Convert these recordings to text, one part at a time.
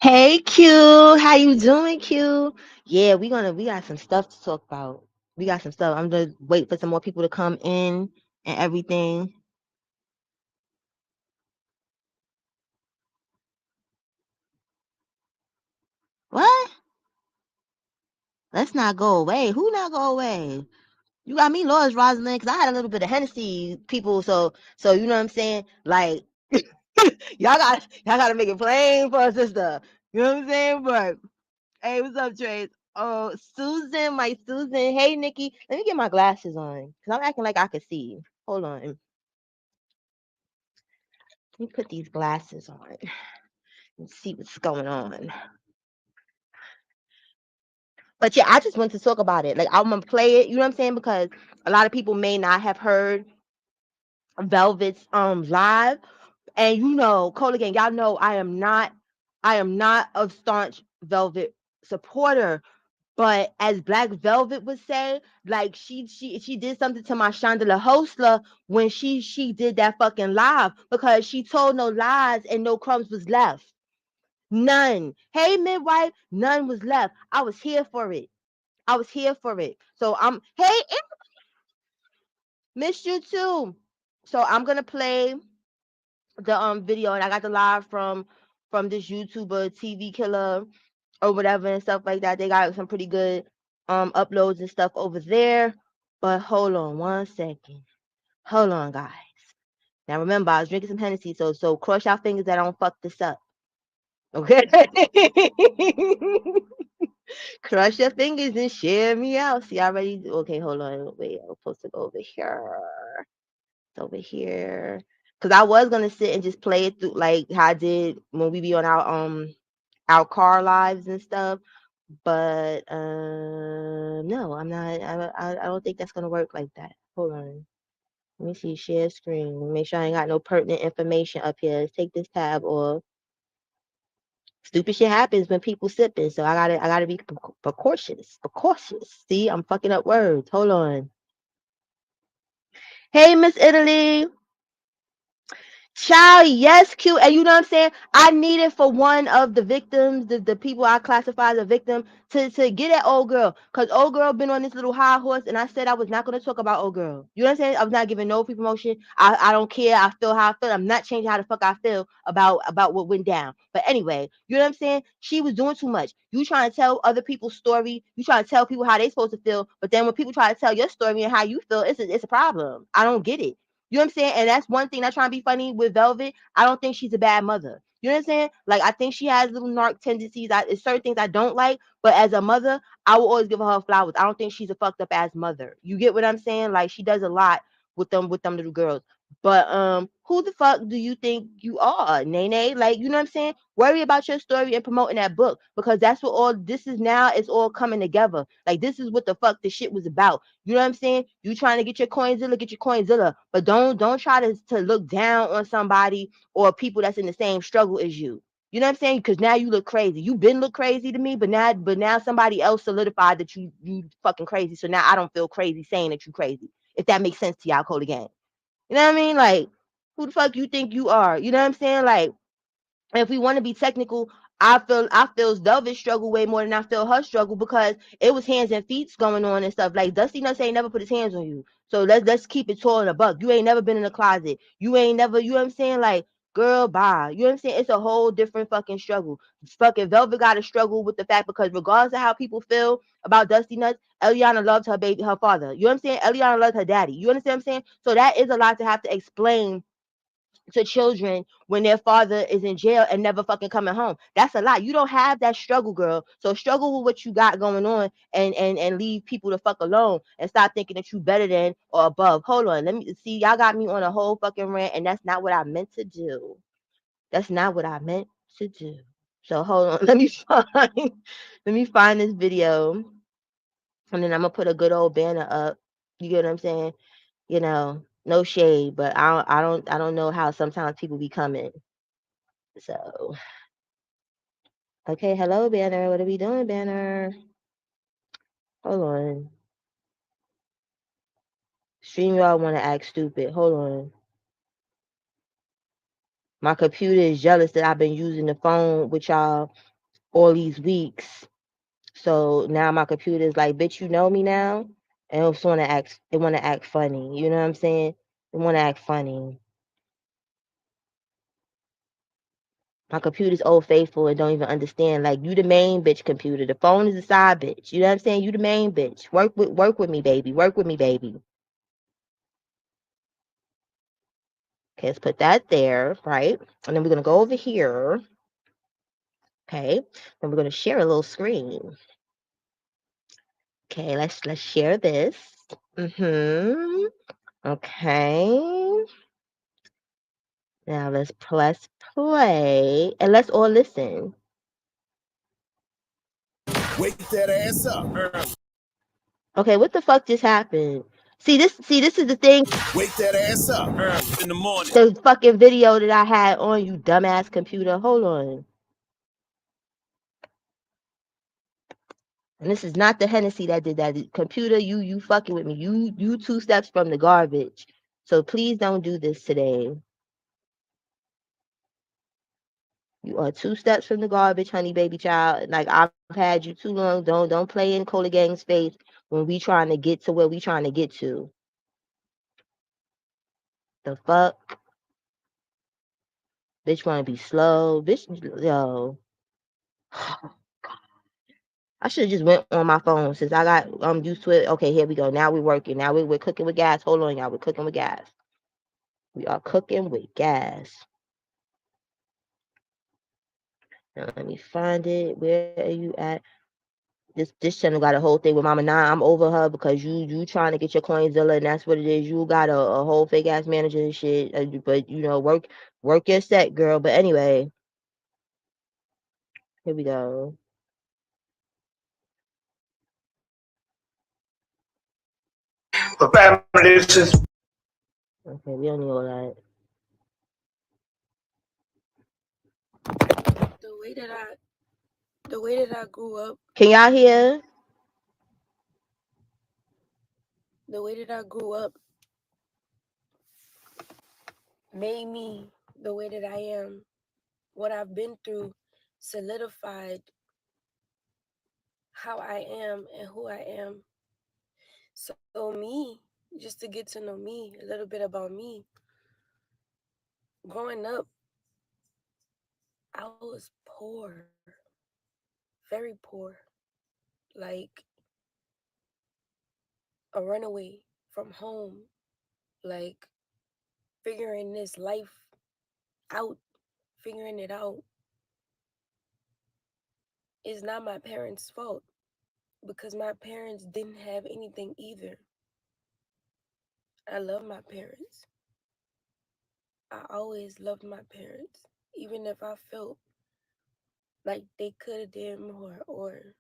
Hey Q, how you doing, Q? Yeah, we got some stuff to talk about. We got some stuff. I'm just wait for some more people to come in and everything. What? Let's not go away. Who not go away? You got me, Lois Rosalind, because I had a little bit of Hennessy, people. So you know what I'm saying? Like y'all gotta make it plain for a sister. You know what I'm saying? But hey, what's up, Trace? Oh, Susan, my Susan. Hey, Nikki. Let me get my glasses on because I'm acting like I could see. Hold on. Let me put these glasses on and see what's going on. But yeah, I just want to talk about it. Like I'm gonna play it. You know what I'm saying? Because a lot of people may not have heard Velvet's live, and you know, Cole again. Y'all know I am not a staunch Velvet supporter. But as Black Velvet would say, like she did something to my Chandela Hostler when she did that fucking live because she told no lies and no crumbs was left. None. Hey midwife, none was left. I was here for it. I was here for it. So I'm hey, missed you too. So I'm gonna play the video and I got the live from this YouTuber TV killer or whatever and stuff like that. They got some pretty good uploads and stuff over there. But hold on one second. Hold on, guys. Now remember, I was drinking some Hennessy, so cross your fingers that I don't fuck this up. Okay. Crush your fingers and share me out. See, I already. Okay, hold on. Wait, I'm supposed to go over here. It's over here. Cause I was gonna sit and just play it through like how I did when we be on our car lives and stuff. But no, I'm not. I don't think that's gonna work like that. Hold on. Let me see. Share screen. Make sure I ain't got no pertinent information up here. Let's take this tab off. Stupid shit happens when people sipping, so I gotta be precautious. Precautious. See, I'm fucking up words. Hold on. Hey, Miss Italy. Child, yes, cute. And you know what I'm saying? I needed for one of the victims, the people I classify as a victim, to get at old girl. Because old girl been on this little high horse, and I said I was not going to talk about old girl. You know what I'm saying? I was not giving no free promotion. I don't care. I feel how I feel. I'm not changing how the fuck I feel about what went down. But anyway, you know what I'm saying? She was doing too much. You trying to tell other people's story. You trying to tell people how they supposed to feel. But then when people try to tell your story and how you feel, it's a problem. I don't get it. You know what I'm saying? And that's one thing that's trying to be funny with Velvet. I don't think she's a bad mother. You know what I'm saying? Like I think she has little narc tendencies. It's certain things I don't like, but as a mother, I will always give her flowers. I don't think she's a fucked up ass mother. You get what I'm saying? Like she does a lot with them little girls. But who the fuck do you think you are, Nene? Like, you know what I'm saying? Worry about your story and promoting that book because that's what all this is now. It's all coming together. Like this is what the fuck the shit was about. You know what I'm saying? You trying to get your Coinzilla, but don't try to look down on somebody or people that's in the same struggle as you. You know what I'm saying? Because now you look crazy. You been look crazy to me, but now somebody else solidified that you fucking crazy. So now I don't feel crazy saying that you crazy. If that makes sense to y'all, Code again. You know what I mean? Like, who the fuck you think you are? You know what I'm saying? Like, if we want to be technical, I feel Velvet struggle way more than I feel her struggle because it was hands and feet going on and stuff. Like Dusty Nuts ain't never put his hands on you. So let's keep it tall in a buck. You ain't never been in a closet. You ain't never, you know what I'm saying? Like, girl, bye. You know what I'm saying? It's a whole different fucking struggle. Fucking Velvet got to struggle with the fact because regardless of how people feel about Dusty Nuts, Eliana loved her baby, her father. You know what I'm saying? Eliana loved her daddy. You understand what I'm saying? So that is a lot to have to explain to children when their father is in jail and never fucking coming home. That's a lot. You don't have that struggle, girl. So struggle with what you got going on and leave people the fuck alone and stop thinking that you better than or above. Hold on. Let me see. Y'all got me on a whole fucking rant and that's not what I meant to do. That's not what I meant to do. So hold on. Let me find this video and then I'm gonna put a good old banner up. You get what I'm saying? No shade, but I don't know how sometimes people be coming. So, okay, hello, Banner. What are we doing, Banner? Hold on. Stream y'all want to act stupid. Hold on. My computer is jealous that I've been using the phone with y'all all these weeks. So now my computer is like, bitch, you know me now, and it's wanna act. It wanna act funny. You know what I'm saying? It wanna act funny. My computer's old faithful and don't even understand. Like, you the main bitch computer. The phone is the side bitch. You know what I'm saying? You the main bitch. Work with me, baby. Work with me, baby. Okay, let's put that there, right? And then we're gonna go over here. Okay. Then we're gonna share a little screen. Okay, let's share this. Mm-hmm. Okay. Now let's press play and let's all listen. Wake that ass up. Okay, what the fuck just happened? See this is the thing. Wake that ass up in the morning. The fucking video that I had on, you dumbass computer. Hold on. And this is not the Hennessy that did that. The computer, you fucking with me. You 2 steps from the garbage. So please don't do this today. You are 2 steps from the garbage, honey baby child. Like, I've had you too long. Don't play in Cola Gang's face when we trying to get to where we trying to get to. The fuck? Bitch wanna be slow. Bitch, yo. I should have just went on my phone since I got used to it. Okay, here we go. Now we're working. Now we're cooking with gas. Hold on, y'all. We're cooking with gas. We are cooking with gas. Now let me find it. Where are you at? This channel got a whole thing with Mama Nah. I'm over her because you trying to get your Coinzilla, and that's what it is. You got a whole fake ass manager and shit. But you know, work your set, girl. But anyway, here we go. The family is. Okay, we don't need all that. The way that I grew up. Can y'all hear? The way that I grew up made me the way that I am. What I've been through solidified how I am and who I am. So me, just to get to know me, a little bit about me. Growing up, I was poor, very poor, like a runaway from home, like figuring this life out, figuring it out. It's not my parents' fault because my parents didn't have anything either. I love my parents. I always loved my parents, even if I felt like they could have did more or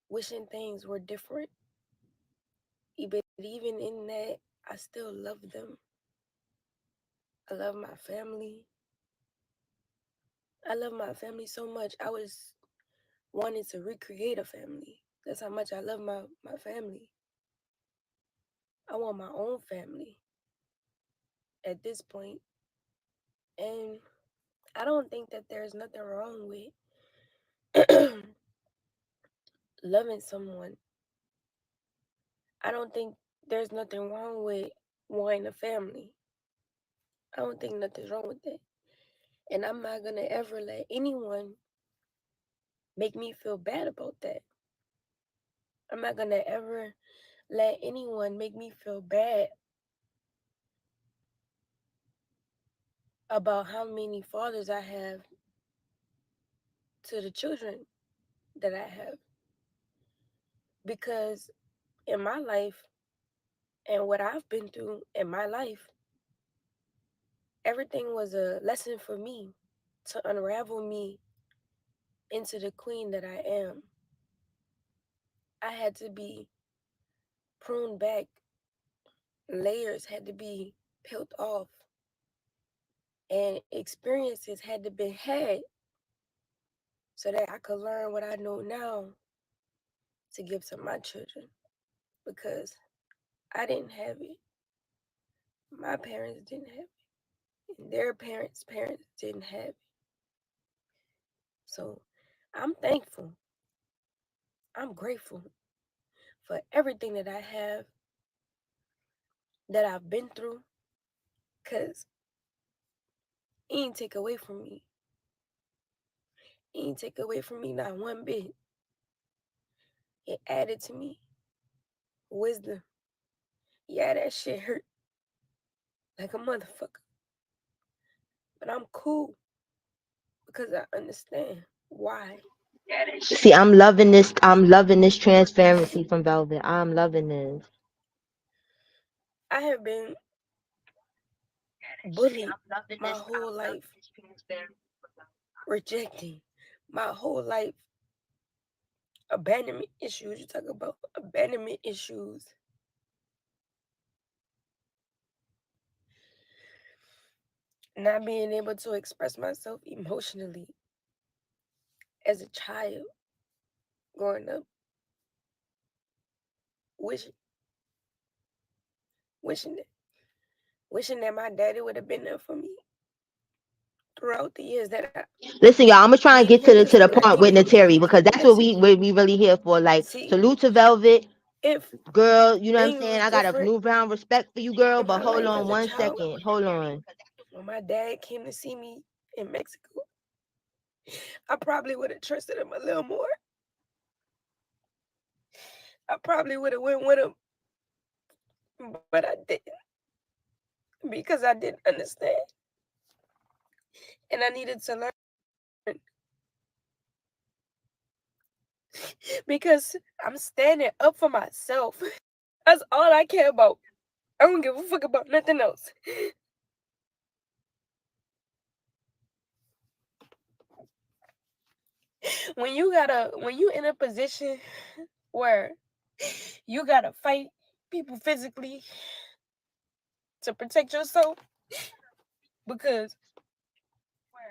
wishing things were different. But even in that, I still love them. I love my family. I love my family so much. I was wanting to recreate a family. That's how much I love my family. I want my own family at this point. And I don't think that there's nothing wrong with loving someone. I don't think there's nothing wrong with wanting a family. I don't think nothing's wrong with that. And I'm not going to ever let anyone make me feel bad about that. I'm not going to ever let anyone make me feel bad about how many fathers I have to the children that I have. Because in my life and what I've been through in my life, everything was a lesson for me to unravel me into the queen that I am. I had to be pruned back. Layers had to be peeled off. And experiences had to be had so that I could learn what I know now to give to my children. Because I didn't have it. My parents didn't have it. and their parents' parents didn't have it. So I'm thankful. I'm grateful for everything that I have, that I've been through, because it ain't take away from me. It ain't take away from me not one bit. It added to me wisdom. Yeah, that shit hurt like a motherfucker. But I'm cool because I understand why. See, I'm loving this. I'm loving this transparency from Velvet. I'm loving this. I have been bullied my whole life, rejecting my whole life, abandonment issues. You talk about abandonment issues. Not being able to express myself emotionally as a child growing up, wishing, wishing that, wishing that my daddy would have been there for me throughout the years that I Listen, y'all, I'm gonna try and needed get him to to the when I part with needed him. Neyteri because that's what Listen, we really here for. Like, see, salute to Velvet, if girl. You know what I'm things saying? was I got a different newfound respect for you, girl. in But my hold life on as a one child, second. Hold on. when my dad came to see me in Mexico, I probably would have trusted him a little more. I probably would have went with him, but I didn't because I didn't understand, and I needed to learn because I'm standing up for myself. That's all I care about. I don't give a fuck about nothing else. When you in a position where you gotta fight people physically to protect yourself because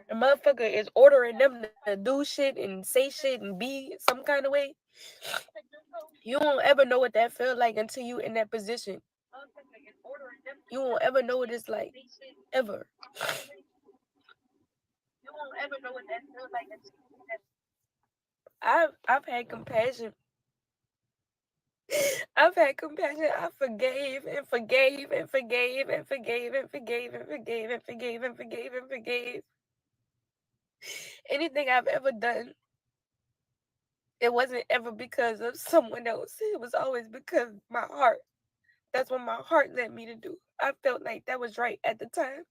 the motherfucker is ordering them to do shit and say shit and be some kind of way, you won't ever know what that feel like until you in that position. You won't ever know what it's like. Ever. I've had compassion. I've had compassion. I forgave and forgave and forgave and forgave and forgave and forgave and forgave and forgave and forgave. Anything I've ever done, it wasn't ever because of someone else. It was always because of my heart. That's what my heart led me to do. I felt like that was right at the time.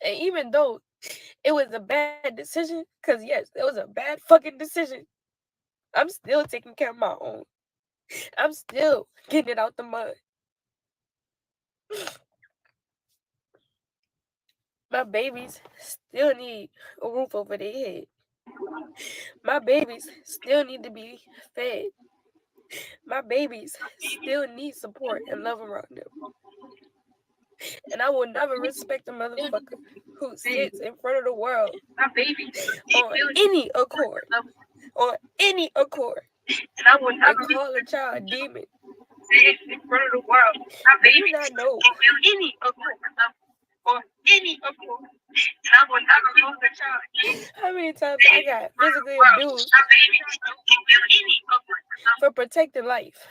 And even though it was a bad decision, because yes, it was a bad fucking decision, I'm still taking care of my own. I'm still getting it out the mud. My babies still need a roof over their head. My babies still need to be fed. My babies still need support and love around them. And I will never respect a motherfucker who sits in front of the world on any accord, on any accord, and call a child a demon. Do you not know how many times I got physically abused for protecting life?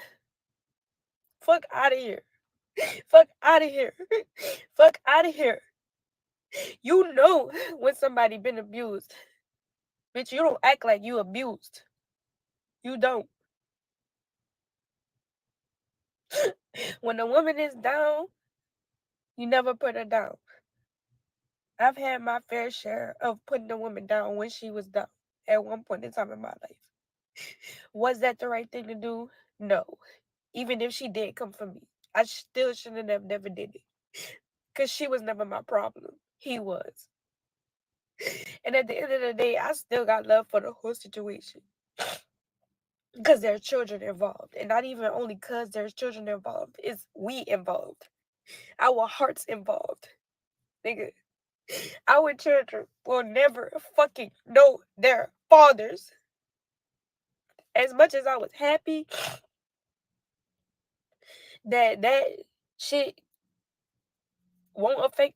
Fuck out of here. Fuck out of here. Fuck out of here. You know when somebody been abused. Bitch, you don't act like you abused. You don't. When a woman is down, you never put her down. I've had my fair share of putting a woman down when she was down at one point in time in my life. Was that the right thing to do? No. Even if she did come for me, I still shouldn't have never did it. Because she was never my problem. He was. And at the end of the day, I still got love for the whole situation. Because there's children involved. And not even only because there's children involved, it's we involved. Our hearts involved. Nigga. Our children will never fucking know their fathers. As much as I was happy that shit won't affect,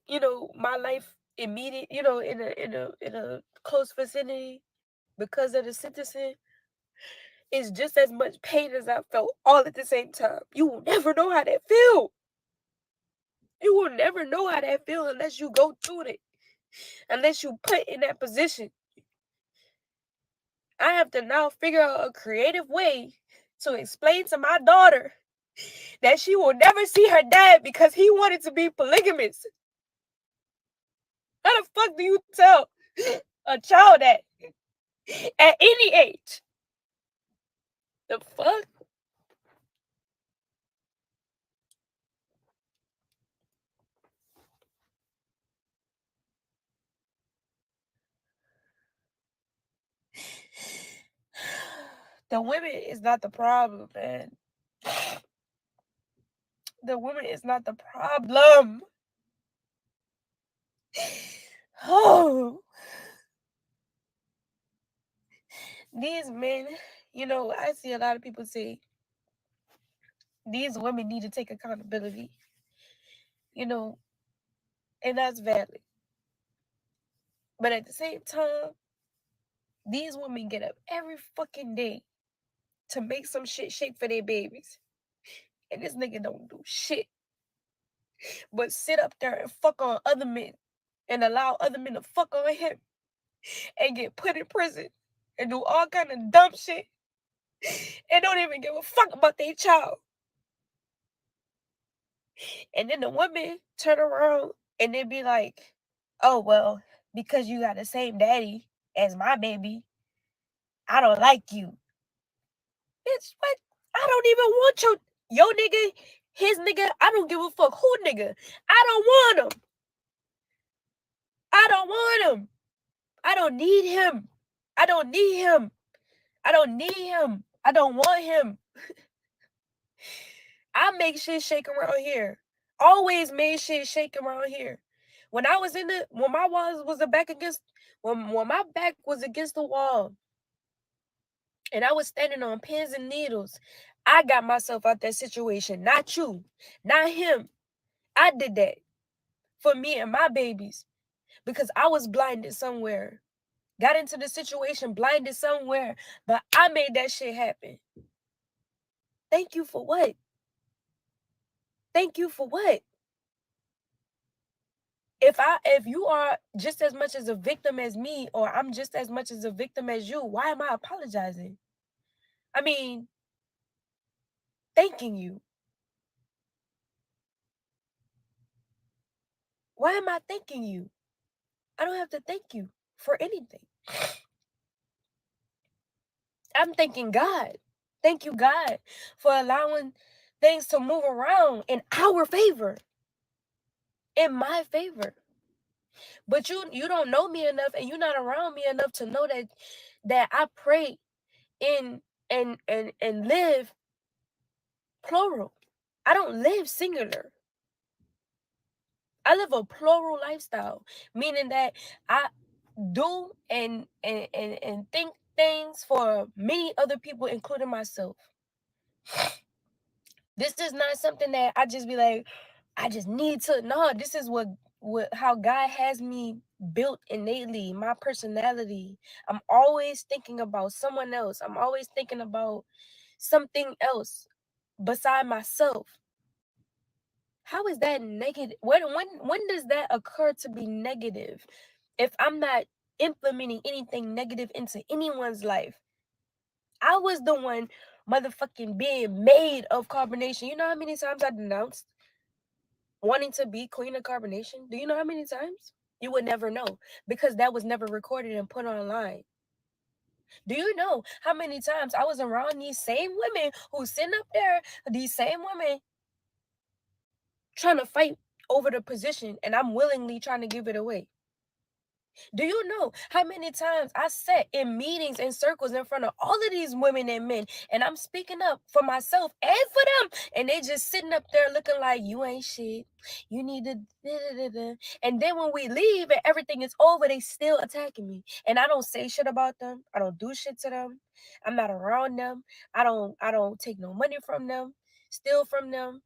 my life immediate, in a close vicinity because of the sentencing, is just as much pain as I felt all at the same time. You will never know how that feel. You will never know how that feel unless you go through it. Unless you put in that position. I have to now figure out a creative way to explain to my daughter that she will never see her dad because he wanted to be polygamous. How the fuck do you tell a child that at any age? The fuck? The women is not the problem, man. The woman is not the problem. Oh, these men, I see a lot of people say these women need to take accountability, you know, and that's valid. But at the same time, these women get up every fucking day to make some shit shake for their babies. And this nigga don't do shit but sit up there and fuck on other men and allow other men to fuck on him and get put in prison and do all kind of dumb shit and don't even give a fuck about their child. And then the women turn around and they be like, oh, well, because you got the same daddy as my baby, I don't like you. Bitch, what? I don't even want your nigga, his nigga. I don't give a fuck who nigga. I don't want him. I don't want him. I don't need him. I don't need him. I don't need him. I don't want him. I make shit shake around here. Always made shit shake around here. When my walls was back against, when my back was against the wall, and I was standing on pins and needles, I got myself out that situation. Not you, not him. I did that for me and my babies because I was blinded somewhere. Got into the situation blinded somewhere, but I made that shit happen. Thank you for what? Thank you for what? If you are just as much as a victim as me, or I'm just as much as a victim as you, why am I apologizing? I mean, thanking you. Why am I thanking you? I don't have to thank you for anything. I'm thanking God. Thank you, God, for allowing things to move around in our favor, in my favor. But you don't know me enough, and you're not around me enough to know that I pray in and live plural. I don't live singular. I live a plural lifestyle, meaning that I do and think things for many other people, including myself. This is not something that I just be like, I just need to. No, this is what how God has me built innately, my personality. I'm always thinking about someone else. I'm always thinking about something else beside myself. How is that negative? When does that occur to be negative? If I'm not implementing anything negative into anyone's life, I was the one motherfucking being made of carbonation. You know how many times I denounced wanting to be queen of carbonation? Do you know how many times? You would never know because that was never recorded and put online. Do you know how many times I was around these same women who sitting up there, these same women trying to fight over the position, and I'm willingly trying to give it away? Do you know how many times I sat in meetings and circles in front of all of these women and men, and I'm speaking up for myself and for them, and they just sitting up there looking like, you ain't shit, you need to da-da-da-da. And then when we leave and everything is over, they still attacking me, and I don't say shit about them. I don't do shit to them. I'm not around them. I don't take no money from them, steal from them.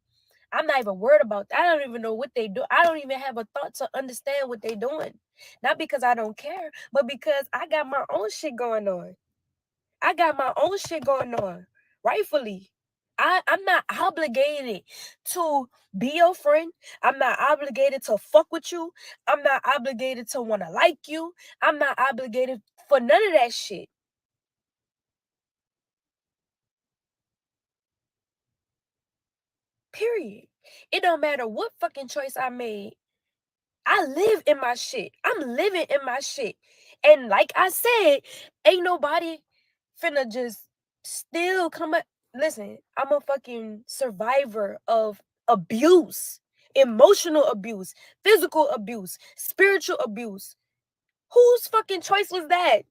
I'm not even worried about that. I don't even know what they do. I don't even have a thought to understand what they doing. Not because I don't care, but because I got my own shit going on. I got my own shit going on. Rightfully. I'm not obligated to be your friend. I'm not obligated to fuck with you. I'm not obligated to want to like you. I'm not obligated for none of that shit. Period. It don't matter what fucking choice I made. I live in my shit. I'm living in my shit. And like I said, ain't nobody finna just still come up. Listen, I'm a fucking survivor of abuse, emotional abuse, physical abuse, spiritual abuse. Whose fucking choice was that?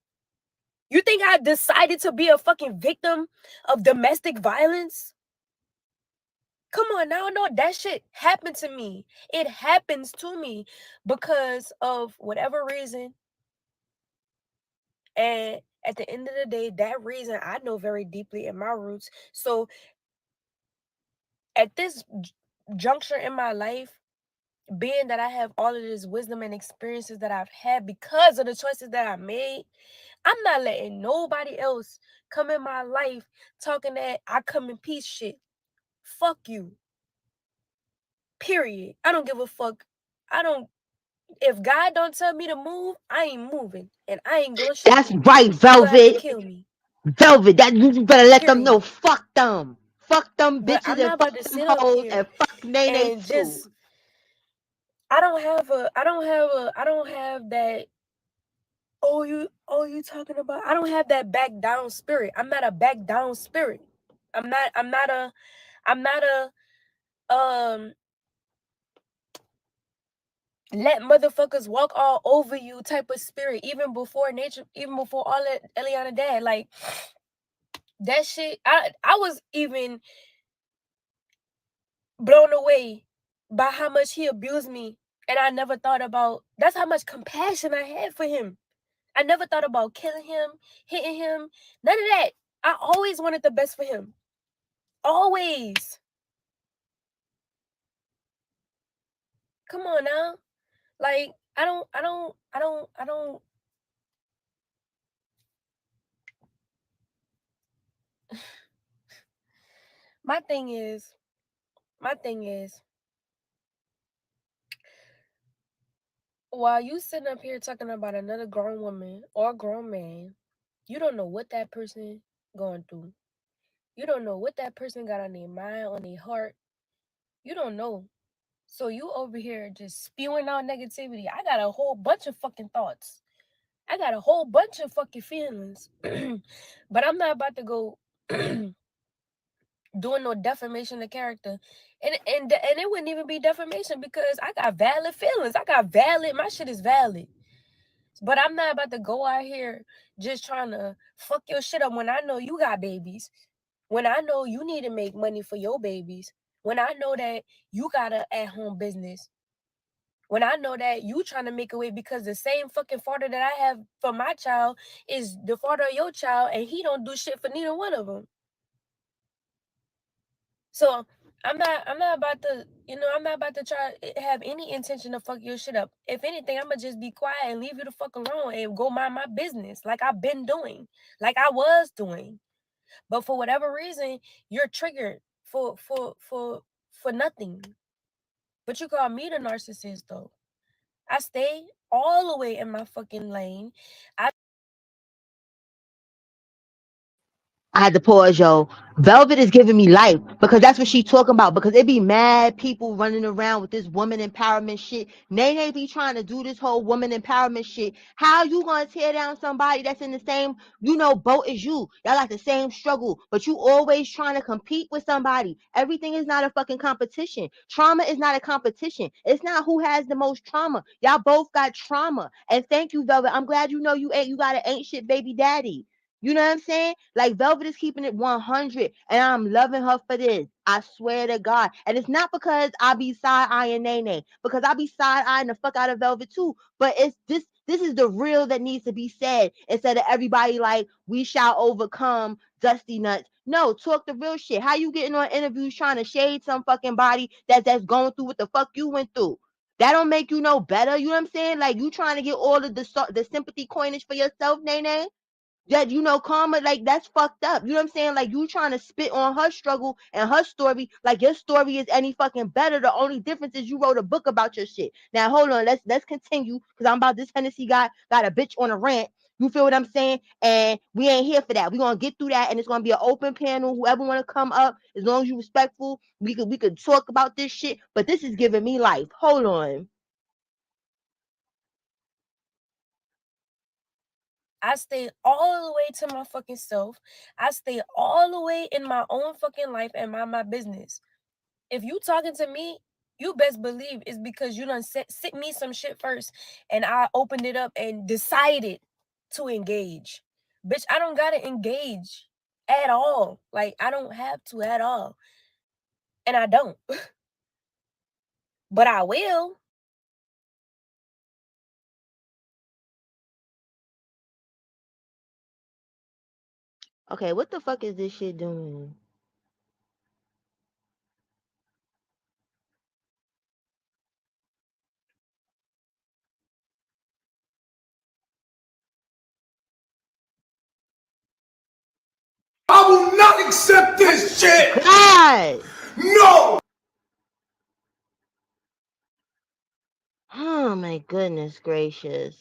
You think I decided to be a fucking victim of domestic violence? Come on now, no, that shit happened to me. It happens to me because of whatever reason. And at the end of the day, that reason I know very deeply in my roots. So at this juncture in my life, being that I have all of this wisdom and experiences that I've had because of the choices that I made, I'm not letting nobody else come in my life talking that I come in peace shit. Fuck you. Period. I don't give a fuck. I don't If God don't tell me to move, I ain't moving. And I ain't gonna shit That's move. right, You're gonna have to Velvet. kill me. Velvet, that you better let them know. Period. Fuck them. Fuck them But bitches I'm and not about fuck to them sit up hoes here and fuck Nene and too. just I don't have that. Oh you talking about, I don't have that back down spirit. I'm not a back down spirit. I'm not a let motherfuckers walk all over you type of spirit. Even before nature, even before all that Eliana dad. Like that shit, I was even blown away by how much he abused me. And I never thought about, that's how much compassion I had for him. I never thought about killing him, hitting him, none of that. I always wanted the best for him. Always. Come on now. Like, I don't. My thing is, my thing is, while you sitting up here talking about another grown woman or grown man, you don't know what that person going through. You don't know what that person got on their mind, on their heart. You don't know. So you over here just spewing out negativity. I got a whole bunch of fucking thoughts. I got a whole bunch of fucking feelings. But I'm not about to go doing no defamation of character. And it wouldn't even be defamation because I got valid feelings. My shit is valid. But I'm not about to go out here just trying to fuck your shit up when I know you got babies. When I know you need to make money for your babies. When I know that you got a at home business. When I know that you trying to make a way because the same fucking father that I have for my child is the father of your child and he don't do shit for neither one of them. So I'm not about to, I'm not about to try have any intention to fuck your shit up. If anything, I'm gonna just be quiet and leave you the fuck alone and go mind my business like I've been doing, like I was doing. But for whatever reason, you're triggered for nothing. But you call me the narcissist though. I stay all the way in my fucking lane. I I had to pause, yo. Velvet is giving me life because that's what she talking about. Because it be mad people running around with this woman empowerment shit. Nene be trying to do this whole woman empowerment shit. How you gonna tear down somebody that's in the same, boat as you? Y'all like the same struggle, but you always trying to compete with somebody. Everything is not a fucking competition. Trauma is not a competition. It's not who has the most trauma. Y'all both got trauma. And thank you, Velvet. I'm glad you got an ain't shit baby daddy. You know what I'm saying? Like Velvet is keeping it 100, and I'm loving her for this. I swear to God. And it's not because I be side eyeing Nene, because I be side eyeing the fuck out of Velvet too. But it's this is the real that needs to be said instead of everybody like we shall overcome. dusty nuts. No, talk the real shit. How you getting on interviews trying to shade some fucking body that's going through what the fuck you went through? That don't make you no better. You know what I'm saying? Like you trying to get all of the sympathy coinage for yourself, Nene. That karma, like that's fucked up. You know what I'm saying? Like you trying to spit on her struggle and her story, like your story is any fucking better. The only difference is you wrote a book about your shit. Now hold on, let's continue because I'm about this Hennessy got a bitch on a rant. You feel what I'm saying? And we ain't here for that. We gonna get through that, and it's gonna be an open panel. Whoever wanna come up, as long as you respectful, we could talk about this shit. But this is giving me life. Hold on. I stay all the way to my fucking self. I stay all the way in my own fucking life and mind my business. If you talking to me, you best believe it's because you done sit me some shit first and I opened it up and decided to engage. Bitch, I don't gotta engage at all. Like, I don't have to at all. And I don't. But I will. Okay, what the fuck is this shit doing? I will not accept this shit. God. No. Oh my goodness gracious.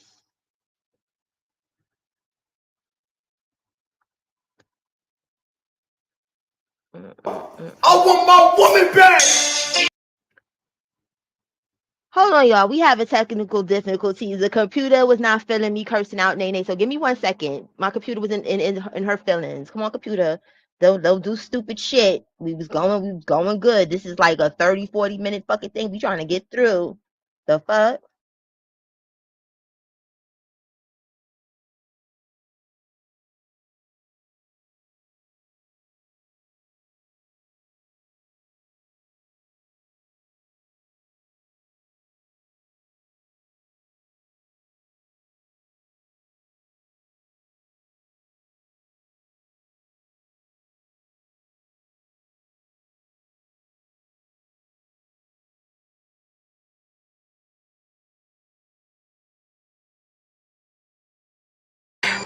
I want my woman back. Hold on, y'all. We having technical difficulties. The computer was not feeling me cursing out Nene. So give me 1 second. My computer was in her feelings. Come on, computer. Don't do stupid shit. We was going good. This is like a 30-40 minute fucking thing. We trying to get through. The fuck?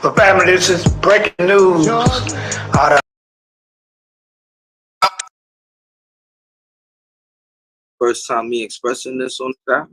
But family, this is breaking news. Out of First time me expressing this on the app.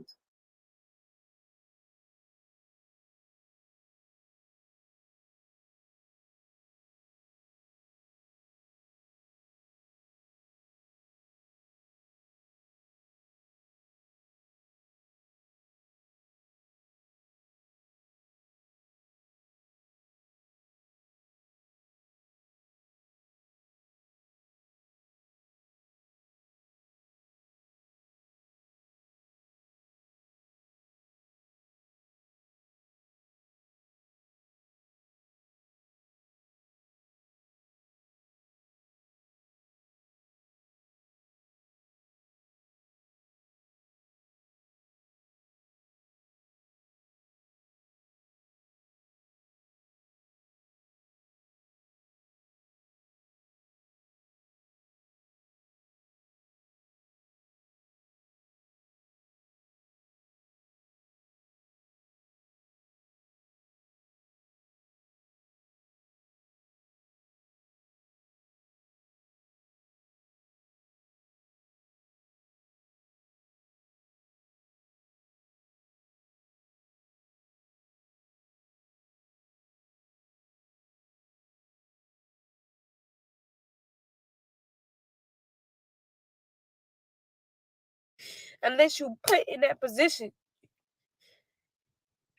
Unless you put in that position,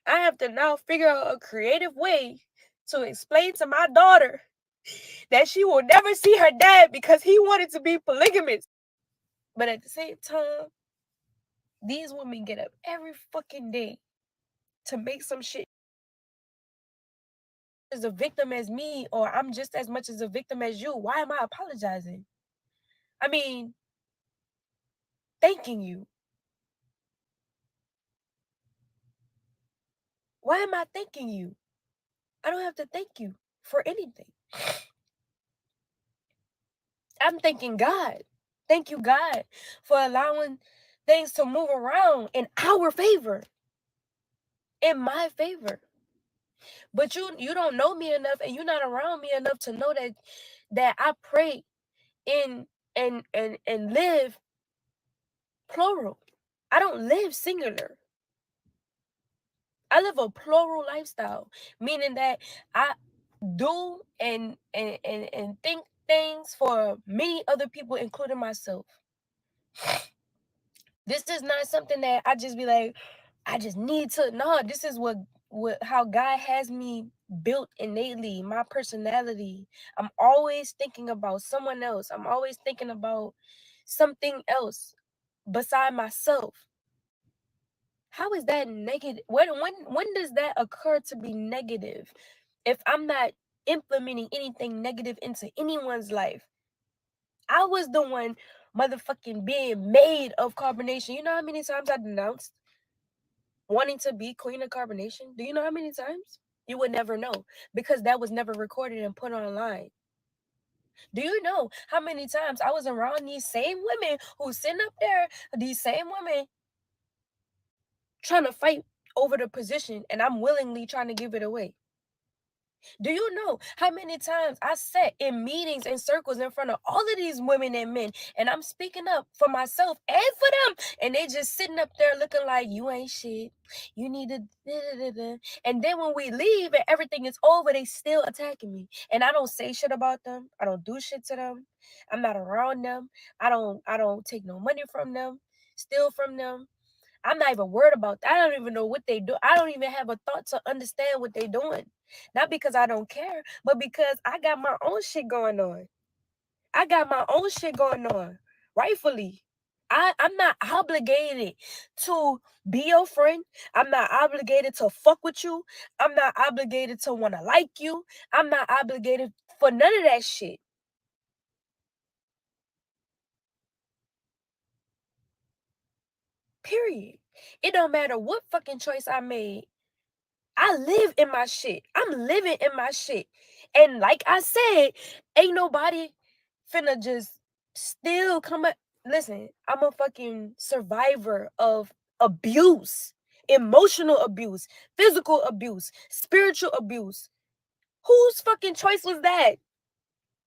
I have to now figure out a creative way to explain to my daughter that she will never see her dad because he wanted to be polygamous. But at the same time, these women get up every fucking day to make some shit as a victim as me, or I'm just as much as a victim as you. Why am I apologizing? I mean, thanking you. Why am I thanking you? I don't have to thank you for anything. I'm thanking God. Thank you, God, for allowing things to move around in our favor, in my favor. But you don't know me enough, and you're not around me enough to know that I pray in and live plural. I don't live singular. I live a plural lifestyle, meaning that I do and think things for many other people, including myself. This is not something that I just be like, I just need to. No, this is what how God has me built innately, my personality. I'm always thinking about someone else. I'm always thinking about something else beside myself. How is that negative? When does that occur to be negative? If I'm not implementing anything negative into anyone's life, I was the one motherfucking being made of carbonation. You know how many times I denounced wanting to be queen of carbonation? Do you know how many times? You would never know because that was never recorded and put online. Do you know how many times I was around these same women who sitting up there, these same women trying to fight over the position, and I'm willingly trying to give it away? Do you know how many times I sat in meetings and circles in front of all of these women and men, and I'm speaking up for myself and for them, and they just sitting up there looking like, you ain't shit. You need to da-da-da-da. And then when we leave and everything is over, they still attacking me. And I don't say shit about them. I don't do shit to them. I'm not around them. I don't take no money from them, steal from them. I'm not even worried about that. I don't even know what they do. I don't even have a thought to understand what they're doing. Not because I don't care, but because I got my own shit going on. I got my own shit going on, rightfully. I'm not obligated to be your friend. I'm not obligated to fuck with you. I'm not obligated to want to like you. I'm not obligated for none of that shit. Period. It don't matter what fucking choice I made. I live in my shit. I'm living in my shit. And like I said, ain't nobody finna just still come up. Listen, I'm a fucking survivor of abuse, emotional abuse, physical abuse, spiritual abuse. Whose fucking choice was that?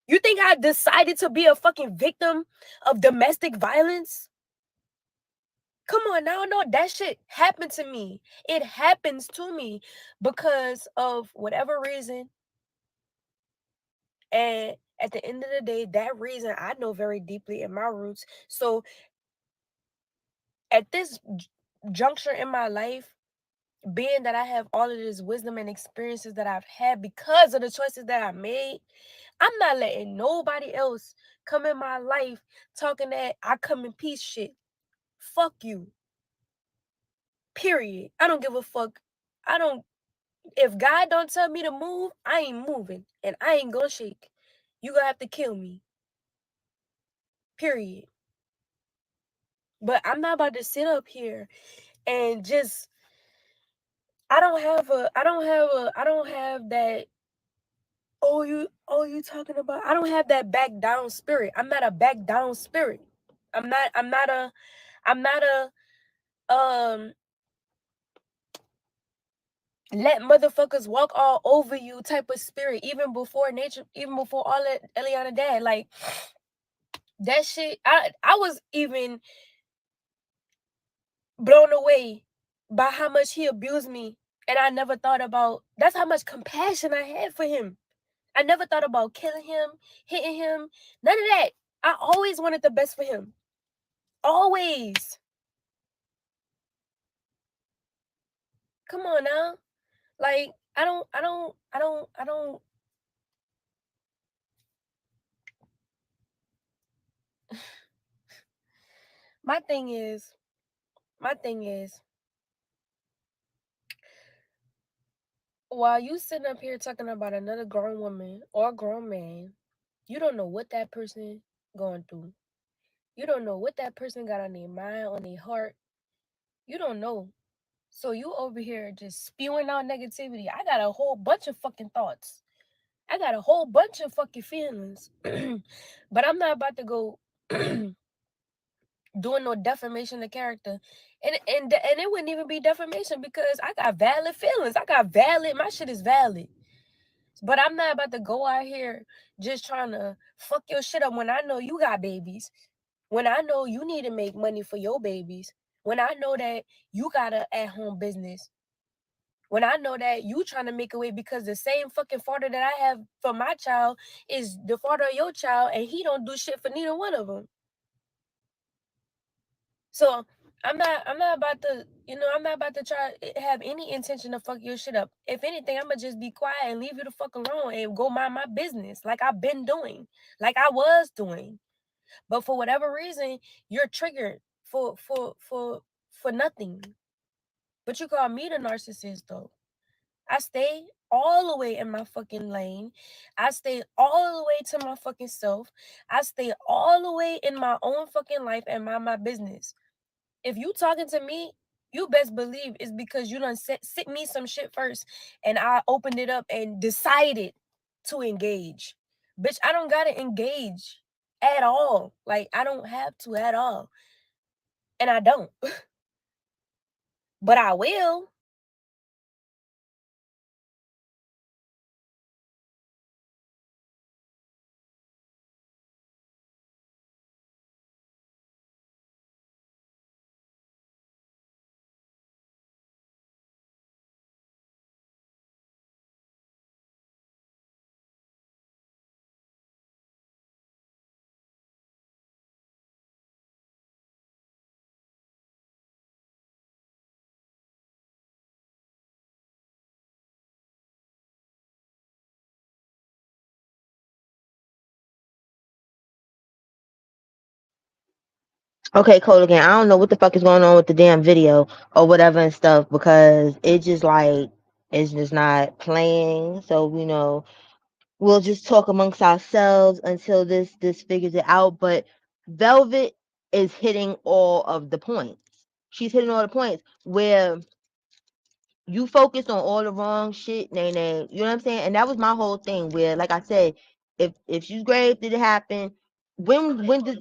You think I decided to be a fucking victim of domestic violence? Come on now, no, that shit happened to me. It happens to me because of whatever reason. And at the end of the day, that reason I know very deeply in my roots. So at this juncture in my life, being that I have all of this wisdom and experiences that I've had because of the choices that I made, I'm not letting nobody else come in my life talking that I come in peace shit. Fuck you. Period. I don't give a fuck. I don't If God don't tell me to move, I ain't moving and I ain't gonna shake. You gonna have to kill me. Period. But I'm not about to sit up here and just I don't have that, you talking about, I don't have that back down spirit. I'm not a back down spirit. I'm not a let motherfuckers walk all over you type of spirit, even before nature, even before all that Eliana dad. Like that shit, I was even blown away by how much he abused me. And I never thought about, that's how much compassion I had for him. I never thought about killing him, hitting him, none of that. I always wanted the best for him. Always. Come on now. Like, I don't. My thing is, my thing is, while you sitting up here talking about another grown woman or grown man, you don't know what that person going through. You don't know what that person got on their mind, on their heart. You don't know. So you over here just spewing out negativity. I got a whole bunch of fucking thoughts. I got a whole bunch of fucking feelings. But I'm not about to go doing no defamation of character. And it wouldn't even be defamation because I got valid feelings. I got valid, my shit is valid. But I'm not about to go out here just trying to fuck your shit up when I know you got babies. When I know you need to make money for your babies. When I know that you got a at-home business. When I know that you trying to make a way because the same fucking father that I have for my child is the father of your child and he don't do shit for neither one of them. So I'm not about to, I'm not about to try have any intention to fuck your shit up. If anything, I'ma just be quiet and leave you the fuck alone and go mind my business like I've been doing, like I was doing. But for whatever reason, you're triggered for nothing. But you call me the narcissist though. I stay all the way in my fucking lane. I stay all the way to my fucking self. I stay all the way in my own fucking life and mind my business. If you talking to me, you best believe it's because you done sit me some shit first and I opened it up and decided to engage. Bitch, I don't gotta engage at all. Like, I don't have to at all. And I don't. But I will. Okay, Cole again. I don't know what the fuck is going on with the damn video or whatever and stuff because it just like it's just not playing. So we'll just talk amongst ourselves until this figures it out. But Velvet is hitting all of the points. She's hitting all the points where you focus on all the wrong shit, Nene. You know what I'm saying? And that was my whole thing. Where, like I said, if she's grave, did it happen? When does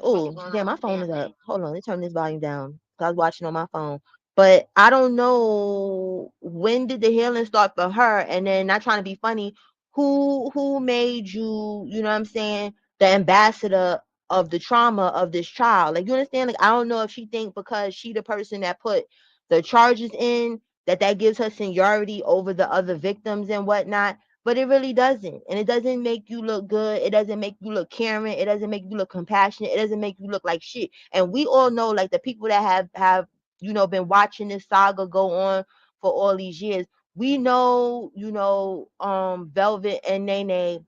oh damn, my phone is up. Hold on, let me turn this volume down. I was watching on my phone. But I don't know when did the healing start for her, and then not trying to be funny, who made you, you know what I'm saying, the ambassador of the trauma of this child. Like, you understand? Like, I don't know if she think because she the person that put the charges in that gives her seniority over the other victims and whatnot, but it really doesn't. And it doesn't make you look good. It doesn't make you look caring. It doesn't make you look compassionate. It doesn't make you look like shit. And we all know, like, the people that have been watching this saga go on for all these years, we know, Velvet and Nene,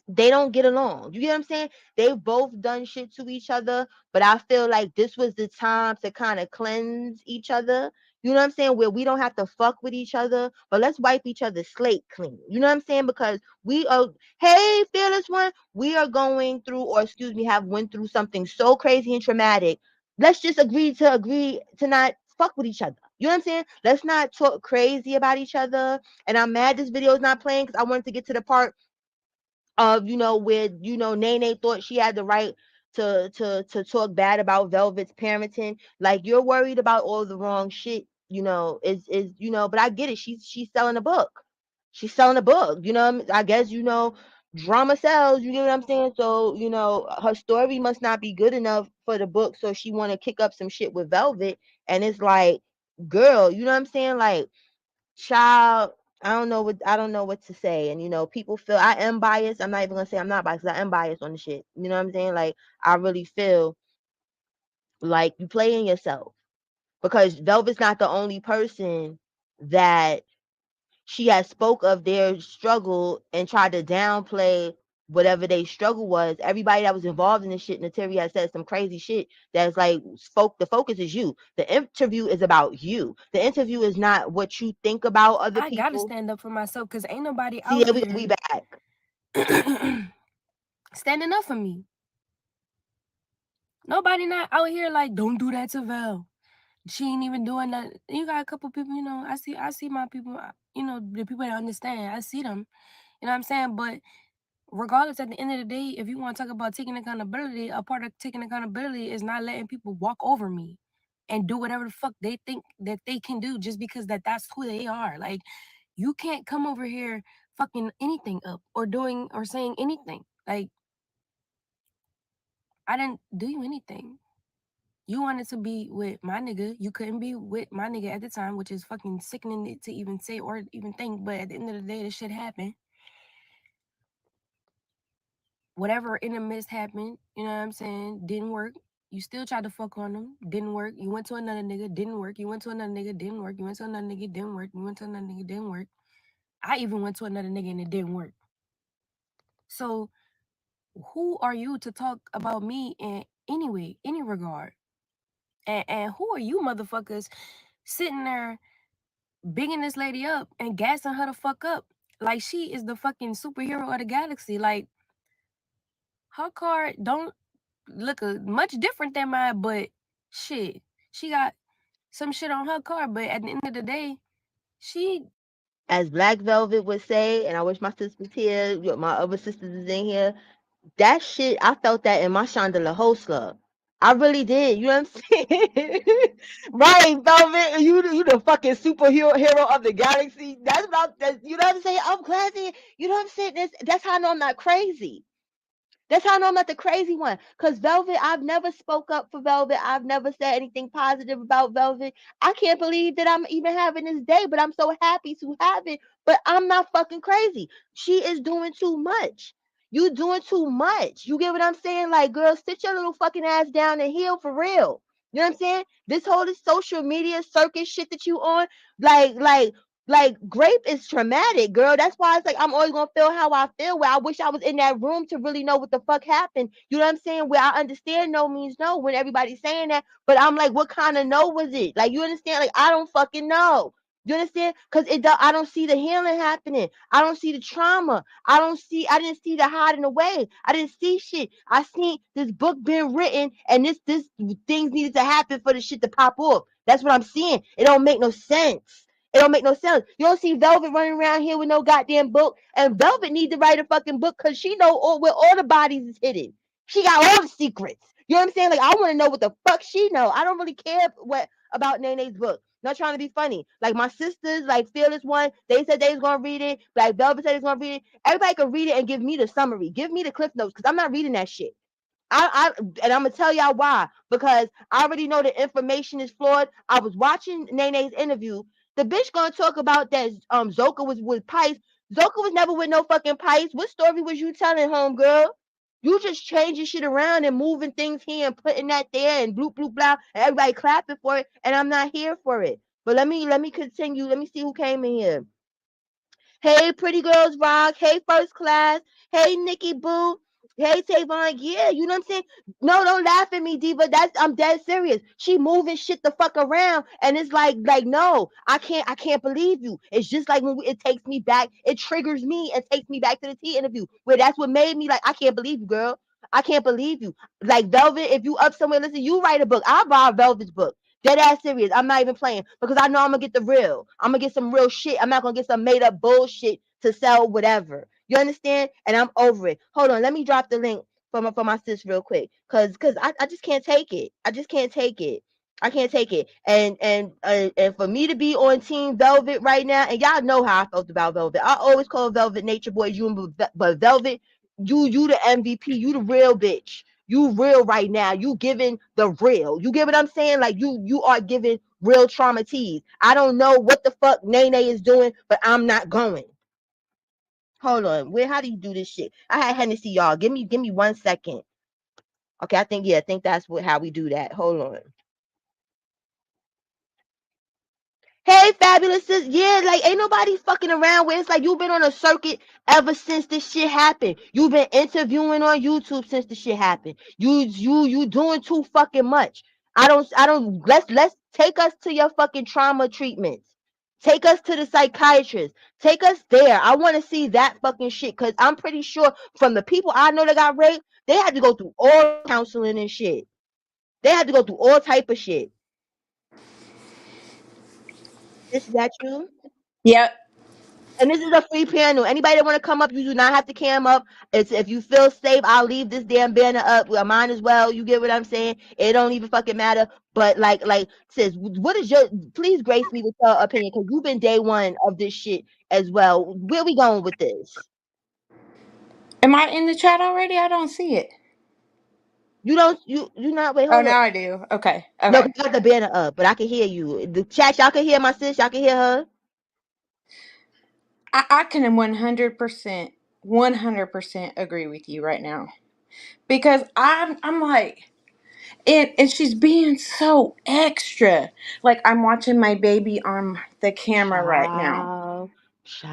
they don't get along. You get what I'm saying? They've both done shit to each other, but I feel like this was the time to kind of cleanse each other. You know what I'm saying? Where we don't have to fuck with each other, but let's wipe each other's slate clean. You know what I'm saying? Because we are, hey, fearless one, we are going through, or excuse me, have went through something so crazy and traumatic. Let's just agree to not fuck with each other. You know what I'm saying? Let's not talk crazy about each other. And I'm mad this video is not playing because I wanted to get to the part of where Nene thought she had the right to talk bad about Velvet's parenting. Like, you're worried about all the wrong shit. Is but I get it. She's selling a book. She's selling a book. I guess drama sells. You get what I'm saying? So her story must not be good enough for the book. So she want to kick up some shit with Velvet, and it's like, girl, you know what I'm saying? Like, child, I don't know what to say. And people feel I am biased. I'm not even gonna say I'm not biased 'cause I am biased on the shit. You know what I'm saying? Like, I really feel like you playing yourself because Velvet's not the only person that she has spoke of their struggle and tried to downplay whatever they struggle was. Everybody that was involved in this shit, Neyteri has said some crazy shit that's like, the focus is you. The interview is about you. The interview is not what you think about other I gotta people. stand up for myself because ain't nobody See, out yeah, we here back. standing up for me. Nobody not out here like, don't do that to Val. She ain't even doing that. You got a couple people, I see my people, the people that understand. I see them. You know what I'm saying? But regardless, at the end of the day, if you want to talk about taking accountability, a part of taking accountability is not letting people walk over me and do whatever the fuck they think that they can do just because that's who they are. Like, you can't come over here fucking anything up or doing or saying anything. Like, I didn't do you anything. You wanted to be with my nigga. You couldn't be with my nigga at the time, which is fucking sickening to even say or even think. But at the end of the day, this shit happened. Whatever in the midst happened, you know what I'm saying, didn't work. You still tried to fuck on them, didn't work. You went to another nigga, didn't work. You went to another nigga, didn't work. You went to another nigga, didn't work. You went to another nigga, didn't work. I even went to another nigga and it didn't work. So who are you to talk about me in any way, any regard? And who are you motherfuckers sitting there bigging this lady up and gassing her the fuck up like she is the fucking superhero of the galaxy? Like, her car don't look much different than mine, but shit, she got some shit on her car. But at the end of the day, she As Black Velvet would say, and I wish my sister was here, my other sisters is in here. That shit, I felt that in my Shonda LaHost. I really did. You know what I'm saying? Right, Velvet. You the fucking hero of the galaxy. That's about that. You know what I'm saying? I'm glad that, you know what I'm saying? That's how I know I'm not crazy. That's how I know I'm not the crazy one. Cause Velvet, I've never spoke up for Velvet. I've never said anything positive about Velvet. I can't believe that I'm even having this day, but I'm so happy to have it. But I'm not fucking crazy. She is doing too much. You doing too much. You get what I'm saying? Like, girl, sit your little fucking ass down and heal for real. You know what I'm saying? This social media circus shit that you on, like, like, Grape is traumatic, girl. That's why it's like I'm always gonna feel how I feel. Where I wish I was in that room to really know what the fuck happened. You know what I'm saying? Where I understand no means no when everybody's saying that, but I'm like, what kind of no was it? Like, you understand? Like, I don't fucking know. You understand? Because I don't see the healing happening. I don't see the trauma. I didn't see the hiding away. I didn't see shit. I seen this book being written and this things needed to happen for the shit to pop off. That's what I'm seeing. It don't make no sense. It don't make no sense. You don't see Velvet running around here with no goddamn book, and Velvet need to write a fucking book because she know where all the bodies is hidden. She got all the secrets. You know what I'm saying? Like, I want to know what the fuck she know. I don't really care what about Nene's book. Not trying to be funny. Like, my sisters, like Fearless One, they said they was gonna read it. Like, Velvet said they was gonna read it. Everybody could read it and give me the summary. Give me the cliff notes because I'm not reading that shit. And I'm gonna tell y'all why, because I already know the information is flawed. I was watching Nene's interview. The bitch gonna talk about that Zoka was with Pice. Zoka was never with no fucking Pice. What story was you telling, homegirl? You just changing shit around and moving things here and putting that there and bloop bloop blah and everybody clapping for it, and I'm not here for it. But let me continue. Let me see who came in here. Hey, Pretty Girls Rock. Hey, First Class. Hey, Nikki Boo. Hey, Tavon. Yeah, you know what I'm saying? No, don't laugh at me, Diva. I'm dead serious. She moving shit the fuck around, and it's like, no, I can't believe you. It's just like when it takes me back, it triggers me and takes me back to the T interview, where that's what made me like, I can't believe you, girl. I can't believe you. Like, Velvet, if you up somewhere, listen, you write a book. I'll buy Velvet's book. Dead ass serious. I'm not even playing because I know I'm gonna get the real. I'm gonna get some real shit. I'm not gonna get some made up bullshit to sell whatever. You understand? And I'm over it. Hold on, let me drop the link for my sis real quick, cause I just can't take it. I just can't take it. I can't take it. And for me to be on Team Velvet right now, and y'all know how I felt about Velvet. I always call Velvet Nature Boy June, but Velvet, you the MVP. You the real bitch. You real right now. You giving the real. You get what I'm saying? Like, you are giving real trauma tease. I don't know what the fuck Nene is doing, but I'm not going. Hold on. How do you do this shit? I had Hennessy, y'all. Give me 1 second. Okay, I think that's how we do that. Hold on. Hey, fabulous sis. Yeah, like, ain't nobody fucking around with. It's like you've been on a circuit ever since this shit happened. You've been interviewing on YouTube since the shit happened. You doing too fucking much. I don't. Let's take us to your fucking trauma treatments. Take us to the psychiatrist. Take us there. I want to see that fucking shit, because I'm pretty sure from the people I know that got raped, they had to go through all counseling and shit. They had to go through all type of shit. This is that you? Yep. And this is a free panel. Anybody that want to come up, you do not have to cam up. It's if you feel safe, I'll leave this damn banner up. Well, mine as well. You get what I'm saying? It don't even fucking matter. But like, sis, what is your? Please grace me with your opinion because you've been day one of this shit as well. Where we going with this? Am I in the chat already? I don't see it. You don't. You not. Wait, Oh, hold up. now I do. Okay. No, Okay. 'cause I got the banner up, but I can hear you. The chat, y'all can hear my sis. Y'all can hear her. I can 100% agree with you right now because I'm like, and she's being so extra. Like I'm watching my baby on the camera right now. Child,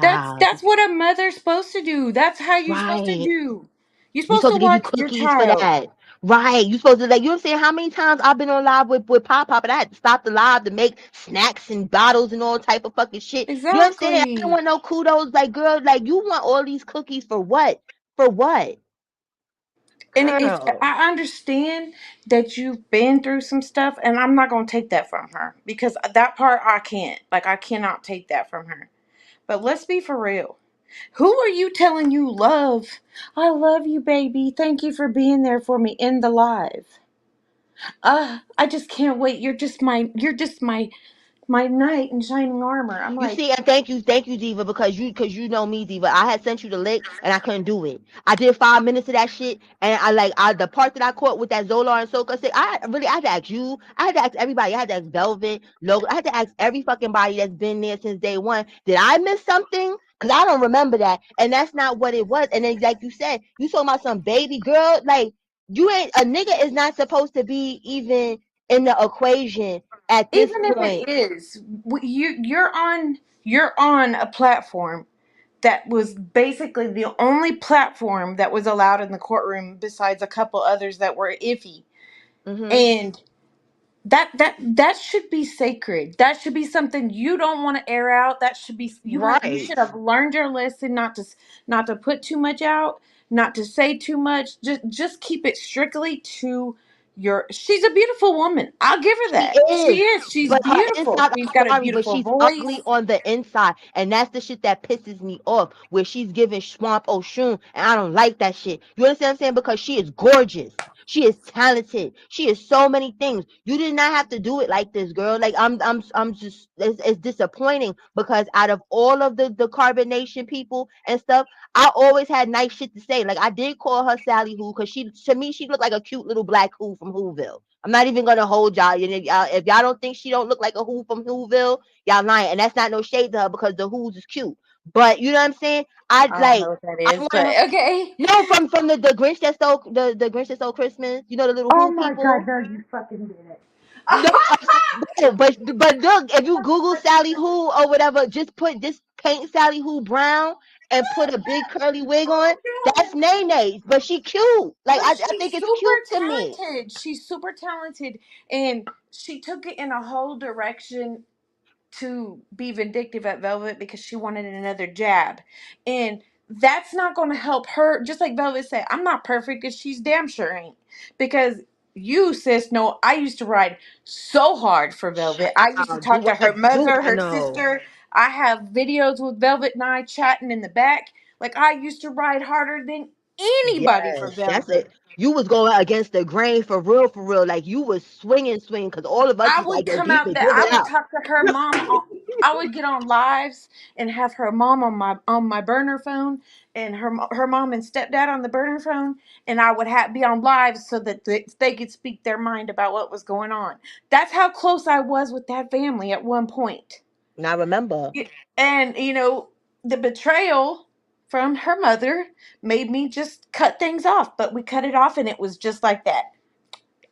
That's child. that's what a mother's supposed to do. That's how you're supposed to Right. do. You're You supposed supposed to to give you watch your cookies for child. that. Right. You supposed to like you know what I'm saying? How many times I've been on live with Pop Pop and I had to stop the live to make snacks and bottles and all type of fucking shit. You know what I'm saying? I don't Exactly. want no kudos. Like, girl, like you want all these cookies for what? For what? And if Girl. I understand that you've been through some stuff, and I'm not going to take that from her because that part I can't. Like, I cannot take that from her. But let's be for real. Who are you telling you love? I love you, baby. Thank you for being there for me in the live. I just can't wait. You're just my knight in shining armor. I'm You like, see, and thank you, Diva, because you know me, Diva. I had sent you the link and I couldn't do it. I did 5 minutes of that shit, and I the part that I caught with that Zolar and Soka said I had to ask you, I had to ask everybody, I had to ask Velvet, Logo, I had to ask every fucking body that's been there since day one. Did I miss something? Cause I don't remember that, and that's not what it was. And then, like you said, you talking about some baby girl, like you ain't a nigga is not supposed to be even in the equation at this even if it point. is, you're on a platform that was basically the only platform that was allowed in the courtroom besides a couple others that were iffy. Hmm. And that should be sacred. That should be something you don't want to air out. That should be you Right. should have learned your lesson not to put too much out, not to say too much. Just keep it strictly to your she's a beautiful woman. I'll give her She that. She is. is. She's But her beautiful. inside, She's I'm got a sorry, but beautiful she's voice. ugly on the inside. And that's the shit that pisses me off. Where she's giving Swamp Oshun. And I don't like that shit. You understand what I'm saying? Because she is gorgeous. She is talented. She is so many things. You did not have to do it like this, girl. Like I'm just it's disappointing because out of all of the carbonation people and stuff, I always had nice shit to say. Like I did call her Sally Who because she to me she looked like a cute little black Who from Whoville. I'm not even gonna hold y'all. And if y'all don't think she don't look like a Who from Whoville, y'all lying. And that's not no shade to her because the Who's is cute. But you know what I'm saying? I I don't like know what that I is, want but her. okay. No, from the Grinch that stole the Grinch that stole Christmas. You know the little Oh Who my god, people. no, you fucking did it. No, no, but look, if you Google Sally Who or whatever, just paint Sally Who brown and put a big curly wig on. That's Nene, but she cute. Like But I she's think it's super cute to me. talented. She's super talented, and she took it in a whole direction to be vindictive at Velvet because she wanted another jab. And that's not going to help her. Just like Velvet said, I'm not perfect because she's damn sure ain't. Because you, sis, know I used to ride so hard for Velvet. I used to talk Do to her mother, I her know? sister. I have videos with Velvet and I chatting in the back. Like I used to ride harder than anybody for Yes, that's it. Velvet. You was going against the grain for real, for real. Like you was swinging, because all of us I was would like, "Yo, come deep out it, there. give I it would up." talk to her mom. I would get on lives and have her mom on my burner phone, and her mom and stepdad on the burner phone, and I would be on live so that they could speak their mind about what was going on. That's how close I was with that family at one point. And I remember. And the betrayal from her mother made me just cut things off. But we cut it off, and it was just like that.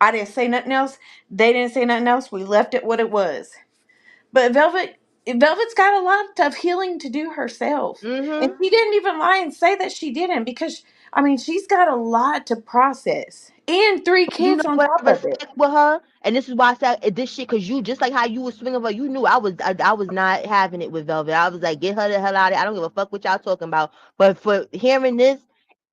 I didn't say nothing else. They didn't say nothing else. We left it what it was. But Velvet's got a lot of healing to do herself. And Hmm. she didn't even lie and say that she didn't because I mean she's got a lot to process. And three You know kids on what top I of it. respect with her, and this is why I said this shit. Cause you just like how you was swinging her, you knew I was not having it with Velvet. I was like, get her the hell out of here. I don't give a fuck what y'all talking about. But for hearing this,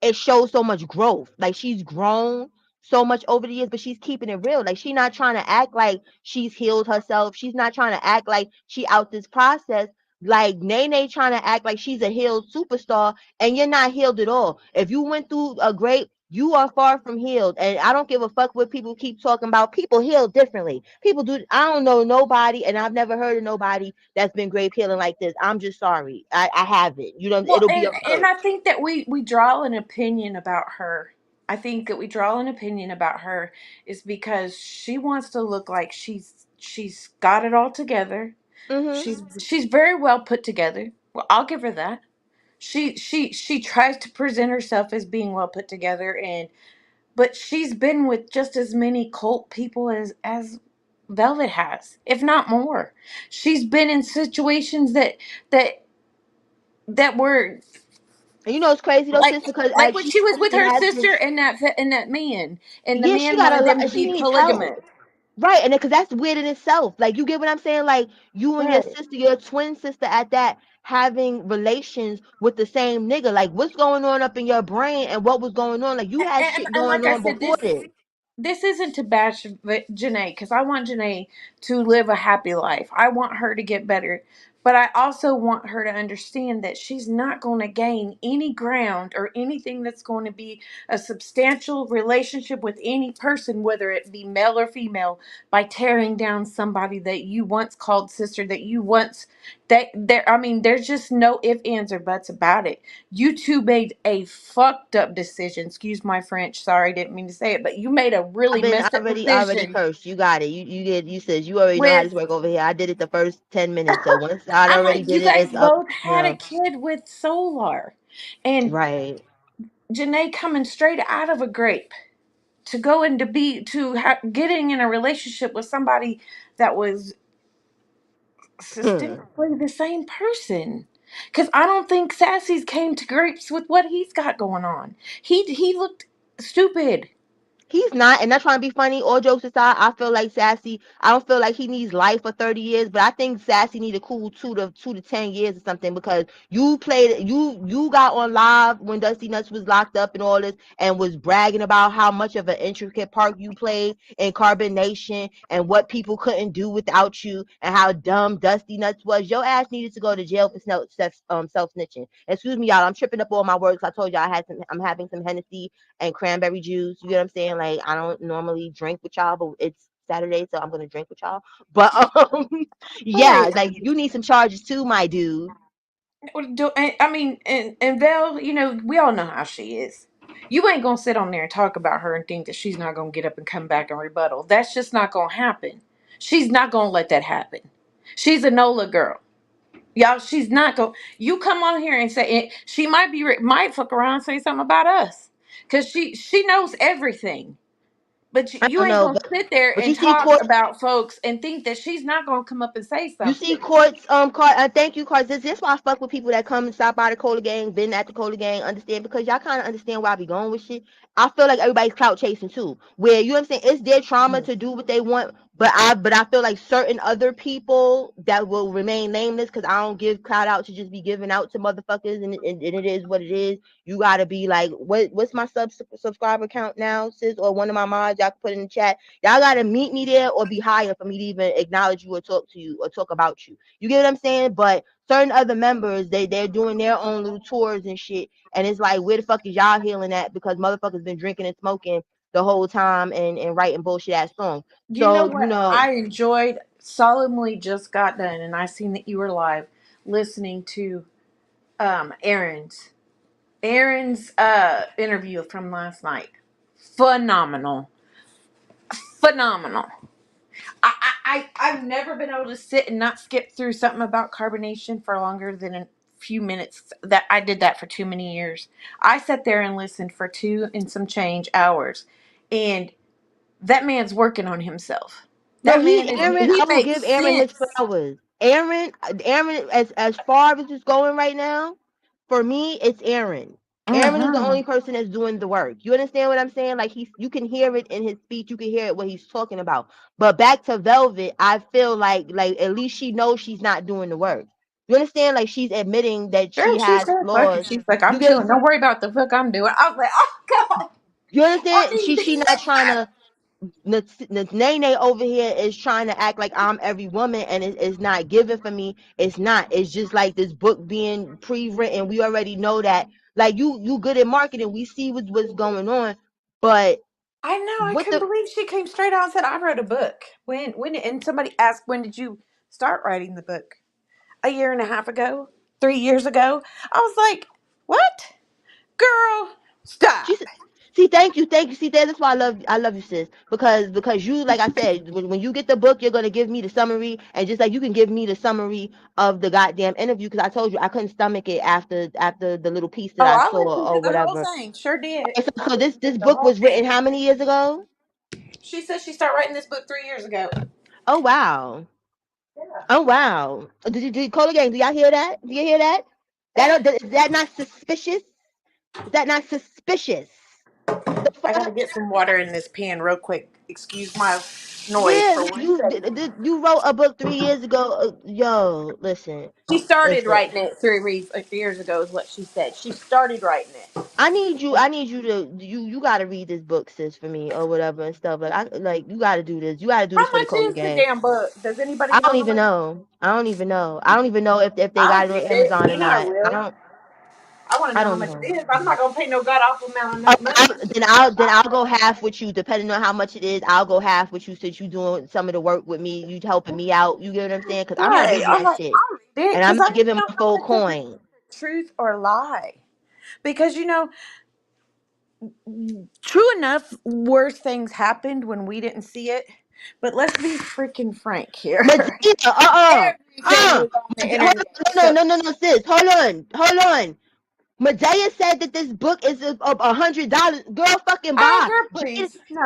it shows so much growth. Like she's grown so much over the years, but she's keeping it real. Like she's not trying to act like she's healed herself. She's not trying to act like she out this process. like Nene trying to act like she's a healed superstar, and you're not healed at all. If you went through a great, you are far from healed. And I don't give a fuck what people keep talking about. People heal differently. People do. I don't know nobody, and I've never heard of nobody that's been grave healing like this. I'm just sorry. I haven't. You know, Well, it'll be a and first. I think that we draw an opinion about her. I think that we draw an opinion about her is because she wants to look like she's got it all together. Mm-hmm. She's very well put together. Well, I'll give her that. She tries to present herself as being well put together, and but she's been with just as many cult people as Velvet has, if not more. She's been in situations that that were And you know it's crazy though, like sis, because like as when she she was with constantly her has been, sister and the yeah, she man got a wanted lot. them to She be needs help. polygamous. Right, and because that's weird in itself. Like, you get what I'm saying? Like, you and your Right. sister, your twin sister at that, having relations with the same nigga. Like, what's going on up in your brain and what was going on? Like, you had shit And going like I on said, before this. this isn't to bash Janae because I want Janae to live a happy life. I want her to get better. But I also want her to understand that she's not going to gain any ground or anything that's going to be a substantial relationship with any person, whether it be male or female, by tearing down somebody that you once called sister, that you once that there. I mean, there's just no ifs, ands, or buts about it. You two made a fucked up decision. Excuse my French. Sorry, didn't mean to say it, but you made a I've really been messed up already decision cursed. You got it. You said you already know how this with. work over here. I did it the first 10 minutes. So once I I'm already like, did you it, guys it's up both had a now. kid with Solar, and Right. Janae coming straight out of a grape to go into getting in a relationship with somebody that was Hmm. systemically the same person. Because I don't think Sassy's came to grips with what he's got going on. He looked stupid. He's not, and not trying to be funny. All jokes aside, I feel like Sassy. I don't feel like he needs life for 30 years, but I think Sassy need a cool 2 to 10 years or something because you got on live when Dusty Nuts was locked up and all this, and was bragging about how much of an intricate part you played in Carbonation and what people couldn't do without you and how dumb Dusty Nuts was. Your ass needed to go to jail for self snitching. Excuse me, y'all. I'm tripping up all my words. I told y'all I'm having some Hennessy and cranberry juice. You get what I'm saying? Like, I don't normally drink with y'all, but it's Saturday, so I'm gonna drink with y'all. But Right. yeah, like you need some charges too, my dude. I mean, and Vel, we all know how she is. You ain't gonna sit on there and talk about her and think that she's not gonna get up and come back and rebuttal. That's just not gonna happen. She's not gonna let that happen. She's a NOLA girl, y'all. She's not gonna. You come on here and say she might fuck around and say something about us because she knows everything. But I you don't ain't know, gonna sit there but and you see talk court. about folks and think that she's not gonna come up and say You see something. courts, thank you, cards. This why I fuck with people that come and stop by the Cola Gang, been at the Cola Gang, understand, because y'all kind of understand where I be going with shit. I feel like everybody's clout chasing too, where you know what I'm saying. It's their trauma to do what they want, but I feel like certain other people that will remain nameless because I don't give clout out to just be giving out to motherfuckers, and it is what it is. You gotta be like, what's my subscriber count now, sis, or one of my mods? Y'all can put in the chat. Y'all gotta meet me there or be higher for me to even acknowledge you or talk to you or talk about you. You get what I'm saying? But certain other members, they're doing their own little tours and shit. And it's like, where the fuck is y'all healing at? Because motherfuckers been drinking and smoking the whole time and writing bullshit ass songs. You know So, what I enjoyed? Solemnly just got done, and I seen that you were live listening to Aaron's interview from last night. Phenomenal, phenomenal. I've never been able to sit and not skip through something about carbonation for longer than a few minutes. That I did that for too many years. I sat there and listened for 2 and some change hours, and that man's working on himself. no, That man is Aaron, he I will makes give Aaron his sense. flowers. Aaron, as far as it's going right now, for me, it's Aaron. Aaron is the Mm-hmm. only person that's doing the work. You understand what I'm saying? Like, you can hear it in his speech. You can hear it what he's talking about. But back to Velvet, I feel like at least she knows she's not doing the work. You understand? Like, she's admitting that she Girl, she has said, fuck it. flaws. She's like, You I'm get what I'm chilling. saying? Don't worry about the fuck I'm doing. I was like, oh, God. You I understand? didn't even She say not trying that. to. Nene over here is trying to act like I'm every woman, and it's not given for me. It's not. It's just like this book being pre-written. We already know that. Like you good at marketing. We see what's going on, but I know. I what couldn't the believe she came straight out and said, "I wrote a book." And somebody asked, "When did you start writing the book?" A year and a half ago, 3 years ago. I was like, "What, girl? she Stop." said. See, thank you. See, that's why I love you, sis. Because you, like I said, when you get the book, you're gonna give me the summary, and just like you can give me the summary of the goddamn interview, because I told you I couldn't stomach it after the little piece that Oh, I I saw listened to or the whole whatever. thing. Sure did. Okay, so this The book whole was written thing. how many years ago? She said she started writing this book 3 years ago. Oh wow. Yeah. Oh wow. Did you call again? Do y'all hear that? Do you hear that? Is that not suspicious? Is that not suspicious? The I gotta fuck? get some water in this pan real quick. Excuse my noise Yeah, for like one second. you wrote a book 3 years ago. Yo, She started listen. writing it 3 years ago, is what she said. She started writing it. I need you to you gotta read this book, sis, for me or whatever and stuff. Like you gotta do this. You gotta do this How for the much Cola is the gang. damn book? Does anybody I know don't how even much? know. I don't even know. I don't even know if they I'll got it get on it. Amazon or And I not. will. I want to I know how don't much it know. is. I'm not gonna pay no god awful amount of Oh, money. then I'll go half with you, depending on how much it is. I'll go half with you since you doing some of the work with me. You helping me out. You get what I'm saying? Because I'm not Right. reading I'm that like, shit, I'll read it and I'm because I not need to giving know my how full much of it coin. is truth or lie. Because true enough, worse things happened when we didn't see it. But let's be freaking frank here. Medea, Everything was on the hold internet. on, So, sis, hold on. Medea said that this book is $100. Girl, fucking oh, buy. girl, Jada, please, no,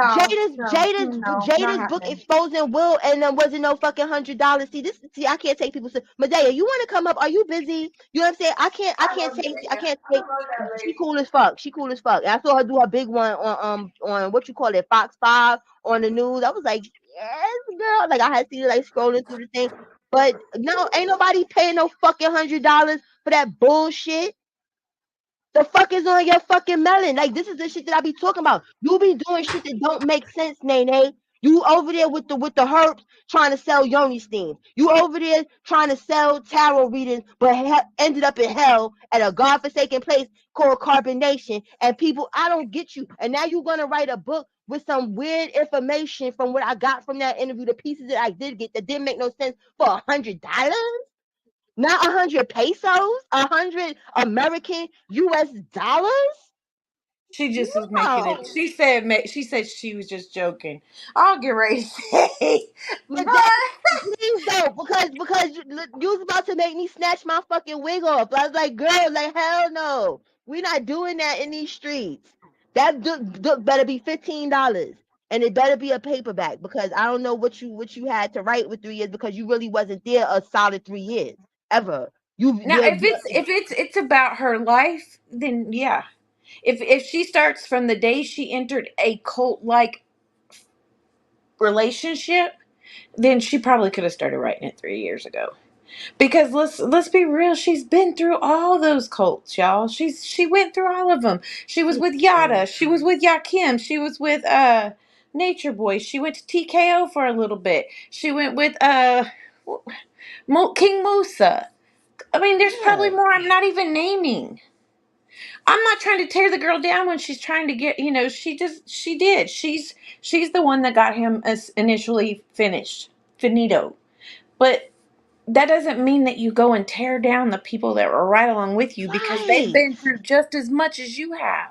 no, no, not Jada's book happening. exposing Will, and then wasn't no fucking $100. See, I can't take people. Medea, you want to come up? Are you busy? You know what I'm saying? I I can't love take, that. I can't I take. love that She lady. cool as fuck. She cool as fuck. And I saw her do a big one on what you call it, Fox 5 on the news. I was like, yes, girl. Like I had seen it like scrolling through the thing. But no, ain't nobody paying no fucking $100 for that bullshit. The fuck is on your fucking melon? Like this is the shit that I be talking about. You be doing shit that don't make sense, Nene. You over there with the herbs trying to sell yoni steams. You over there trying to sell tarot readings, but ended up in hell at a godforsaken place called carbonation. And people, I don't get you. And now you're gonna write a book with some weird information from what I got from that interview, the pieces that I did get that didn't make no sense for $100. Not 100 pesos, 100 American US dollars. She just was making it. No, She said she was just joking. I'll get ready to say, but that, but please don't, because you was about to make me snatch my fucking wig off. I was like, girl, like hell no, we not doing that in these streets. That better be $15, and it better be a paperback because I don't know what you had to write with 3 years because you really wasn't there a solid 3 years ever. now if it's about her life, then yeah. If she starts from the day she entered a cult like relationship, then she probably could have started writing it 3 years ago. Because let's be real, she's been through all those cults, y'all. She went through all of them. She was with Yada. She was with Yakim. She was with Nature Boy. She went to TKO for a little bit. She went with King Musa. I mean, there's probably Yeah, more I'm not even naming. I'm not trying to tear the girl down when she's trying to get, she did. She's the one that got him as initially finished. Finito. But that doesn't mean that you go and tear down the people that were right along with you because they've right. been through just as much as you have,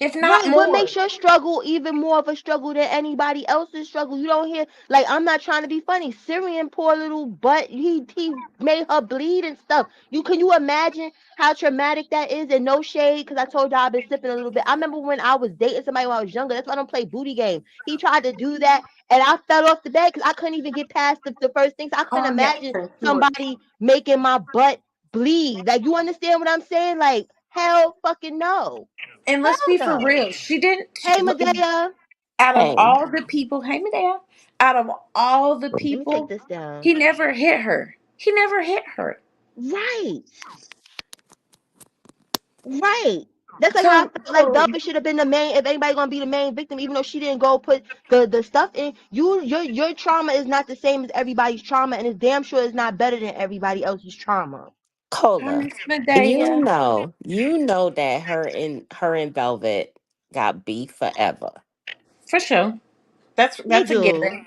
if not Right. What more. makes your struggle even more of a struggle than anybody else's struggle? You don't hear, like, I'm not trying to be funny. Syrian poor little butt, he made her bleed and stuff. Can you imagine how traumatic that is? And no shade, because I told y'all I've been sipping a little bit. I remember when I was dating somebody when I was younger. That's why I don't play booty game. He tried to do that, and I fell off the bed because I couldn't even get past the first things. I couldn't Oh yeah, imagine for sure. somebody making my butt bleed. Like, you understand what I'm saying? Like, hell fucking no. And let's Hell be for no. real. She didn't. Hey, Medea. Out of Hey, all the people, hey Medea, out of all the let me take people, this down. he never hit her. He never hit her. Right, right. That's like how I So felt like Velvet should have been the main. If anybody gonna be the main victim, even though she didn't go put the stuff in, your trauma is not the same as everybody's trauma, and it's damn sure it's not better than everybody else's trauma. hi, Cola. Miss Medea. You know that her and Velvet got beef forever. For sure. They That's a do. given.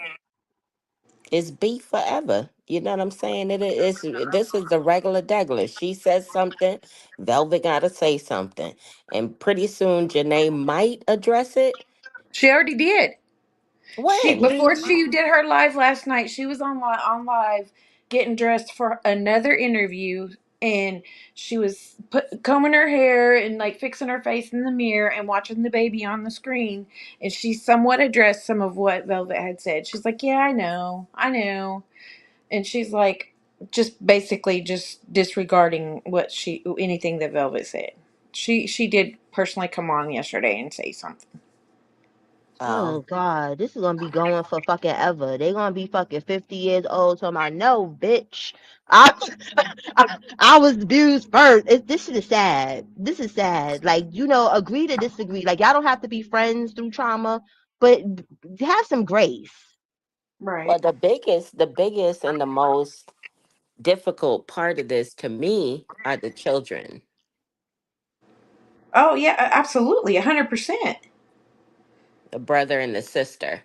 It's beef forever. You know what I'm saying? This is the regular degular. She says something, Velvet gotta say something. And pretty soon Janae might address it. She already did. She When? before she did her live last night, she was on live getting dressed for another interview, and she was combing her hair and like fixing her face in the mirror and watching the baby on the screen, and she somewhat addressed some of what Velvet had said. She's like, "Yeah, I know," and she's like, just basically just disregarding what she anything that Velvet said. She did personally come on yesterday and say something. Oh Oh. God, this is gonna be going for fucking ever. They gonna be fucking 50 years old. So I know, bitch. I, I was abused first. This shit is sad. This is sad. Like, agree to disagree. Like, y'all don't have to be friends through trauma, but have some grace. Well, Right. the biggest and the most difficult part of this to me are the children, Oh yeah, absolutely, 100%. the brother and the sister.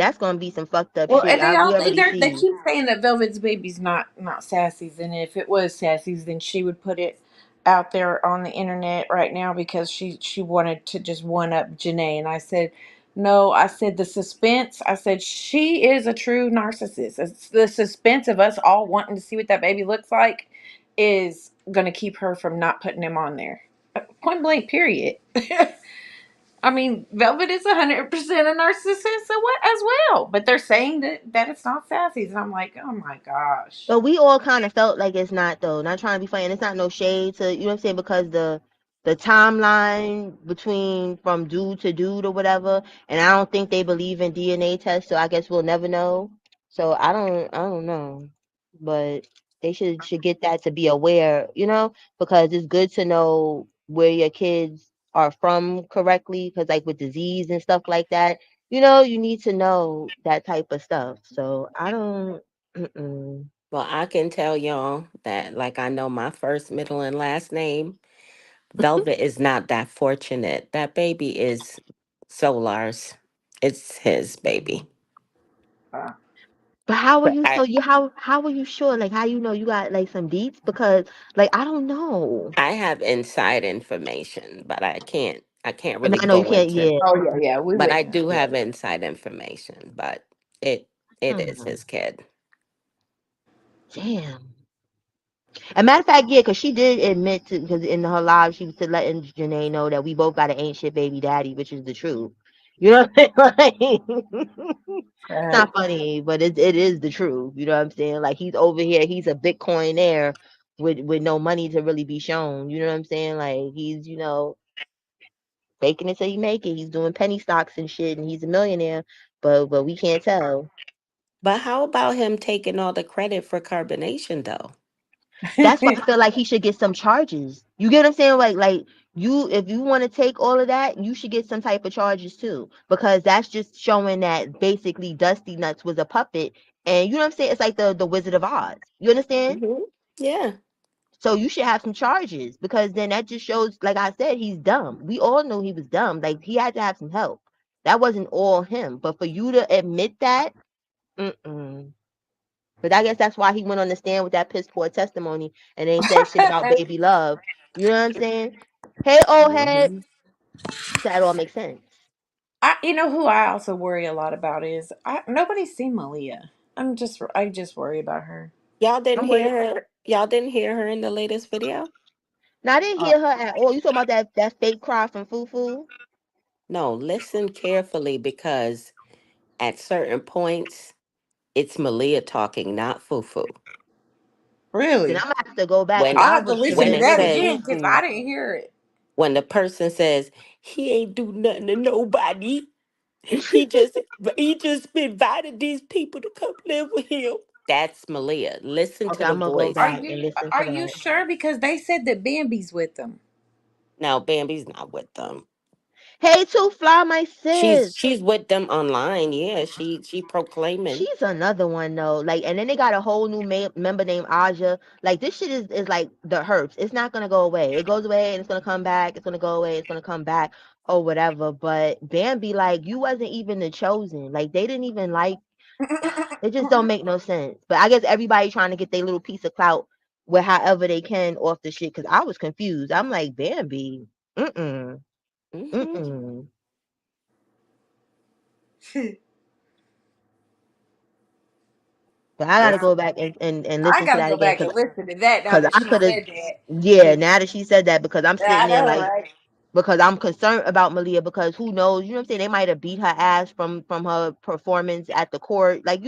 That's gonna be some fucked up Well, shit. and We already they see. keep saying that Velvet's baby's not Sassy's, and if it was Sassy's, then she would put it out there on the internet right now because she wanted to just one up Janae. And I said, no, I said the suspense. I said she is a true narcissist. It's the suspense of us all wanting to see what that baby looks like is going to keep her from not putting him on there. Point blank. Period. I mean, Velvet is 100% a narcissist as well, but they're saying that it's not Sassy's, and I'm like, oh my gosh. But we all kind of felt like it's not though. Not trying to be funny. And it's not no shade to you know what I'm saying because the timeline between from dude to dude or whatever, and I don't think they believe in DNA tests, so I guess we'll never know. So I don't know, but they should get that to be aware, because it's good to know where your kids are from correctly, because like with disease and stuff like that, you need to know that type of stuff. So I don't. Mm-mm. Well, I can tell y'all that, like, I know my first, middle, and last name. Velvet is not that fortunate. That baby is Solar's. It's his baby. Uh, But how are But you I, so you how are you sure? Like how you got like some deets? Because like I don't know. I have inside information, but I can't And really I know you go can't, into. yeah. oh yeah, yeah, we But I witnessed. do Yeah. have inside information. But it is Hmm. his kid. Damn. A matter of fact, yeah, because she did admit to, because in her live, she was to letting Janae know that we both got an ain't shit baby daddy, which is the truth. You know what I'm saying? Like, it's not funny, but it is the truth. You know what I'm saying? Like he's over here, he's a Bitcoinaire with no money to really be shown. You know what I'm saying? Like he's, faking it till he make it. He's doing penny stocks and shit, and he's a millionaire, but we can't tell. But how about him taking all the credit for carbonation, though? That's why I feel like he should get some charges. You get what I'm saying? Like you, if you want to take all of that, you should get some type of charges too, because that's just showing that basically Dusty Nuts was a puppet, and you know what I'm saying? It's like the Wizard of Oz. You understand? Hmm. Yeah. So you should have some charges because then that just shows, like I said, he's dumb. We all know he was dumb. Like he had to have some help. That wasn't all him, but for you to admit that, mm-mm. But I guess that's why he went on the stand with that piss poor testimony and ain't said shit about baby love. You know what I'm saying? Hey, old head. Hmm. So that all makes sense. You know who I also worry a lot about is nobody's seen Malia. I just worry about her. Y'all didn't I'm hear worried. her. Y'all didn't hear her in the latest video. Now I didn't Uh, hear her at all. You talking about that fake cry from Fufu? No, listen carefully because at certain points it's Malia talking, not Fufu. Then I'm really? gonna have to go back because When I'll I have to was listen when to tripping it that for says again because Fufu. I didn't hear it. when the person says he ain't do nothing to nobody, he just he just invited these people to come live with him. That's Malia. Listen Okay, to the I'm gonna go Are voice. back you and listen to are you that. sure? Because they said that Bambi's with them. No, Bambi's not with them. Hey, Two Fly, my sis. She's with them online. Yeah, she proclaiming. She's another one though. Like, and then they got a whole new member named Aja. Like, this shit is like the herps. It's not gonna go away. It goes away and it's gonna come back. It's gonna go away. It's gonna come back or whatever. But Bambi, like, you wasn't even the chosen. Like, they didn't even like. It just don't make no sense. But I guess everybody trying to get their little piece of clout with however they can off the shit. Cause I was confused. I'm like, Bambi. Mm-mm. Hmm. Mm-mm. But I gotta Wow. go back and I listen to gotta that go again back because and listen to that now cause that I she could have, said that. yeah, 'Cause now that she said that, because I'm sitting I there know, like, right? because I'm concerned about Malia because who knows, you know what I'm saying? They might have beat her ass from her performance at the court. Like,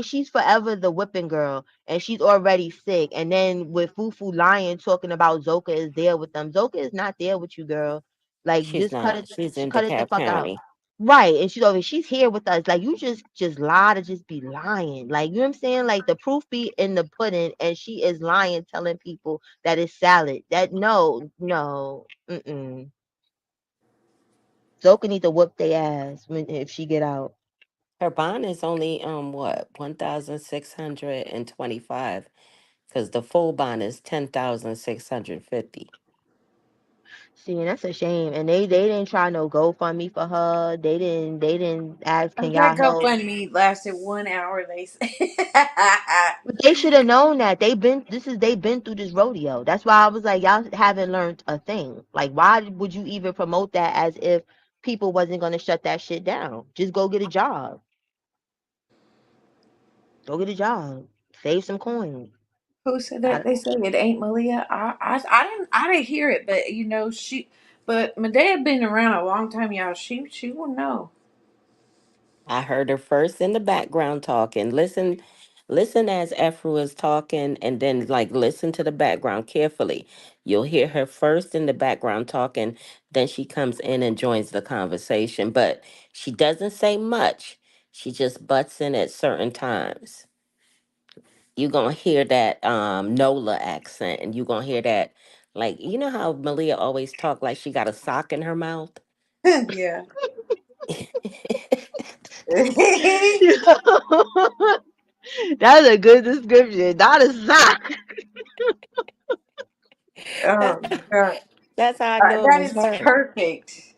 she's forever the whipping girl and she's already sick. And then with Fufu lying talking about Zoka is there with them. Zoka is not there with you, girl. Like, She's just cut not. it She's in cut it the DeKalb fuck out. County. Right. And she's here with us. Like, you just lie to just be lying. Like, you know what I'm saying? Like, the proof be in the pudding and she is lying, telling people that it's salad. That no, no. Mm-mm. Zoka need to whoop their ass if she get out. Her bond is only what 1,625 because the full bond is 10,650. See, and that's a shame. And they didn't try no GoFundMe for her. They didn't ask, can That y'all help? GoFundMe lasted 1 hour. They say. But they should have known that they've been through this rodeo. That's why I was like, y'all haven't learned a thing. Like, why would you even promote that as if people wasn't gonna shut that shit down? Just go get a job. Go get a job. Save some coins. Who said I, that? They say it ain't Malia. I didn't hear it, but she. But my dad been around a long time, y'all. She will know. I heard her first in the background talking. Listen as Efra is talking, and then like listen to the background carefully. You'll hear her first in the background talking, then she comes in and joins the conversation. But she doesn't say much. She just butts in at certain times. You're gonna hear that Nola accent, and you're gonna hear that, like, you know how Malia always talk like she got a sock in her mouth. Yeah. that's a good description. Not a sock. Oh my god, That's how I knew it that was is her. perfect.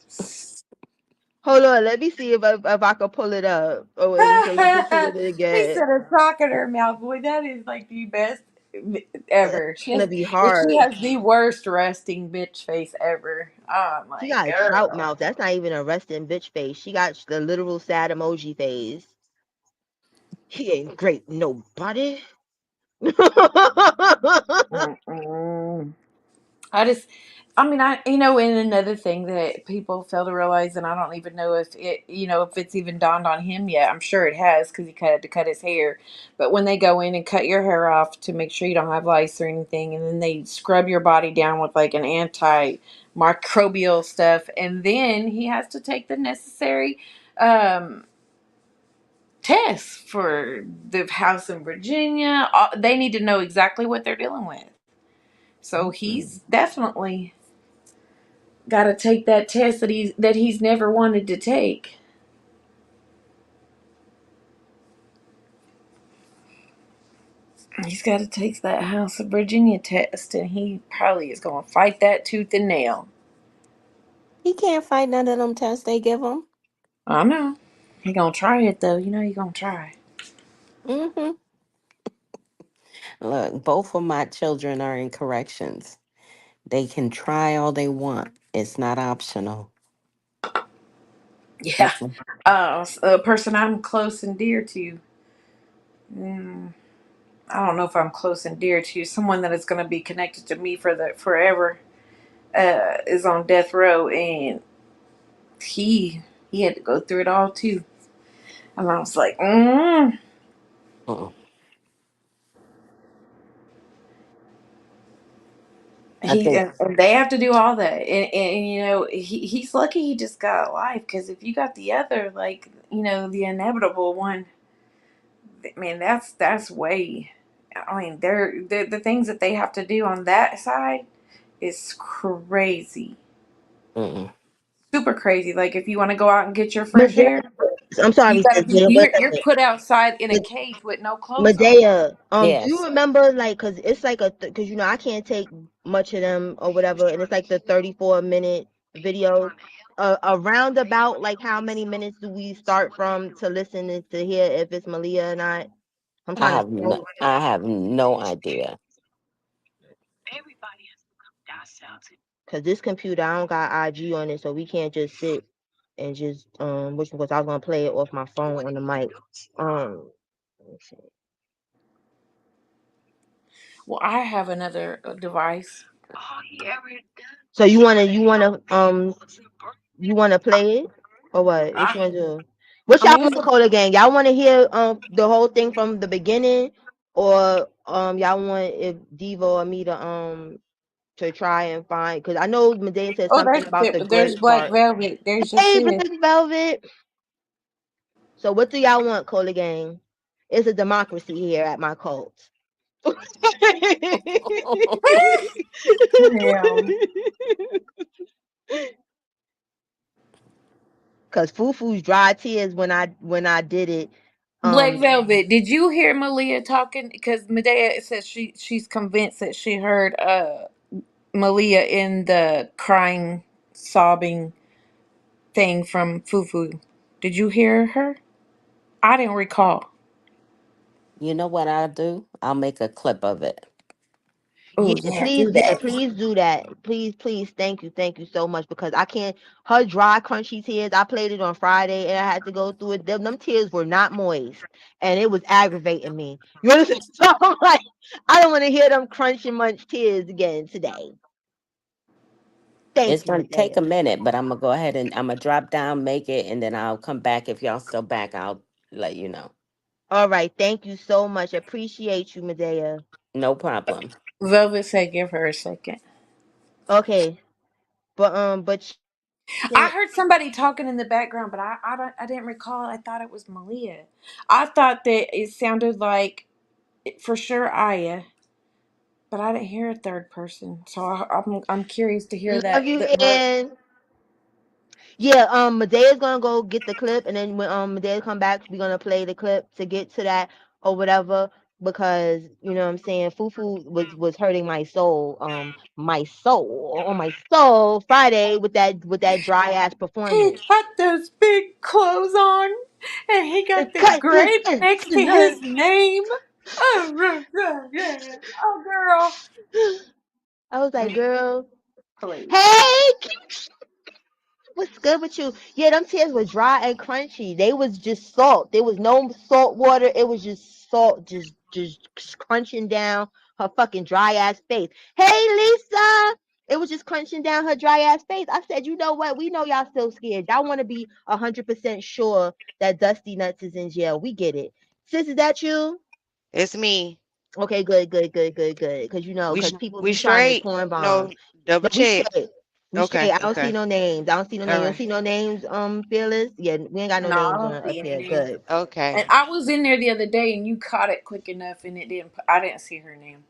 Hold on, let me see if I can pull it up. Oh, wait, so you can see it He again. said a sock in her mouth. Boy, that is like the best It's ever. gonna be She hard. has the worst resting bitch face ever. Oh She my got a trout girl. mouth. That's not even a resting bitch face. She got the literal sad emoji face. He ain't great, nobody. Mm-mm. I just, I mean, and another thing that people fail to realize, and I don't even know if if it's even dawned on him yet. I'm sure it has because had to cut his hair. But when they go in and cut your hair off to make sure you don't have lice or anything, and then they scrub your body down with like an antimicrobial stuff, and then he has to take the necessary um, tests for the house in Virginia. They need to know exactly what they're dealing with. So he's definitely got to take that test that he's never wanted to take. He's got to take that House of Virginia test, and he probably is going to fight that tooth and nail. He can't fight none of them tests they give him. I know. He gonna try it though. You know he gonna try. Hmm. Look, both of my children are in corrections. They can try all they want. It's not optional. Yeah. Mm-mm. A person I'm close and dear to. Mm, I don't know if I'm close and dear to someone that is going to be connected to me for the forever. Is on death row, and he had to go through it all too. And I was like, Mm-mm. I he think and they have to do all that, and he's lucky he just got life because if you got the other, like the inevitable one, man, that's way. I mean, they're the things that they have to do on that side is crazy, Mm. super crazy. Like if you want to go out and get your fresh Medea, air, I'm you sorry, gotta sis, be one you're second. put outside in a cage with no clothes on. Medea, do you Yes. remember like, cause it's like cause I can't take much of them or whatever, and it's like the 34-minute videos. Around about like how many minutes do we start from to listen to hear if it's Malia or not? I'm trying to know, I have no idea. cause this computer I don't got IG on it, so we can't just sit and just which because I was gonna play it off my phone on the mic. Let me see. Well, I have another device. So you wanna play it or what? What I, you wanna do? What I y'all mean, want to call again? Y'all want to hear the whole thing from the beginning, or y'all want if Devo or me to try and find, because I know Medea said oh, something about the there's grape Black part. Velvet. There's your Hey, sis. Black Velvet. So what do y'all want, Cola Gang? It's a democracy here at my cult. Damn. Cause Fufu's dry tears when I did it. Black Um, Velvet, did you hear Malia talking? Because Medea says she's convinced that she heard Malia in the crying, sobbing thing from Fufu. Did you hear her? I didn't recall. You know what I'll do? I'll make a clip of it. Oh yeah, yeah, please, do yeah, that. please do that. Please, thank you so much because I can't. Her dry, crunchy tears. I played it on Friday and I had to go through it. Them tears were not moist, and it was aggravating me. You understand? So I'm like, I don't want to hear them crunching munch tears again today. It's Thank you, gonna take a Medea. minute, but I'm gonna go ahead and I'm gonna drop down, make it, and then I'll come back. If y'all still back, I'll let you know. All right, thank you so much. Appreciate you, Medea. No problem. Velvet said, "Give her a second." Okay, but I shit, heard somebody talking in the background, but I didn't recall. I thought it was Malia. I thought that it sounded like for sure Aya, but I didn't hear a third person. So I'm curious to hear love that you, the Ann. Yeah, Medea's gonna go get the clip, and then when Medea come back, we're gonna play the clip to get to that or whatever. Because you know what I'm saying, Fufu was hurting my soul on my soul Friday with that dry ass he performance. got those big clothes on, and he The got the cut is grape next to his name. Oh, yeah. Oh, girl. I was like, Man, girl, please. hey, what's good with you? Yeah, them tears were dry and crunchy. They was just salt. There was no salt water. It was just salt, just crunching down her fucking dry ass face. Hey, Lisa. It was just crunching down her dry ass face. I said, you know what? We know y'all still scared. Y'all want to be 100% sure that Dusty Nuts is in jail. We get it. Sis, is that you? It's me. Okay, good. Because you know, because people We be trying to straight? corn bomb. No, double No, we check. straight. We straight. Okay, I don't see okay. no names. I don't see no All names. You don't right. see no names, Fearless? Yeah, we ain't got no No, I names on don't up see any here. names. Good. And Okay. I was in there the other day, and you caught it quick enough, and it didn't. I didn't see her name.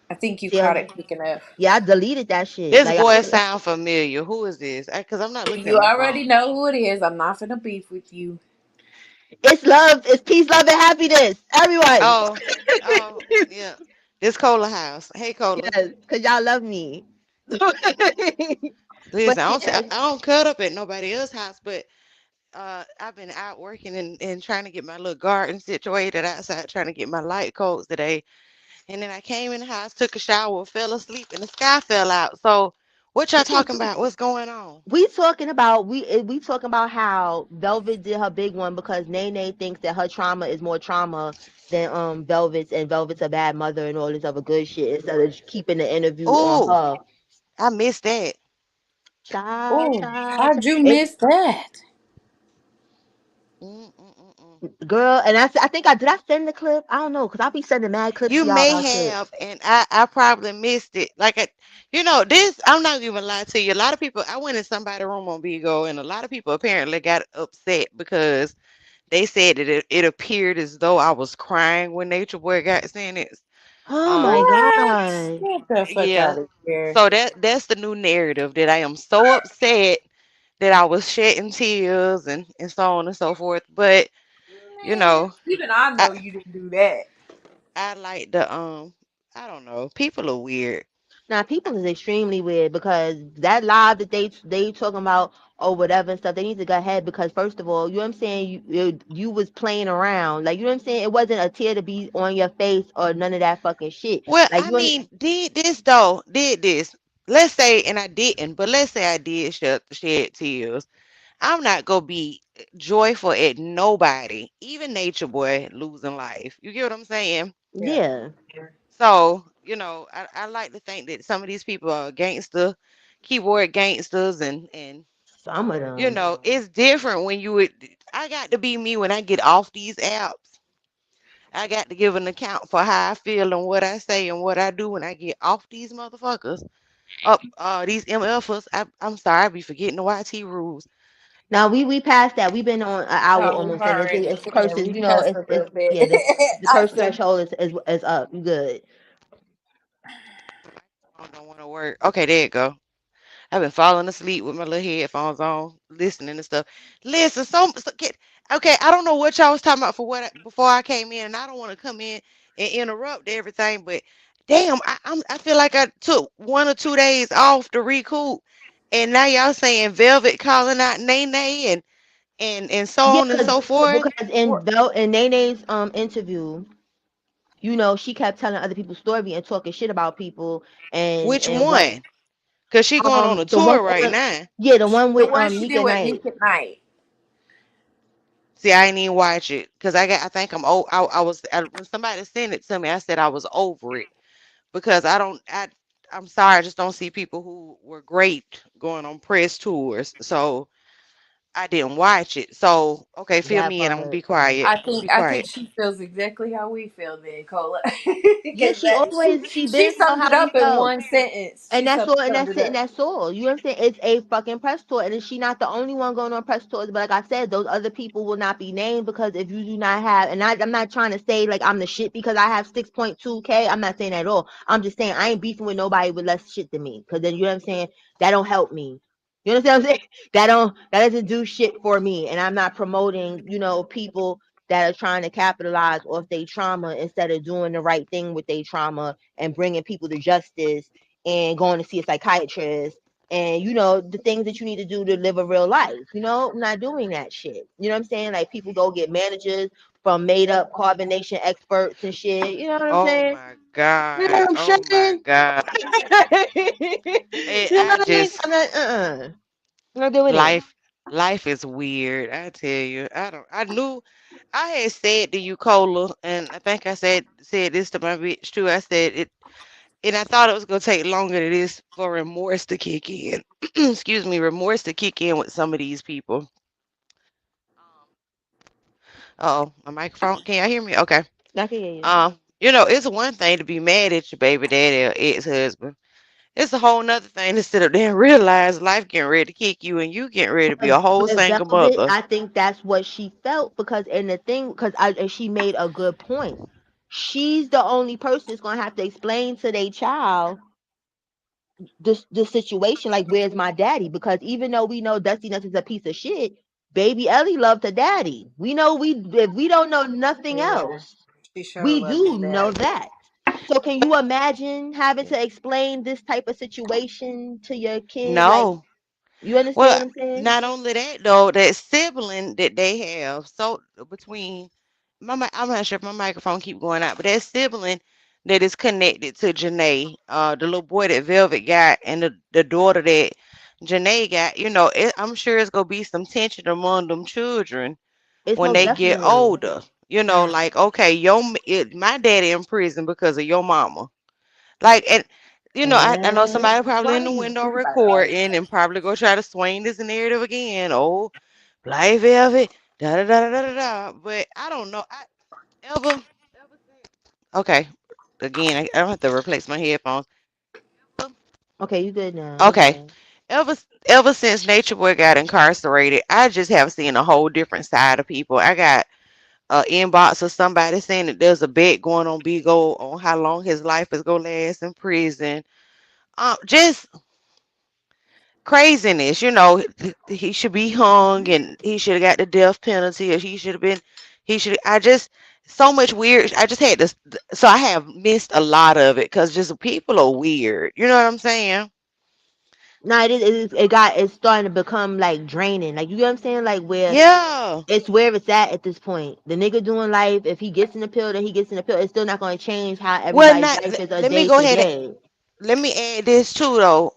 I think you See, caught it quick enough. yeah, I deleted that shit. This Like, voice sound familiar. Who is this? Because I'm not looking at You my already phone. know who it is. I'm not finna beef with you. it's love, it's peace, love, and happiness. Everyone. Oh, oh, yeah. This Cola House. Hey, Cola. Yes, because y'all love me. But Listen, yeah, I don't cut up at nobody else's house, but I've been out working and trying to get my little garden situated outside, trying to get my light codes today. And then I came in the house, took a shower, fell asleep, and the sky fell out. So, what y'all talking about? What's going on? we talking about how Velvet did her big one because Nene thinks that her trauma is more trauma than Velvet's, and Velvet's a bad mother and all this other good shit instead of keeping the interview on Oh, her. I missed that. Oh, how'd you miss that? Mm-mm-mm-mm. Girl, and I think I did I send the clip? I don't know, because I'll be sending mad clips You to y'all may about shit. have, and I probably missed it. This, I'm not even lie to you. A lot of people, I went in somebody's room on Bigo, and a lot of people apparently got upset because They said that it appeared as though I was crying when Nature Boy got sentenced. Oh my Um, What? god. Get the fuck yeah. out of here. So that's the new narrative, that I am so upset that I was shedding tears and so on and so forth. But you Man, know, even I I know you didn't do that. I like the I don't know. People are weird. Now people is extremely weird because that live that they talking about or whatever and stuff, they need to go ahead because first of all, you know what I'm saying, you was playing around. Like you know what I'm saying? It wasn't a tear to be on your face or none of that fucking shit. Well, Like I you mean, did this though, did this. Let's say, and I didn't, but let's say I did shed tears. I'm not gonna be joyful at nobody, even Nature Boy losing life. You get what I'm saying? Yeah. yeah. So, I like to think that some of these people are gangster, keyboard gangsters, and Some of them. it's different when you would. I got to be me when I get off these apps. I got to give an account for how I feel and what I say and what I do when I get off these motherfuckers. Up, these MFers. I'm sorry, I be forgetting the YT rules. Now we passed that. We've been on an hour Oh, almost, and alright. it's Yeah, curses. we You know, passed a it's little bit. yeah. The I curse still threshold is up. You good? I don't want to work. Okay, there you go. I've been falling asleep with my little headphones on, listening and stuff. Listen, okay. I don't know what y'all was talking about before I came in, and I don't want to come in and interrupt everything, but damn, I feel like I took 1 or 2 days off to recoup, and now y'all saying Velvet calling out Nene and so Yeah, on and so forth. because in Nene's interview, she kept telling other people's story and talking shit about people Which and what one? Cause she going on a the one tour right now. yeah, the one the with one she did Nika with Knight. Nick at Night. See, I didn't even watch it because I think I'm old. When somebody sent it to me, I said I was over it because I'm sorry, I just don't see people who were great going on press tours. So I didn't watch it. So okay, fill That me in. I'm gonna part. be quiet. Be I think quiet. she feels exactly how we feel then, Cola. Yeah, Because she always she she been felt summed how it we up in felt. one sentence. And She and summed that's it it, and up. that's all. You know what I'm saying? It's a fucking press tour, and she not the only one going on press tours. But like I said, those other people will not be named because if you do not have, and I'm not trying to say like I'm the shit because I have 6.2K. I'm not saying that at all. I'm just saying I ain't beefing with nobody with less shit than me. Because then you know what I'm saying? That don't help me. You understand what I'm saying? That doesn't do shit for me. And I'm not promoting, people that are trying to capitalize off their trauma instead of doing the right thing with their trauma and bringing people to justice and going to see a psychiatrist and the things that you need to do to live a real life. I'm not doing that shit. You know what I'm saying? Like people go get managers from made up carbonation experts and shit. You know what I'm Oh saying? my You know god. what I'm Oh my saying? god. You know I what I mean? just I'm not. I'm not doing it. life life is weird. I tell you. I knew I had said to you, Cola, and I think I said this to my bitch too. I said it. And I thought it was gonna take longer than this for remorse to kick in. Excuse me, remorse to kick in with some of these people. Oh, my microphone. Can y'all hear me? Okay. I can hear you. It's one thing to be mad at your baby daddy or ex-husband. It's a whole nother thing to sit up there and realize life getting ready to kick you and you getting ready to be But a whole with single Velvet, mother. I think that's what she felt because and the thing because and she made a good point. She's the only person that's gonna have to explain to their child this situation, like where's my daddy? Because even though we know Dusty Nuts is a piece of shit, baby Ellie loved her daddy. We know we if we don't know nothing Yeah, else, she sure we loved his do know daddy. that. So can you imagine having to explain this type of situation to your kid? Like No. you understand Well, what I'm saying? not only that though, that sibling that they have, so between I'm not sure if my microphone keep going out, but that sibling that is connected to Janae, the little boy that Velvet got, and the daughter that Janae got, I'm sure it's gonna be some tension among them children It's when most they get definitely. older. Mm. Like okay, my daddy in prison because of your mama. Like, and I know somebody probably Why in do the you window think about it like recording and probably go try to swing this narrative again. Oh, Life Velvet, da da da da da da. Da. But I don't know. Ever, okay. Again, I don't have to replace my headphones. Okay, you good now. Go Okay. ahead. ever since Nature Boy got incarcerated, I just have seen a whole different side of people. I got an inbox of somebody saying that there's a bet going on Bigo on how long his life is gonna last in prison. Just craziness, he should be hung and he should have got the death penalty, or he should have been, he should. I just so much weird. I just had this, so I have missed a lot of it because just people are weird. You know what I'm saying? No, it's starting to become like draining. Like, you know what I'm saying? Like, where Yeah. it's where it's at this point. The nigga doing life, if he gets in the pill, then he gets in the pill. It's still not going to change how Well, everybody's not life is a let me day go to ahead. day. Let me add this too, though.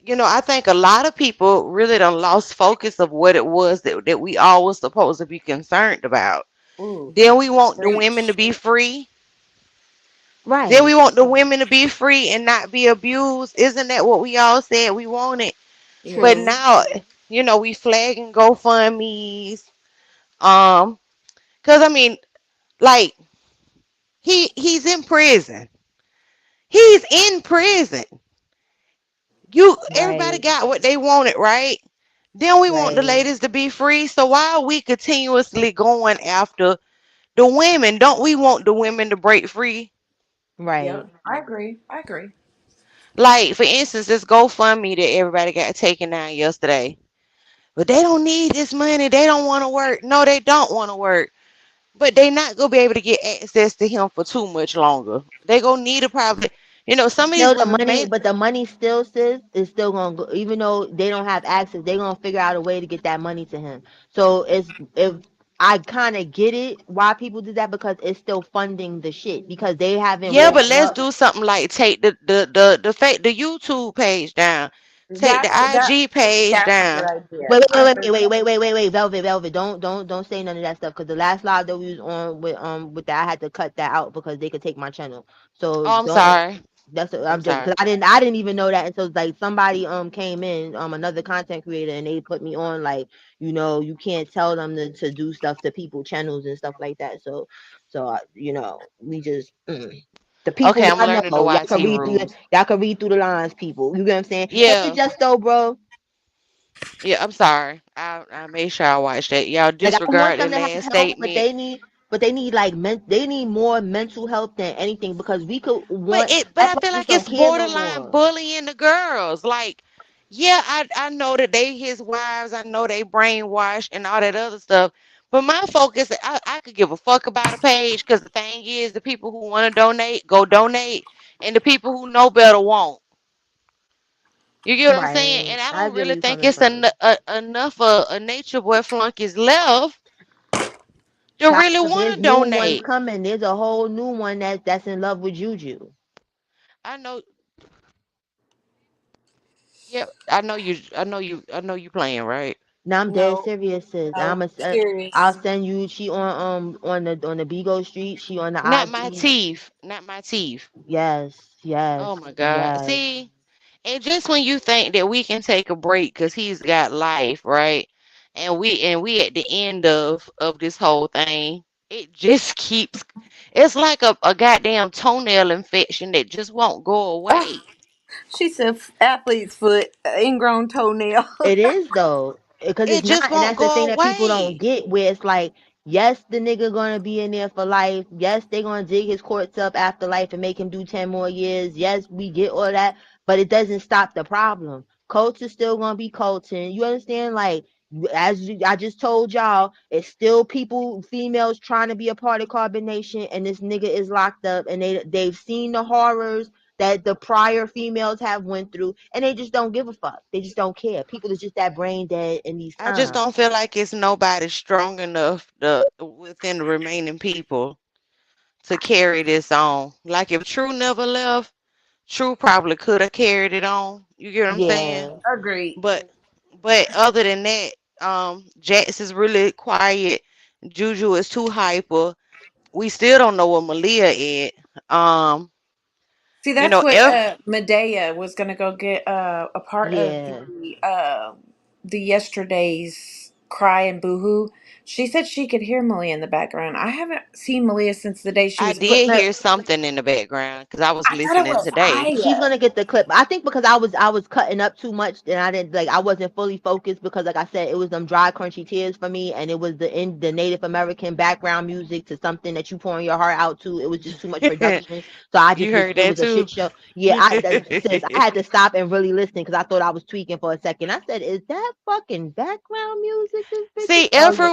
I think a lot of people really done lost focus of what it was that we all was supposed to be concerned about. Ooh, Then we want the women to preach. be free. Then Right. we want the women to be free and not be abused. Isn't that what we all said we wanted? But Yes. True. now, we flagging GoFundMe's. Um, cause I mean, like he's in prison. He's in prison. Everybody Right. got what they wanted, right? Then we want the Right. ladies to be free. So why are we continuously going after the women? Don't we want the women to break free? Right. Yep. I agree. I agree. Like, for instance, this GoFundMe that everybody got taken down yesterday. But they don't need this money. They don't want to work. No, they don't want to work. But they not gonna be able to get access to him for too much longer. They gonna need to probably, some of these Still, the women money, may. but the money still, sis, is still gonna go. Even though they don't have access, they gonna figure out a way to get that money to him. So it's if I kind of get it why people do that, because it's still funding the shit, because they haven't Yeah, but woken let's up. do something like take the YouTube page down, take the IG page That's a good down. idea. Wait, I wait, agree. wait, wait, wait, wait, wait, wait, Velvet, Velvet. Don't say none of that stuff. Because the last live that we was on with that, I had to cut that out because they could take my channel. So Oh, I'm don't. sorry. That's I'm I'm just sorry. because I didn't even know that until like somebody came in, another content creator, and they put me on, like, you can't tell them to do stuff to people channels and stuff like that. So we just the people Okay, I'm y'all learning the know, YT rules. y'all can read through the lines, people. You get what I'm saying? And it's Yeah, just though, bro. yeah. I'm sorry. I made sure I watched that. Y'all Like, I want disregard the them to have last help, but statement. they need like they need more mental help than anything, because we could But want I that's why feel I just like don't it's care no borderline more. bullying the girls. Like, yeah, I know that they his wives. I know they brainwashed and all that other stuff. But my focus, I could give a fuck about a page, because the thing is, the people who want to donate go donate, and the people who know better won't. You get what I'm saying? Right. And I I don't get where really you think coming it's from. enough a nature boy flunkies left to Child, really 'cause want there's to new ones donate. coming. There's a whole new one that's in love with Juju. I know. Yep. I know you playing, right? Now I'm dead No, serious, sis. no, I'll serious. send you. She on the Bigo Street. She on the Not my IG. teeth. Not my teeth. Yes, yes, Oh my God. yes. See, and just when you think that we can take a break because he's got life, right? And we at the end of this whole thing, it just keeps. It's like a goddamn toenail infection that just won't go away. She said athlete's foot, ingrown toenail. It is though, because It it's not, just and won't that's the thing go that people don't away. get. Where it's like, yes, the nigga gonna be in there for life. Yes, they gonna dig his courts up after life and make him do 10 more years. Yes, we get all that, but it doesn't stop the problem. Colts is still gonna be Colton. You understand? Like, I just told y'all, it's still people, females trying to be a part of carbonation, and this nigga is locked up, and they've seen the horrors that the prior females have went through, and they just don't give a fuck. They just don't care. People is just that brain dead in these I just times. don't feel like it's nobody strong enough within the remaining people to carry this on. Like if True never left, True probably could have carried it on. You get what I'm saying? Yeah. Agreed. But other than that, Jax is really quiet. Juju is too hyper. We still don't know what Malia is. Um, See, you that's know, what F Medea was gonna go get a part of Yeah. the yesterday's cry and boohoo. She said she could hear Malia in the background. I haven't seen Malia since the day she I was putting did her. hear something in the background because I was I thought it listening was today. She's Aya. gonna get the clip. I think because I was cutting up too much and I didn't like I wasn't fully focused because like I said it was them dry crunchy tears for me and it was the Native American background music to something that you pouring your heart out to. It was just too much production. So I You just was heard it that was a too? shit show. Yeah, sis, I had to stop and really listen because I thought I was tweaking for a second. I said, "Is that fucking background music this bitch is?" See, Oh yeah.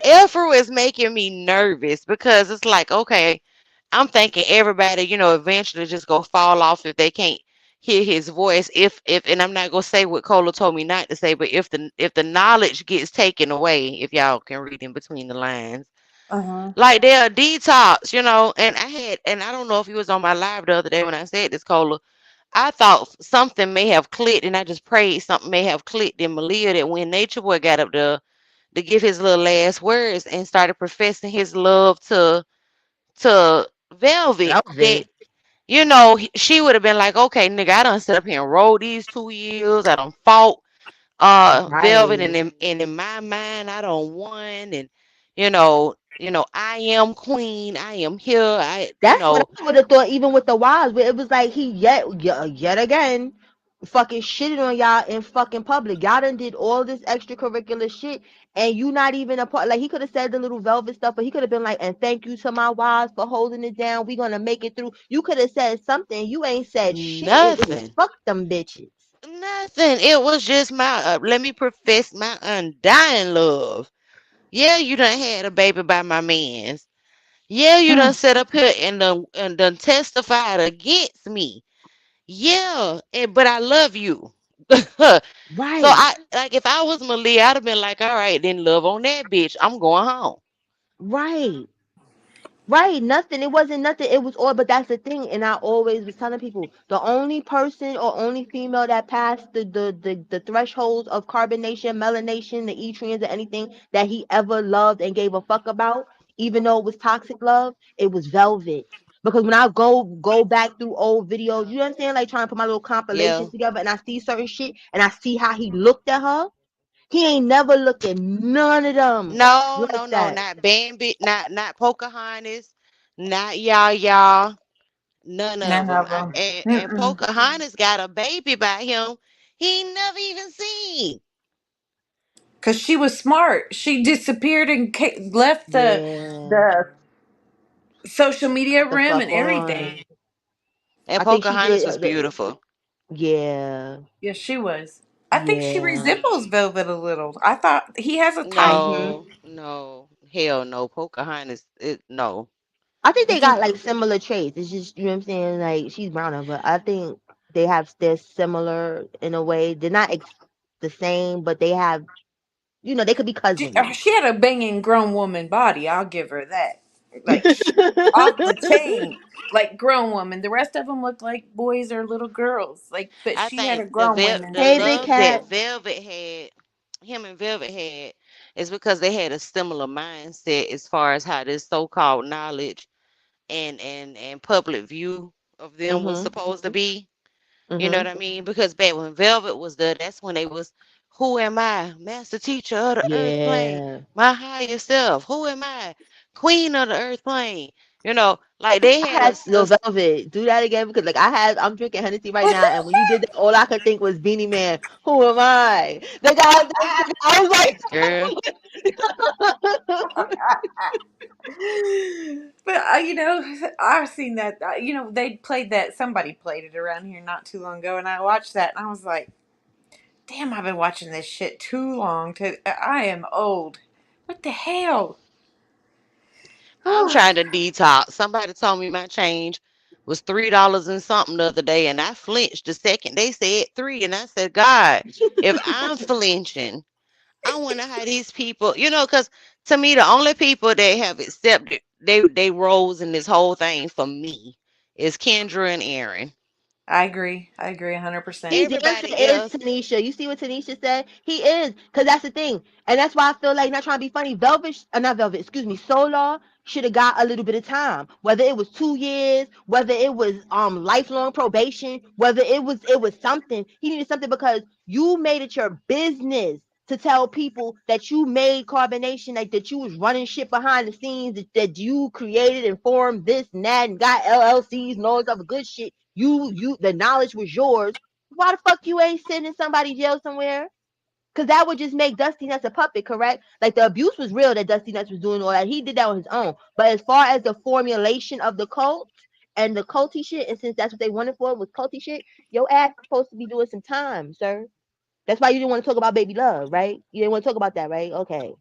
Elfru is making me nervous because it's like, okay, I'm thinking everybody, eventually just go fall off if they can't hear his voice. If and I'm not gonna say what Cola told me not to say, but if the knowledge gets taken away, if y'all can read in between the lines, Uh huh. like they're a detox, and I don't know if he was on my live the other day when I said this, Cola. I thought something may have clicked, and I just prayed something may have clicked in Malia that when Nature Boy got up there to give his little last words and started professing his love to Velvet, that Velvet. she would have been like, okay, nigga, I done sit up here and rolled these 2 years. I done fought Velvet, Right. and in my mind, I don't won, and I am queen. I am here. That's what I would have thought, even with the wives, where it was like he yet again fucking shitted on y'all in fucking public. Y'all done did all this extracurricular shit, and you not even a part. Like he could have said the little velvet stuff, but he could have been like, "And thank you to my wives for holding it down. We gonna make it through." You could have said something. You ain't said shit. It was nothing. fuck them bitches. Nothing. It was just my let me profess my undying love. Yeah, you done had a baby by my man's. Yeah, you done Mm, set up here and done testified against me. Yeah, but I love you. So right. if I was Malia, I'd have been like, all right, then love on that bitch. I'm going home. Right. Right, nothing. It wasn't nothing. It was all, but that's the thing. And I always was telling people the only person or only female that passed the thresholds of carbonation, melanation, the etrians, or anything that he ever loved and gave a fuck about, even though it was toxic love, it was Velvet. Because when I go back through old videos, you know what I'm saying? Like trying to put my little Yeah. compilations together and I see certain shit and I see how he looked at her. He ain't never looked at none of them No, like no, no, that. not Bambi, not Pocahontas, not Yaya, none of None them. of them. And Mm-mm. Pocahontas got a baby by him. He ain't never even seen. Cause she was smart. She disappeared and left the Yeah. the social media The rim and fuck on. everything. And I think she Pocahontas did. was beautiful. Yeah, Yes, she was. I think she yeah. resembles Velvet a little. I thought he has a type. Mhm. No, no, hell no. Pocahontas, no. I think You they think? got like similar traits. It's just you know what I'm saying. Like she's browner, but I think they're similar in a way. They're not the same, but they have they could be cousins. She had a banging grown woman body. I'll give her that. Like off the chain, like grown woman. The rest of them look like boys or little girls. Like, but I she had a think the grown vel- woman. the Hey, big love that cat. Velvet had, him and Velvet had, is because they had a similar mindset as far as how this so-called knowledge and public view of them was Mhm. supposed to be. You know what Mhm. I mean? Because back when Velvet was there, that's when they was, who am I? Master teacher of the earth plane, Yeah. my higher self. Who am I? Queen of the earth plane. Like they I had had Lil Velvet do that again because like I'm drinking Hennessy right now, and when you did that, all I could think was Beanie Man. Who am I? The guy. I girl. was like. But I've seen that. They played that. Somebody played it around here not too long ago, and I watched that, and I was like, "Damn, I've been watching this shit too long. I am old. What the hell?" I'm trying to detox. Somebody told me my change was $3 and something the other day, and I flinched the second they said three, and I said, God, if I'm flinching, I wonder how these people, because to me, the only people that have accepted they roles in this whole thing for me is Kendra and Aaron. I agree. I agree 100%. His answer Everybody is else, Tanisha. You see what Tanisha said? He is, because that's the thing. And that's why I feel like, not trying to be funny, not Velvet, excuse me, Solar should have got a little bit of time. Whether it was 2 years, whether it was lifelong probation, whether it was something. He needed something because you made it your business to tell people that you made carbonation, like that you was running shit behind the scenes, that you created and formed this and that and got LLCs and all this other good shit. The knowledge was yours. Why the fuck you ain't sitting in somebody's jail somewhere? Because that would just make Dusty Nuts a puppet, correct? Like the abuse was real that Dusty Nuts was doing all that. He did that on his own. But as far as the formulation of the cult and the culty shit, and since that's what they wanted for was culty shit, your ass is supposed to be doing some time, sir. That's why you didn't want to talk about baby love, right? You didn't want to talk about that, right? Okay.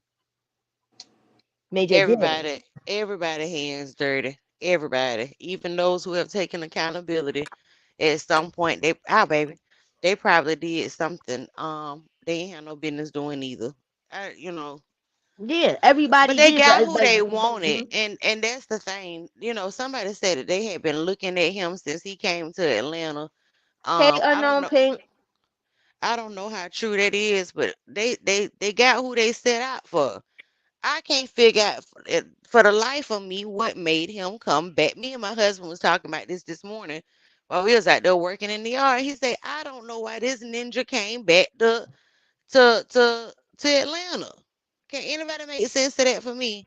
Made your day. Everybody hands dirty. Everybody, even those who have taken accountability at some point, baby, they probably did something they ain't had no business doing either. You know, Yeah, but everybody they did, got but who they mhm. wanted, and that's the thing. You know, somebody said that they had been looking at him since he came to Atlanta. Hey, I don't unknown know. pink. I don't know how true that is, but they got who they set out for. I can't figure out for the life of me what made him come back. Me and my husband was talking about this morning while we was out there working in the yard. He said, "I don't know why this ninja came back to Atlanta. Can anybody make sense to that for me?"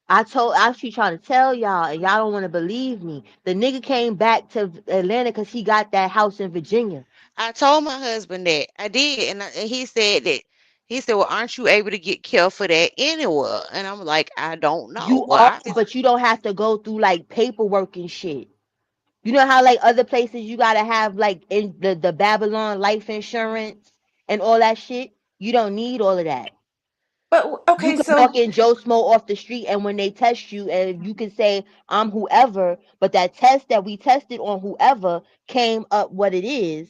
I keep trying to tell y'all, and y'all don't want to believe me. The nigga came back to Atlanta because he got that house in Virginia. I told my husband that I did, and he said that. He said, "Well, aren't you able to get care for that anywhere?" And I'm like, "I don't know." You Well, are, obviously, but you don't have to go through like paperwork and shit. You know how like other places you gotta have like in the Babylon life insurance and all that shit. You don't need all of that. But You okay, can so walk in Joe Smo off the street, and when they test you, and you can say I'm whoever, but that test that we tested on whoever came up what it is.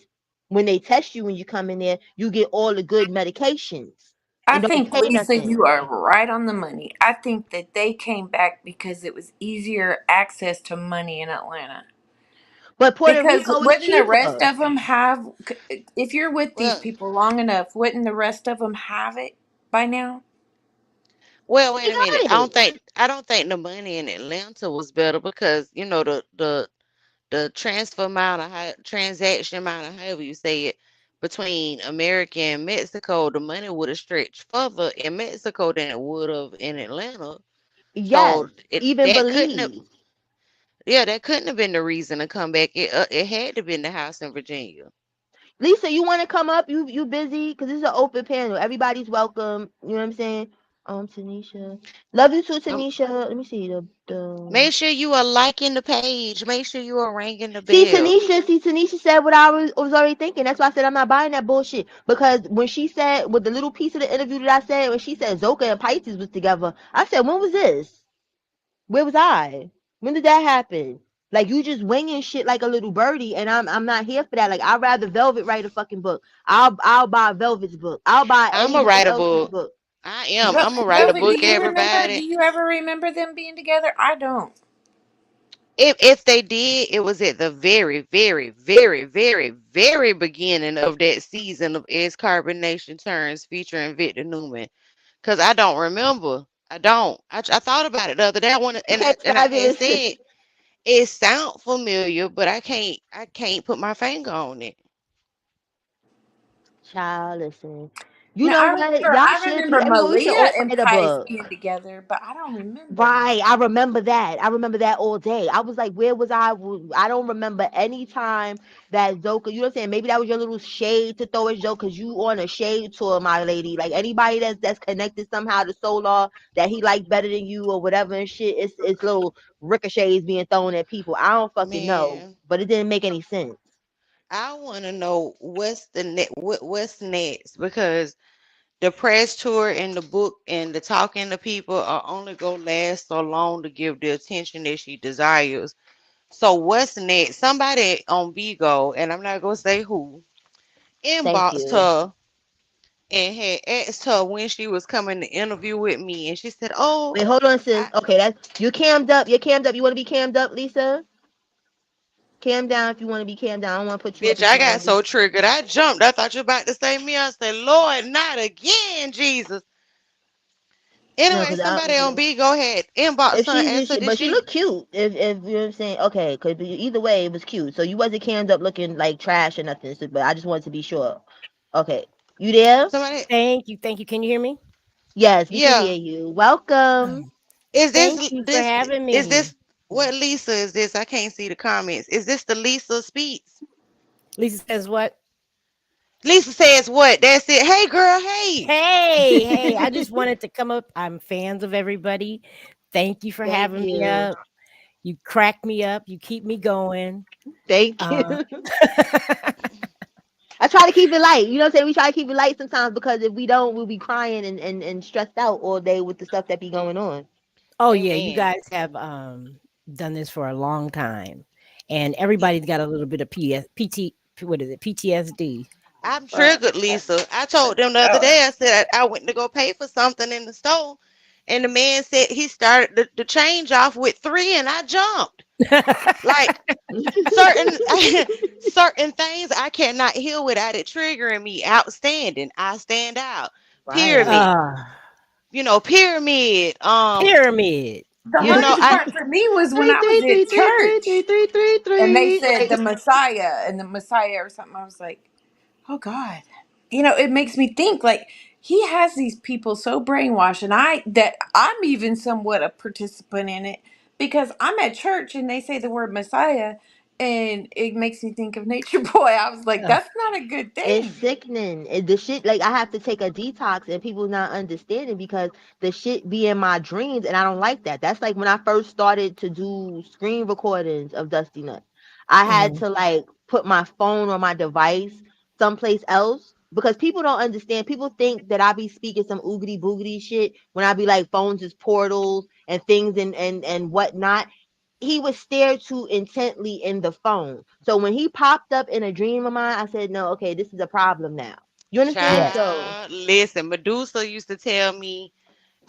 When they test you when you come in there, you get all the good medications I and don't think, pay Lisa, nothing. you are right on the money. I think that they came back because it was easier access to money in Atlanta. But Puerto Because Rico is wouldn't the rest cheaper. of them have, if you're with these well, people long enough, wouldn't the rest of them have it by now? well, They wait a minute. got it. I don't think the money in Atlanta was better because you know the transfer amount of transaction amount of however you say it between America and Mexico, the money would have stretched further in Mexico than it would have in Atlanta. Yes, So it even that couldn't have Belize. yeah, that couldn't have been the reason to come back. It had to been the house in Virginia. Lisa, you want to come up? You busy? Cause this is an open panel. Everybody's welcome. You know what I'm saying? Tanisha, love you too, Um, Tanisha. Let me see the. make sure you are liking the page. Make sure you are ringing the See bell. Tanisha, see Tanisha said what I was already thinking. That's why I said I'm not buying that bullshit. Because when she said with the little piece of the interview that I said when she said Zoka and Pisces was together, I said when was this? Where was I? When did that happen? Like you just winging shit like a little birdie, and I'm not here for that. Like I'd rather Velvet write a fucking book. I'll buy Velvet's book. I'll buy I'm a anybody write a else's book. book. I am. I'm gonna write a Velvet, do book, you remember? Do everybody. you ever remember them being together? I don't. If they did, it was at the very, very, very, very, very beginning of that season of Ed's Carbonation Turns featuring Victor Newman. Cause I don't remember. I don't. I thought about it the other day. I wanted Okay, and I had fabulous. said it sound familiar, but I can't put my finger on it. Child, listen. You Now know I what? remember. Y'all I should remember be. Everyone, we should Malia all and write a Pice book. being together, but I don't remember them. Right, I remember that. I remember that all day. I was like, where was I? I don't remember any time that Zoka, you know what I'm saying? Maybe that was your little shade to throw at Zoka because you on a shade tour, my lady. Like anybody that's connected somehow to Solar that he liked better than you or whatever and shit, it's little ricochets being thrown at people. I don't fucking know, Man, but it didn't make any sense. I want to know what's next because the press tour and the book and the talking to people are only gonna last so long to give the attention that she desires. So what's next? Somebody on Vigo, and I'm not gonna say who, Thank inboxed you. her and had asked her when she was coming to interview with me, and she said, "Oh, Wait, hold on, sis. I, Okay, that's you cammed up. You're cammed up. You want to be cammed up, Lisa? Cam down if you want to be cammed down. I don't want to put you up bitch, if I you don't got want to be. so triggered, I jumped. I thought you were about to say me. I said, Lord, not again, Jesus." No, Anyway, because I. somebody on Vigo had inboxed If her and she's, if asked her, she, did but she she? looked cute. If you know what I'm saying, okay, because either way it was cute. So you wasn't canned up looking like trash or nothing. So, but I just wanted to be sure. Okay. You there? Somebody, Thank you. Thank you. Can you hear me? Yes, we can yeah. hear you. Welcome. Um, Is Thank you for having me. this what Lisa is this? I can't see the comments. Is this the Lisa Speaks? Lisa says what? Lisa says what? That's it. Hey girl, hey. Hey, hey, I just wanted to come up. I'm fans of everybody. Thank you for Thank having me you. up. You crack me up. You keep me going. Thank you. Uh, I try to keep it light. You know what I'm saying? We try to keep it light sometimes because if we don't, we'll be crying and stressed out all day with the stuff that be going on. oh yeah, you Amen. guys have done this for a long time, and Yeah. everybody's got a little bit of what is it? PTSD. I'm triggered, Lisa. I told them the other day, I said I went to go pay for something in the store, and the man said he started the change off with three, and I jumped. Like certain certain things I cannot heal without it triggering me. Outstanding. I stand out. Right. Pyramid. uh, Pyramid. Pyramid. The You know, hardest I part for me was when Three, I was three, three, at three, three, three, church three, three, and they three. said the Like, Messiah and the Messiah or something. I was like, oh God. It makes me think like he has these people so brainwashed, and I'm even somewhat a participant in it because I'm at church and they say the word Messiah and it makes me think of Nature Boy. I was like, Ugh. that's not a good it's thing. sickening. The shit, like, I have to take a detox and people not understanding because the shit be in my dreams and I don't like that. That's like when I first started to do screen recordings of Dusty Nuts. I had Mhm. to like put my phone or my device someplace else because people don't understand. People think that I be speaking some oogity boogity shit when I be like phones is portals and things and whatnot. He was stared too intently in the phone. So when he popped up in a dream of mine, I said, no, okay, this is a problem now. You understand? Yeah. So, child, listen, Medusa used to tell me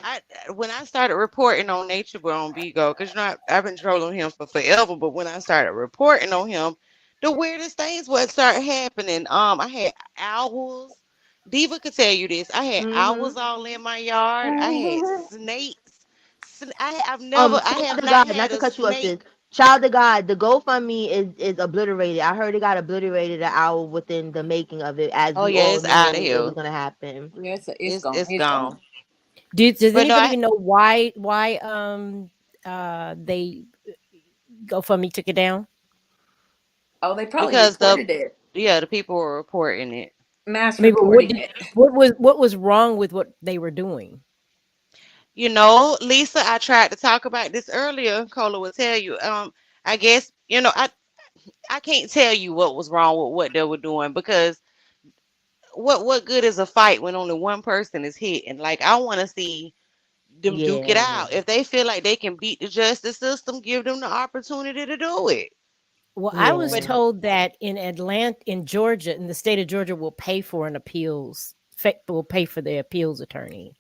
I when I started reporting on Nature Boy on Bigo, because I've been trolling him for forever, but when I started reporting on him, the weirdest things would start happening. I had owls. Diva could tell you this. I had mm-hmm. owls all in my yard. I had snakes. I Child have of not God, not had to a cut you off, sis. snake. Child of God, the GoFundMe is obliterated. I heard it got obliterated an hour within the making of it, as Oh we yeah, all it's out of knew it was here. gonna happen. Yeah, it's gone. It's It's gone. gone. Does But no, anybody I even know why they GoFundMe took it down? Oh, they probably because reported it. the people were reporting it. Mass I mean, but reporting it. what was wrong with what they were doing? Lisa, I tried to talk about this earlier. Cola will tell you. I guess I can't tell you what was wrong with what they were doing because what good is a fight when only one person is hit? And like I want to see them duke it Yeah. out. If they feel like they can beat the justice system, give them the opportunity to do it. Well, I was But Yeah. told that in Atlanta, in Georgia, in the state of Georgia, will pay for an appeals, will pay for the appeals attorney.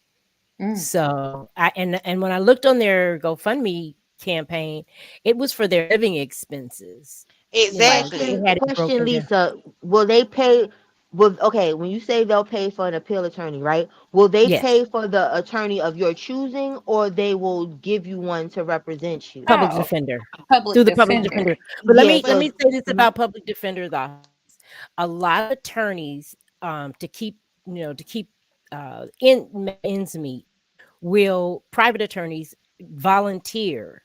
Mm. So and when I looked on their GoFundMe campaign, it was for their living expenses. You know, they exactly. had it Question, broken down. Lisa. Will they pay? Will okay? When you say they'll pay for an appeal attorney, right? Will they Yes, pay for the attorney of your choosing, or they will give you one to represent you? public Oh, defender through public the public defender. defender. But Yeah. let But me So. say this Mhm. about public defender's office. A lot of attorneys, to keep to keep ends meet, will private attorneys volunteer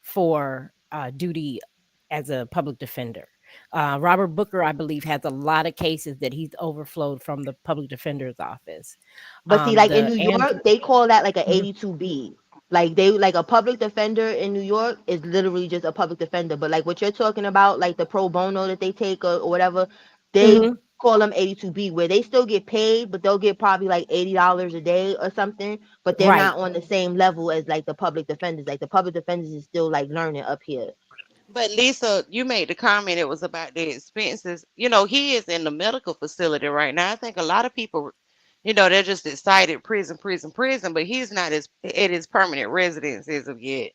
for duty as a public defender. Robert Booker, I believe, has a lot of cases that he's overflowed from the public defender's office. But see, like in The New Andrew, York, they call that like an Mhm. 82B. Like they like a public defender in New York is literally just a public defender. But like what you're talking about, like the pro bono that they take or whatever, they Mhm. call them 82B, where they still get paid, but they'll get probably like $80 a day or something. But they're Right. not on the same level as like the public defenders. Like the public defenders is still like learning up here. But Lisa, you made the comment it was about the expenses. He is in the medical facility right now. I think a lot of people, they're just excited prison, prison, prison, but he's not at his permanent residence as of yet.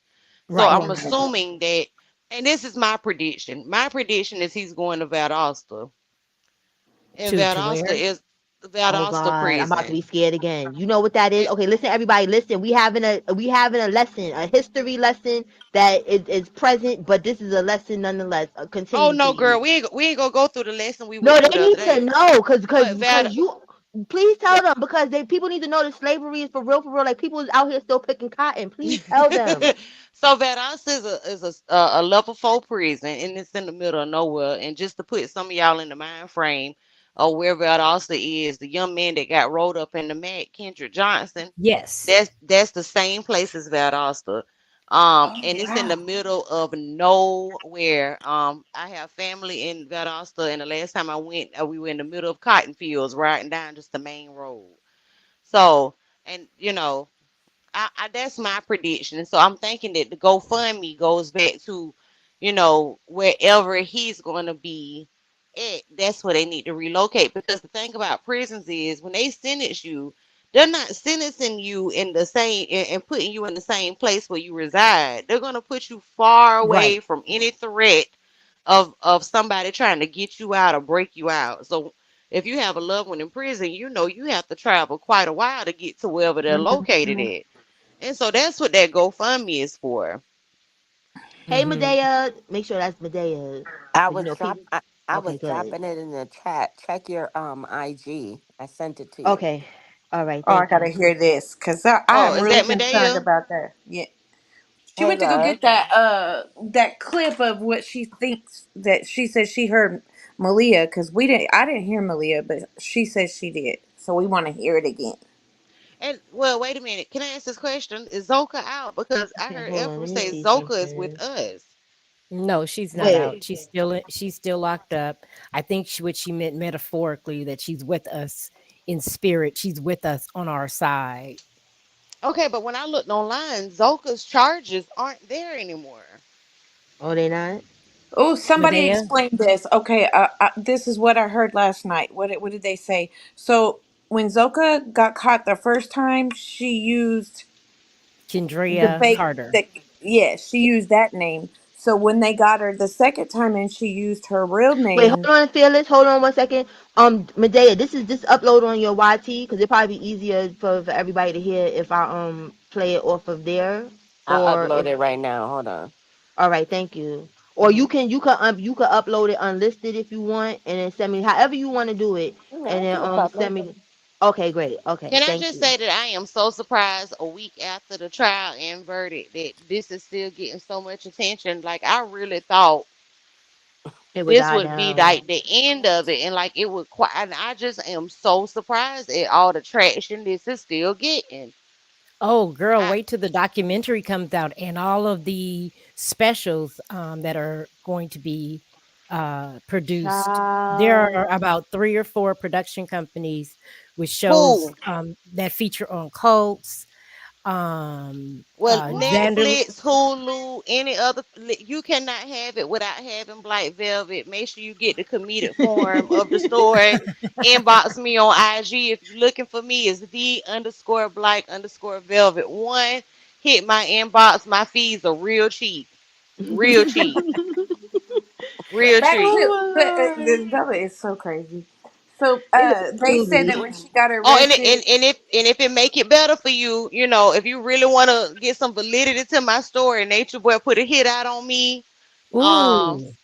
So Right. I'm Right. assuming that, and this is my prediction. My prediction is he's going to Valdosta, and To where? Oh Valdosta God, I'm about to prison. be scared again. You know what that is? And Okay, listen, everybody, listen. We having a lesson, a history lesson that is present, but this is a lesson nonetheless. oh Continue, no, girl, please. we ain't gonna go through the lesson we No, went through they the other need to day. know, cause cause But cause Val, you. Please tell So, them because they people need to know that slavery is for real, for real. Like people is out here still picking cotton. Please tell them. so Valdosta is a level 4 prison, and it's in the middle of nowhere. And just to put some of y'all in the mind frame of where Valdosta is, the young man that got rolled up in the Mac, Kendrick Johnson, Yes. that's the same place as Valdosta. Oh And it's in the wow. middle of nowhere. I have family in Valdosta, and the last time I went, we were in the middle of cotton fields, riding down just the main road. So, and that's my prediction. And so I'm thinking that the GoFundMe goes back to, wherever he's going to be at, that's where they need to relocate. Because the thing about prisons is when they sentence you, they're not sentencing you in the same and putting you in the same place where you reside. They're going to put you far away Right. from any threat of somebody trying to get you out or break you out. So if you have a loved one in prison, you have to travel quite a while to get to wherever they're located Mhm. at. And so that's what that GoFundMe is for. Hey Hmm. Medea, make sure that's Medea, I because you was know drop people. I Okay, was good. dropping it in the chat. Check your IG. I sent it to you. Okay, all right, Oh, I thank gotta you. hear this because I Oh, am is really that concerned Medea? about that. Yeah. She Hey went to go love. get that clip of what she thinks that she says she heard Malia because we didn't I didn't hear Malia, but she says she did. So we want to hear it again. And well, wait a minute. Can I ask this question? Is Zoka out? Because I Okay, heard hold on, April let me say see Zoka is with something. us. No, she's not Wait, out. She's still locked up. I think what she meant metaphorically that she's with us in spirit. She's with us on our side. Okay, but when I looked online, Zoka's charges aren't there anymore. oh they not? Oh, somebody Medea, explain this. Okay, this is what I heard last night. What did they say? So when Zoka got caught the first time, she used the Kendria fake Carter. the yeah, she used that name. So when they got her the second time and she used her real Wait, name, hold on, Fearless. Hold on 1 second. Medea, this is this upload on your YT because it probably be easier for everybody to hear if I play it off of there I'll or upload if. it right now. Hold on. All right, thank you. Or Hmm. you can upload it unlisted if you want, and then send me however you want to do it, No, and I'll then do it public. send me. Okay, great. Okay, Can I thank just you. say that I am so surprised a week after the trial and verdict that this is still getting so much attention. Like I really thought It would this die would be down. like the end of it, and like it would quite. And I just am so surprised at all the traction this is still getting. Oh, girl, I wait till the documentary comes out and all of the specials that are going to be produced. There are Child. about three or four production companies with shows who that feature on cults. Well, Xander, Netflix, Hulu, any other, you cannot have it without having Black Velvet. Make sure you get the comedic form of the story. Inbox me on IG if you're looking for me. It's the underscore Black underscore Velvet one. Hit my inbox. My fees are real cheap, real cheap, real back cheap. to Oh my this Bella is so crazy. So lord. It is they said that truly. when she got Oh, arrested, and if it make it better for you, if you really want to get some validity to my story, Nature Boy put a hit out on me. Um, ooh,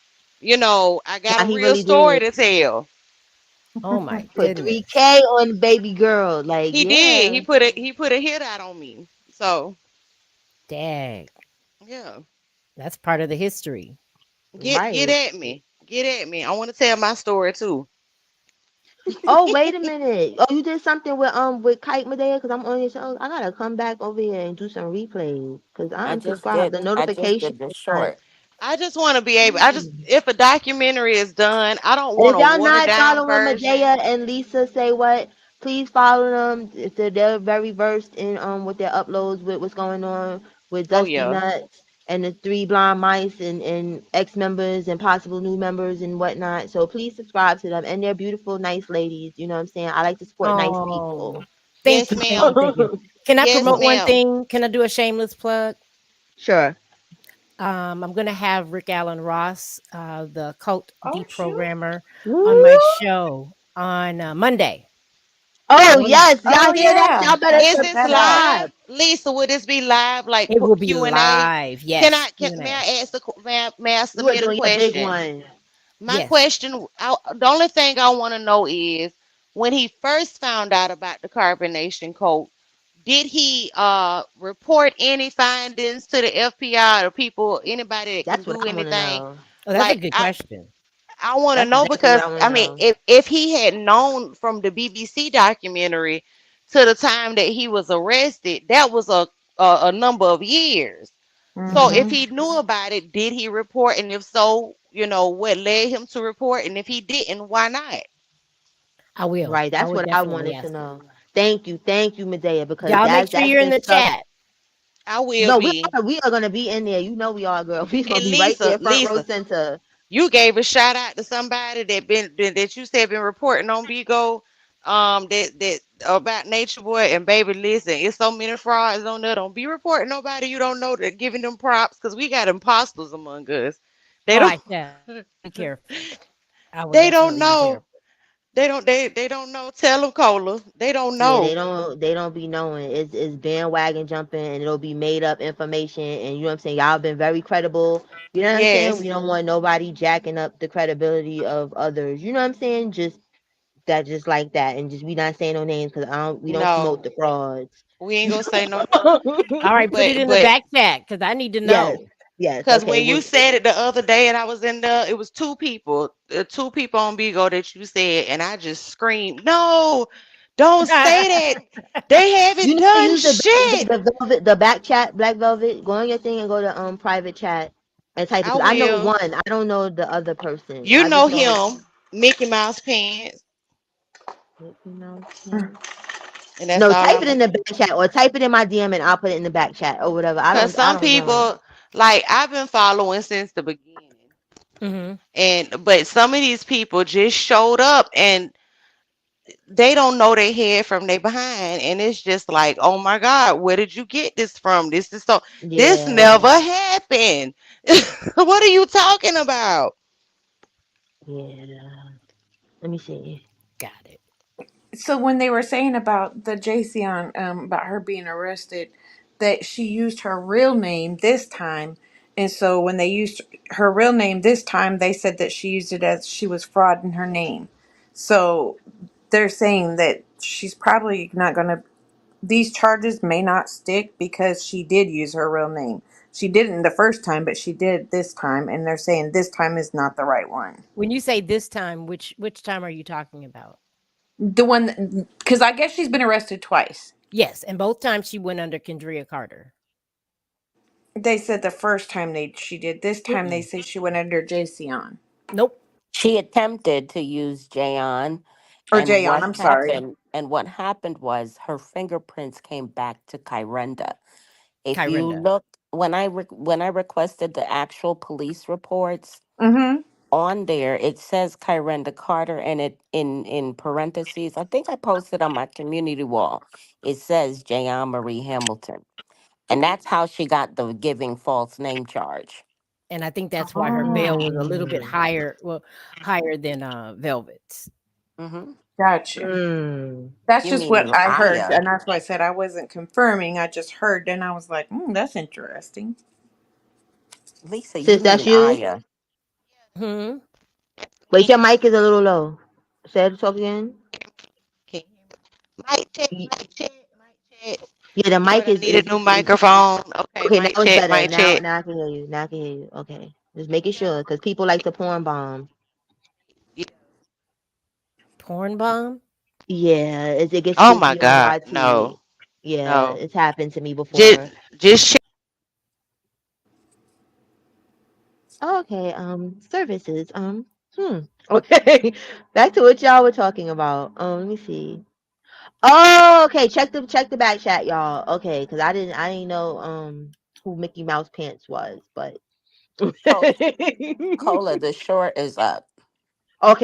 I got Nah, a he real really story did. to tell. oh my Put goodness. 3K on baby girl. Like, He did. yeah. He put a hit out on me. So Dang, yeah, that's part of the history. get Right. at me. Get at me. I want to tell my story too. Oh, wait a minute. Oh, you did something with Kite Medea because I'm on your show. I gotta come back over here and do some replays because I unsubscribed. The I just notification did the is not. short. I just want to be able. I just Mm. if a documentary is done, I don't And want if a y'all watered not down following version. Medea and Lisa say what, please follow them. They're very versed in with their uploads with what's going on with Oh Dusty yeah. Nuts and the three blind mice and ex members and possible new members and whatnot. So please subscribe to them. And they're beautiful, nice ladies. You know what I'm saying? I like to support nice Oh, people. thank Yes, you, thank you, ma'am. thank you. Can I Yes, promote one ma'am. thing? Can I do a shameless plug? Sure. I'm going to have Rick Allen Ross, the cult oh shoot, deprogrammer, on my Woo! show on Monday. Oh On yes, y'all oh hear that? yeah, Y'all better gotta Is check this that out. subscribe. live, Lisa? Would this be live, like it will be Q and A? live. Can Yes, I? Q Can and may A. I ask may I You are submit a doing your big question? one. My Yes. question, the only thing I want to know is when he first found out about the carbonation coat, did he report any findings to the FBI or people, anybody that can That's what do I want to anything? know. Oh, that's a Like good question. I want to That's know exactly what because I want I to mean, know. if he had known from the BBC documentary to the time that he was arrested, that was a number of years. So if Mm-hmm. he knew about it, did he report? And if so, what led him to report? And if he didn't, why not? I will. Right. I That's would what I definitely wanted to ask him. know. Thank you, Medea, because Y'all make sure that's you're in been the stuff. chat. I will No, be. we are gonna be in there. You know we are, girl. We's gonna And be right Lisa, there, front row Lisa, center. you gave a shout out to somebody that you said been reporting on Bigo, that about Nature Boy and baby. Listen, it's so many frauds on there. Don't be reporting nobody you don't know that giving them props because we got imposters among us. They Oh, don't. I shall. I'll be careful. I will They don't definitely be know. careful. They don't know. Tell them, Cola. They don't Yeah, know. they don't be knowing. It's bandwagon jumping, and it'll be made up information, and you know what I'm saying? Y'all been very credible. You know what I'm saying? We Yes. don't want nobody jacking up the credibility of others. You know what I'm saying? Just like that, and just we not saying no names because I don't we don't No. promote the frauds. We ain't gonna say no. All right, put it in the But back chat because I need to Yes, know. yes, because okay. when you Well, said it the other day and I was in there, it was two people on Bigo that you said, and I just screamed, "No, don't say that. They you haven't need to done use shit." the back chat, Black Velvet. Go on your thing and go to private chat and type it I because I know will. one. I don't know the other person. You I know just know him, Mickey Mouse Pants, Mickey Mouse pants. and that's No, all type I'm it in gonna the say. back chat or type it in my DM and I'll put it in the back chat or whatever. Cause I some don't know. people, like I've been following since the beginning, Hmm. and but some of these people just showed up and they don't know their head from their behind, and it's just like, oh my god, where did you get this from? This Yeah, never happened. What are you talking about? yeah. Let me see. Got it. So when they were saying about the Jason, about her being arrested, that she used her real name this time, and so when they used her real name this time, they said that she used it as she was frauding her name. So they're saying that she's probably not going to. These charges may not stick because she did use her real name. She didn't the first time, but she did this time, and they're saying this time is not the right one. When you say this time, which time are you talking about? The one, because I guess she's been arrested twice. Yes, and both times she went under Kendria Carter. They said the first time she did. This time they Mm-mm. say she went under Jason Nope. She attempted to use Jayon, or Jayon. I'm sorry. and what happened was her fingerprints came back to Kyrenda. If you Kyrinda. look, when I requested the actual police reports, Mm-hmm. on there it says Kyrenda Carter, and it in parentheses, I think I posted on my community wall, it says Jayon Marie Hamilton, and that's how she got the giving false name charge. And I think that's why her bail was a little bit Oh, higher, well, higher than Velvet's. Hmm. gotcha. Mm. That's You just mean what I heard, Aya? and that's why I said I wasn't confirming. I just heard, and I was like, "That's interesting." Lisa, you Sis, that's mean you? Aya? Hmm. Wait, your mic is a little low. Say it talk again. Can you hear me? Mic check, Y- mic check, mic check. Yeah, the Lord, mic I need a new is microphone. Okay, okay. Now mic it's check, better. mic check. Now I can hear you. Now I can hear you. Okay, just making sure because people like to porn bomb. Yeah. Porn bomb? Yeah, it gets Oh my spooky on God, YT. no, Yeah, no. it's happened to me Just, before. just check. Okay, services. Okay, back to what y'all were talking about. Let me see. Oh, okay. Check the back chat, y'all. Okay, because I didn't know who Mickey Mouse Pants was, but Oh, okay. Cola, the short is up.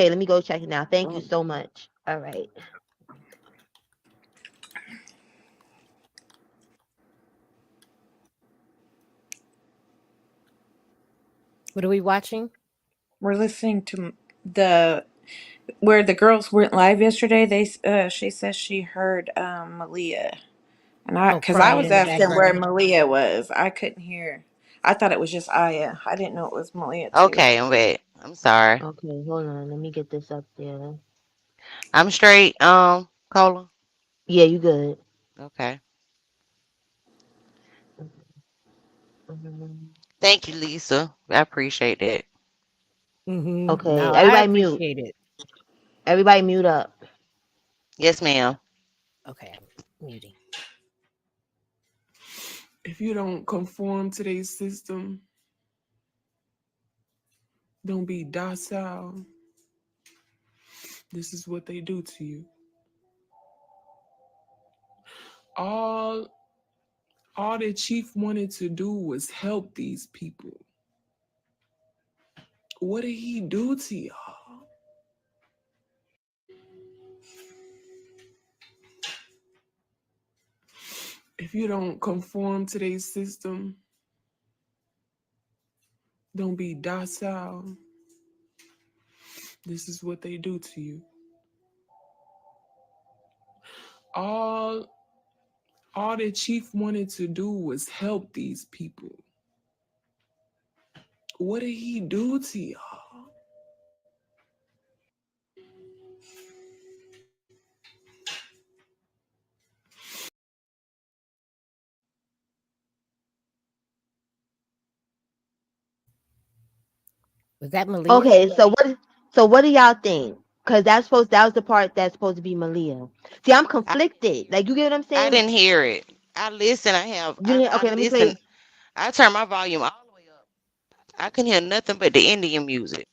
Let me go check it now. Thank you Mm. so much. All right. What are we watching? We're listening to the where the girls went live yesterday. She says she heard Malia, and I Oh, because I crying was in the asking where background. Malia was. I couldn't hear. I thought it was just Aya. I didn't know it was Malia too. Okay, I'm wait. I'm sorry. Okay, hold on. Let me get this up there. I'm straight, Cola. Yeah, you good. Okay. Mhm. Thank you, Lisa. I appreciate that. No, Okay, I everybody mute. appreciate it. Everybody mute up. Yes, ma'am. Okay, I'm muting. If you don't conform to their system, don't be docile. This is what they do to you. All all the chief wanted to do was help these people. What did he do to y'all? If you don't conform to their system, don't be docile. This is what they do to you. All all the chief wanted to do was help these people. What did he do to y'all? Was that Malia? Okay, so what do y'all think? Cause that was the part that's supposed to be Malia. See, I'm I, conflicted. Like you get what I'm I saying? didn't hear it. I listen. I have. You didn't I okay, let me listen. play I turn my volume all the way up. I couldn't hear nothing but the Indian music,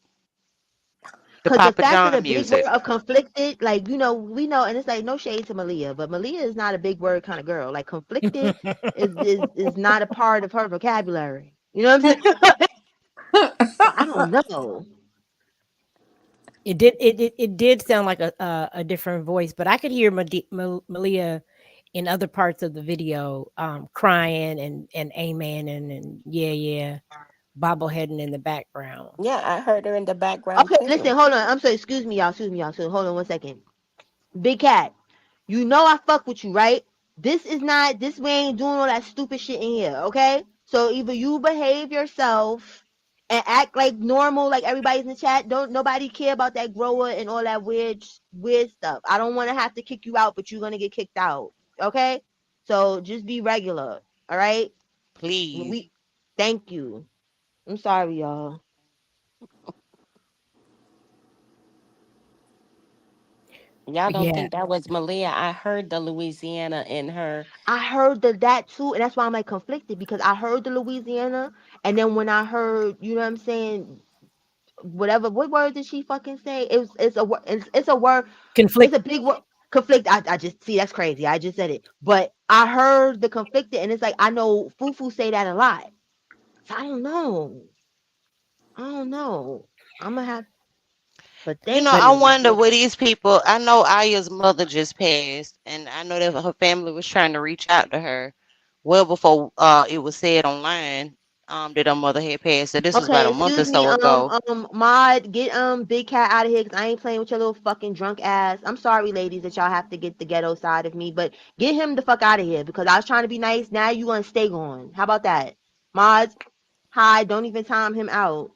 the because the Papa fact of the John big word music. of conflicted, like we know, and it's like no shade to Malia, but Malia is not a big word kind of girl. Like conflicted is not a part of her vocabulary. You know what I'm saying? So I don't know. It did sound like a different voice, but I could hear Malia in other parts of the video, crying and amen and yeah, yeah, bobbleheading in the background. Yeah, I heard her in the background Okay, too. listen, hold on. I'm sorry. Excuse me, y'all. So hold on one second. Big Cat, you know I fuck with you, right? This is not this we ain't doing all that stupid shit in here, okay? So either you behave yourself and act like normal, like everybody's in the chat. Don't nobody care about that grower and all that weird stuff. I don't want to have to kick you out, but you're gonna get kicked out, okay? So just be regular, all right? Please. We thank you. I'm sorry, y'all. Y'all don't Yeah, think that was Malia? I heard the Louisiana in her. I heard that too, and that's why I'm like conflicted because I heard the Louisiana, and then when I heard, you know what I'm saying, whatever, what word did she fucking say? It's a word, it's conflict. a big word. Conflict. I just see that's crazy. I just said it, but I heard the conflicted, and it's like I know Fufu say that a lot. So I don't know. I don't know. I'm gonna have, but You thank know, I you. wonder what these people. I know Aya's mother just passed, and I know that her family was trying to reach out to her well before it was said online that her mother had passed. So this was about Okay, a month or excuse me, so ago. Mod, get Big Cat out of here because I ain't playing with your little fucking drunk ass. I'm sorry, ladies, that y'all have to get the ghetto side of me, but get him the fuck out of here because I was trying to be nice. Now you gonna stay gone. How about that? Mods, hi, don't even time him out.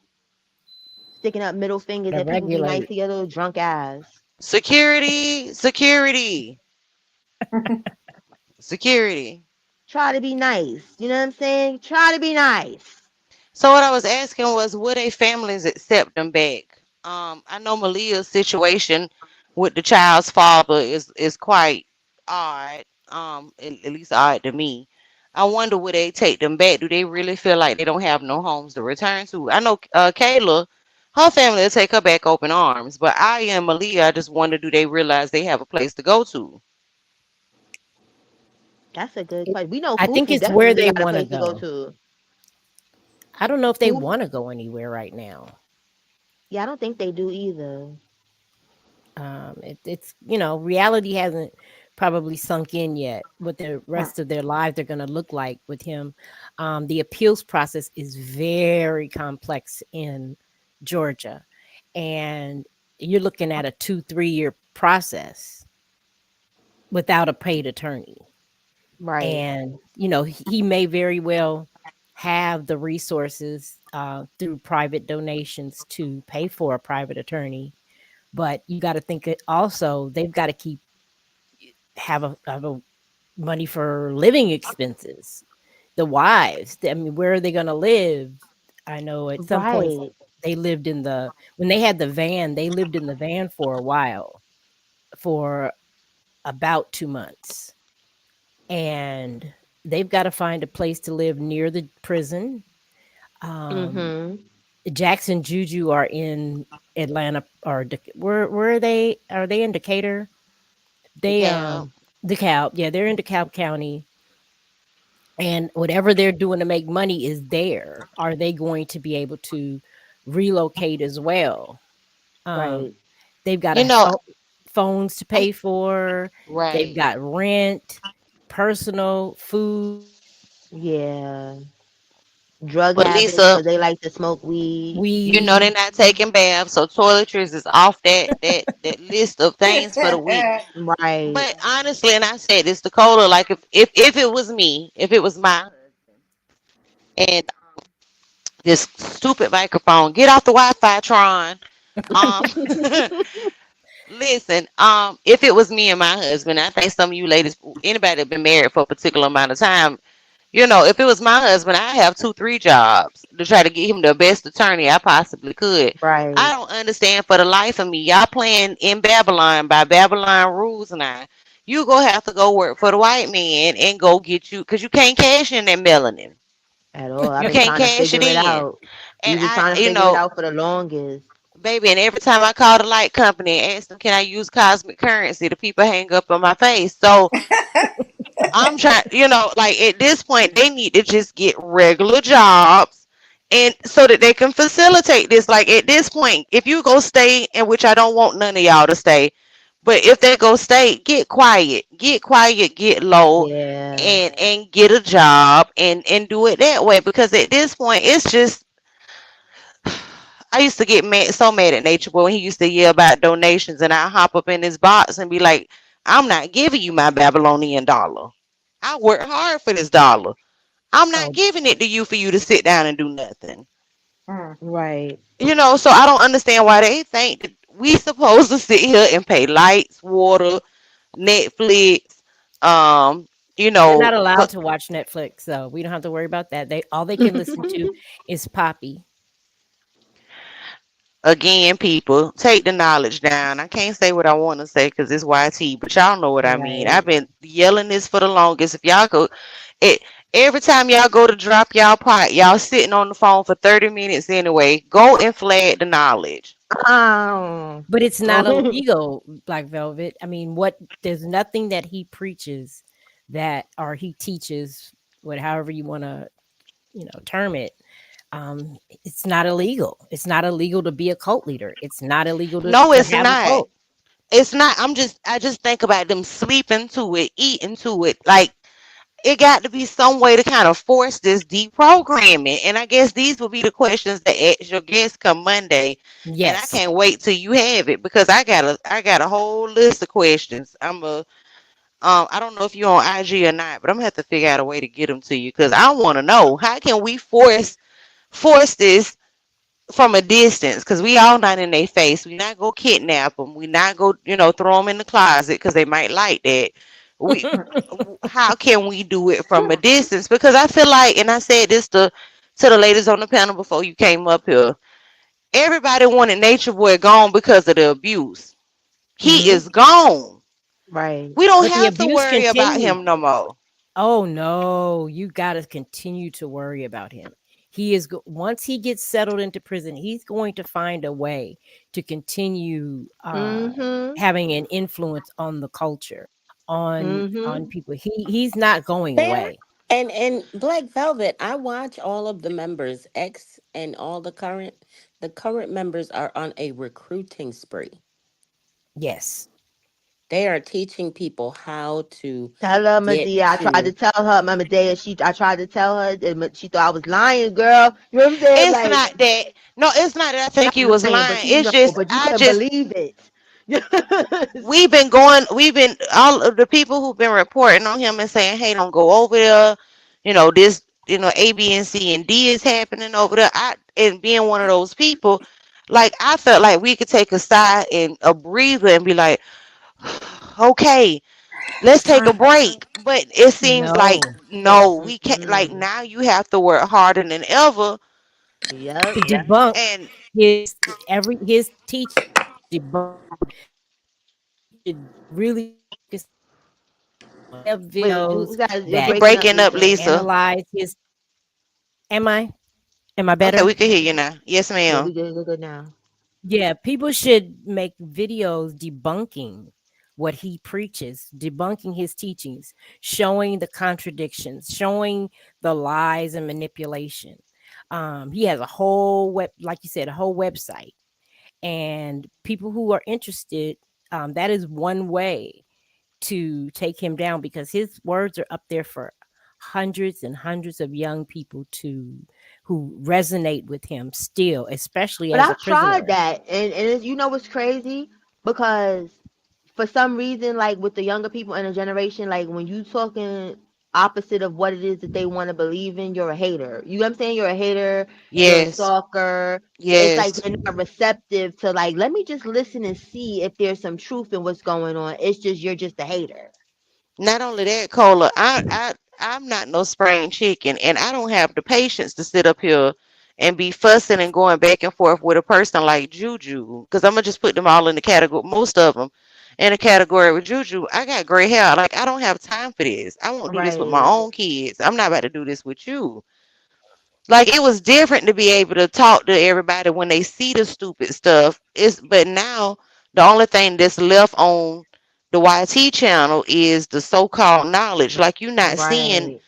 Sticking up middle fingers Gotta that people be nice regulate. to your little drunk ass. Security, security, security. Try to be nice. You know what I'm saying? Try to be nice. So what I was asking was, would they families accept them back? I know Malia's situation with the child's father is quite odd. At least odd to me. I wonder would they take them back? Do they really feel like they don't have no homes to return to? I know Kayla, her family will take her back open arms, but I and Malia, I just wonder, do they realize they have a place to go to? That's a good It, question. We know I think Fufu it's where definitely they got a want to place to go go. to. I don't know if they Fufu, want to go anywhere right now. yeah, I don't think they do either. It's reality hasn't probably sunk in yet. What the rest of their lives are going to look like with him. The appeals process is very complex in Georgia, and you're looking at a 2-3 year process without a paid attorney. Right. And he may very well have the resources through private donations to pay for a private attorney, But you got to think it also they've got to keep have a money for living expenses. The wives, I mean, where are they going to live? I know at some point Right. they lived in the when they had the van, they lived in the van for a while, for about 2 months. And they've got to find a place to live near the prison. Um, Mm-hmm. Jackson Juju are in Atlanta or where are they? Are they in Decatur? The They cow. DeKalb. Yeah, they're in DeKalb County, and whatever they're doing to make money is there. Are they going to be able to relocate as well? Um, Right. they've got You a know, phones to I pay for. They've right. got rent, personal food, Yeah. Drug But habits Lisa, because they like to smoke weed. you know they're weed. not taking baths, so toiletries is off that list of things for the week. Right. But honestly, and I said this to Cola, like if it was me, if it was my and this stupid microphone, get off the Wi-Fi, Tron. Um, listen, if it was me and my husband, I think some of you ladies, anybody that been married for a particular amount of time, you know, if it was my husband, I have two, three jobs to try to get him the best attorney I possibly could. I Right. don't understand for the life of me. Y'all playing in Babylon by Babylon rules now. You go have to go work for the white man and go get you because you can't cash in that melanin. At all. I've You been can't trying to cash it figure it in. out. And We've been I, trying to you figure it know, out for the longest. baby, and every time I call the light company and ask them, can I use cosmic currency? The people hang up on my face. So I'm trying, you know, like at this point, they need to just get regular jobs and so that they can facilitate this. Like at this point, if you go stay, in which I don't want none of y'all to stay, but if they go stay, get quiet, get low, Yeah. and get a job and do it that way. Because at this point, it's just I used to get mad, so mad at Nature Boy when he used to yell about donations, and I hop up in his box and be like, "I'm not giving you my Babylonian dollar. I work hard for this dollar. I'm not Oh, giving it to you for you to sit down and do nothing." Mm. Right. You know, so I don't understand why they think that we supposed to sit here and pay lights, water, Netflix, um, you they're not know, allowed to watch Netflix, so we don't have to worry about that. They all they can listen to is Poppy. again, people, take the knowledge down. I can't say what I want to say because it's YT, but y'all know what I mean. I've Right. been yelling this for the longest. If y'all go, it every time y'all go to drop y'all pot, y'all sitting on the phone for 30 minutes anyway. Go and flag the knowledge. Oh. But it's not illegal, Black Velvet. I mean, what there's nothing that he preaches that or he teaches, what however you want to, term it. It's not illegal. It's not illegal to be a cult leader. It's not illegal No, to it's have a not. cult. It's not. I just think about them sleeping to it, eating to it. Like it got to be some way to kind of force this deprogramming. And I guess these will be the questions that ask your guests come Monday. And I Yes. can't wait till you have it because I got a whole list of questions. I don't know if you're on IG or not, but I'm gonna have to figure out a way to get them to you because I want to know how can we force this from a distance because we all not in their face. We not go kidnap them. We not go, you know, throw them in the closet because they might like that. We, how can we do it from a distance? Because I feel like, and I said this to the ladies on the panel before you came up here. Everybody wanted Nature Boy gone because of the abuse. He Hmm. is gone. Right. We don't But the have to abuse worry about continues. him no more. Oh no, you got to continue to worry about him. He is once he gets settled into prison, he's going to find a way to continue Mm-hmm. having an influence on the culture, on Mm-hmm. people. He's not going There away. and Black Velvet, I watch all of the members, ex and all the current members are on a recruiting spree. Yes. They are teaching people how to Tell her, get Medea. I tried to to tell her, Mama Dea. I tried to tell her, and she thought I was lying, girl. You know what I'm saying? It's Like, not that. No, it's not that I think you not was lying, but lying. It's just but you I couldn't just believe it. Yes. we've been all of the people who've been reporting on him and saying, hey, don't go over there. You know, this, you know, A, B, and C and D is happening over there. And being one of those people, Like I felt like we could take a sigh and a breather and be like, okay, let's take a break. But it seems like No. no, we can't. Like Mm-mm. now you have to work harder than ever. Yep. To debunk And his teaching, debunk, he should really focus on have Wait, videos you guys, you're you that breaking up, breaking up, Lisa. Lisa. analyze his. Am I Okay, we better? can hear you now. Yes, Yeah, ma'am. we're good now. Yeah, people should make videos debunking what he preaches, debunking his teachings, showing the contradictions, showing the lies and manipulation. He has a whole like you said, a whole website, and people who are interested, that is one way to take him down because his words are up there for hundreds and hundreds of young people to who resonate with him still, especially But as a I've tried prisoner. that, and you know what's crazy? Because for some reason, like with the younger people in a generation, like when you talking opposite of what it is that they want to believe in, you're a hater. You know what I'm saying? You're a hater. You're a Yes, stalker. It's like yes. they're not receptive to like, let me just listen and see if there's some truth in what's going on. It's just you're just a hater. Not only that, Cola, I'm not no spring chicken, and I don't have the patience to sit up here and be fussing and going back and forth with a person like Juju, because I'm gonna just put them all in the category, most of them in the category with Juju. I got gray hair, like I don't have time for this. I won't do this with my Right. own kids. I'm not about to do this with you. Like it was different to be able to talk to everybody when they see the stupid stuff. But now the only thing that's left on the YT channel is the so-called knowledge. Like you're not seeing Right.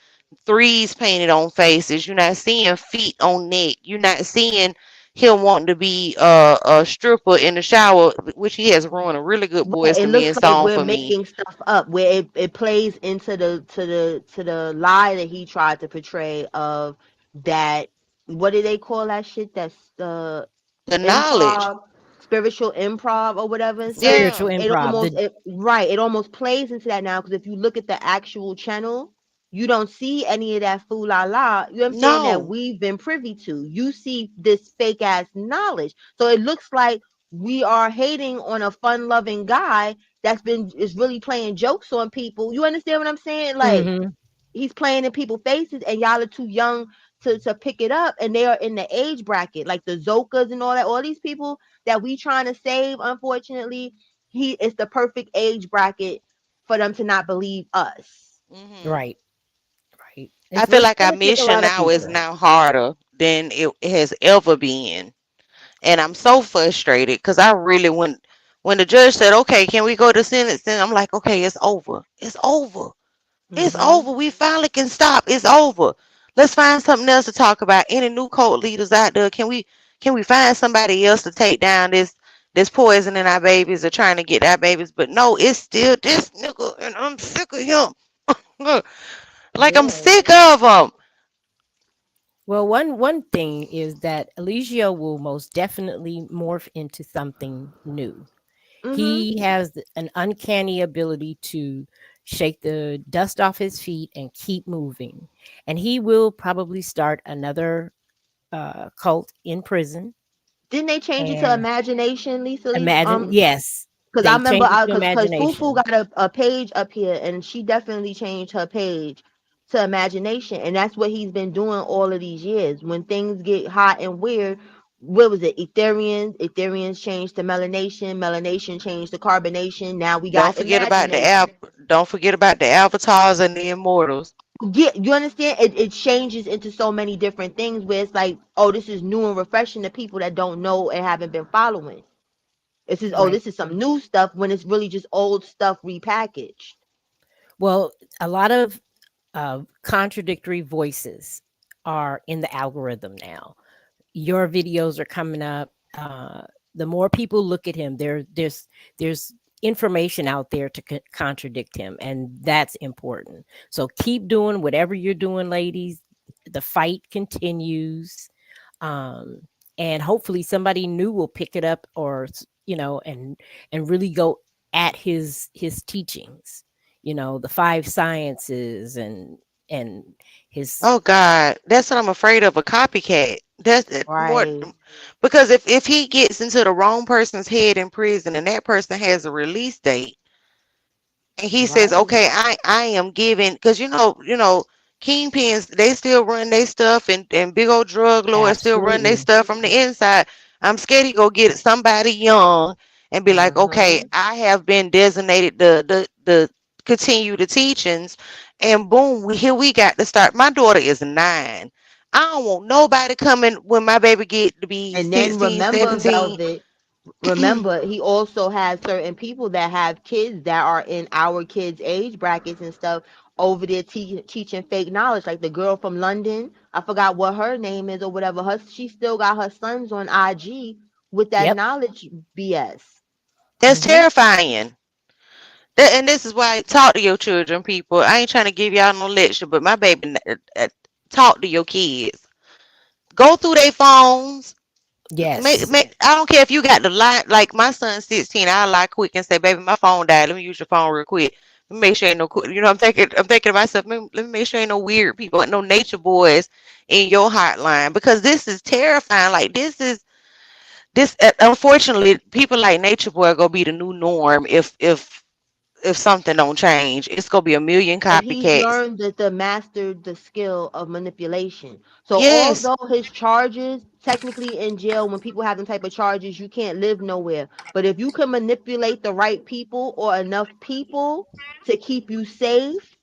threes painted on faces. You're not seeing feet on neck. You're not seeing him wanting to be a stripper in the shower, which he has ruined a really good Right, Boys it to Men looks like song we're for me. making stuff up where it plays into the lie that he tried to portray of that, what do they call that shit? That's the The knowledge. improv, spiritual improv or whatever and stuff. Spiritual Yeah. It improv. almost right, it almost plays into that now because if you look at the actual channel, you don't see any of that fool la la. You know what I'm saying? That No. we've been privy to. You see this fake ass knowledge. So it looks like we are hating on a fun loving guy that's been is really playing jokes on people. You understand what I'm saying? Like Hmm. he's playing in people's faces and y'all are too young to pick it up, and they are in the age bracket like the Zokas and all that, all these people that we trying to save. Unfortunately, he is the perfect age bracket for them to not believe us. Hmm. Right. Right. I It's feel what's like our gonna take a mission lot of now is people. now harder than it has ever been. And I'm so frustrated because I really when the judge said, okay, can we go to sentencing? I'm like, okay, it's over. It's over. It's Mm-hmm. over. We finally can stop. It's over. Let's find something else to talk about. Any new cult leaders out there? Can we find somebody else to take down this poison in our babies or trying to get our babies? But no, it's still this nigga, and I'm sick of him. Like I'm Yeah. sick of him. Well, one thing is that Eligio will most definitely morph into something new. Mm-hmm. He has an uncanny ability to shake the dust off his feet and keep moving. And he will probably start another cult in prison. Didn't they change it to And imagination, Lisa? imagine, yes, Because I they remember, changed it to because Fufu imagination. got a page up here, and she definitely changed her page to imagination, and that's what he's been doing all of these years. When things get hot and weird, what was it? Ethereans changed to melanation, melanation changed to carbonation. Now we Don't got forget about the imagination. app. Don't forget about the avatars and the immortals. Yeah, you understand? It changes into so many different things where it's like, oh, this is new and refreshing to people that don't know and haven't been following. This is, oh, Right. this is some new stuff when it's really just old stuff repackaged. Well, a lot of contradictory voices are in the algorithm now. Your videos are coming up. The more people look at him, there's information out there to contradict him, and that's important. So keep doing whatever you're doing, ladies. The fight continues, um, and hopefully somebody new will pick it up, or and really go at his teachings. The five sciences and and his Oh God, that's what I'm afraid of, a copycat. That's it, more Right. because if he gets into the wrong person's head in prison and that person has a release date and he says, Right. "Okay, I am giving," because kingpins, they still run their stuff, and big old drug lords still run their absolutely. stuff from the inside. I'm scared he go get somebody young and be like, "Okay, Mhm. I have been designated the continue the teachings," and boom, we got to start. My daughter is 9. I don't want nobody coming when my baby get to be And then 16, remember, 17. Velvet, remember he also has certain people that have kids that are in our kids age brackets and stuff over there teaching fake knowledge, like the girl from London. I forgot what her name is or whatever. Her She still got her sons on IG with that Yep. knowledge BS. That's Hmm. terrifying. And this is why, talk to your children, people. I ain't trying to give y'all no lecture, but my baby, talk to your kids. Go through their phones. Yes. I don't care if you got the line. Like my son's 16. I lie quick and say, "Baby, my phone died. Let me use your phone real quick. Let me make sure ain't no. I'm thinking to myself. Let me make sure ain't no weird people, no nature boys in your hotline because this is terrifying. Like this. Unfortunately, people like Nature Boy are gonna be the new norm if something don't change. It's gonna be a million And he's copycats. learned the mastered the skill of manipulation. So Yes, although his charges, technically in jail, when people have them type of charges, you can't live nowhere. But if you can manipulate the right people or enough people to keep you safe,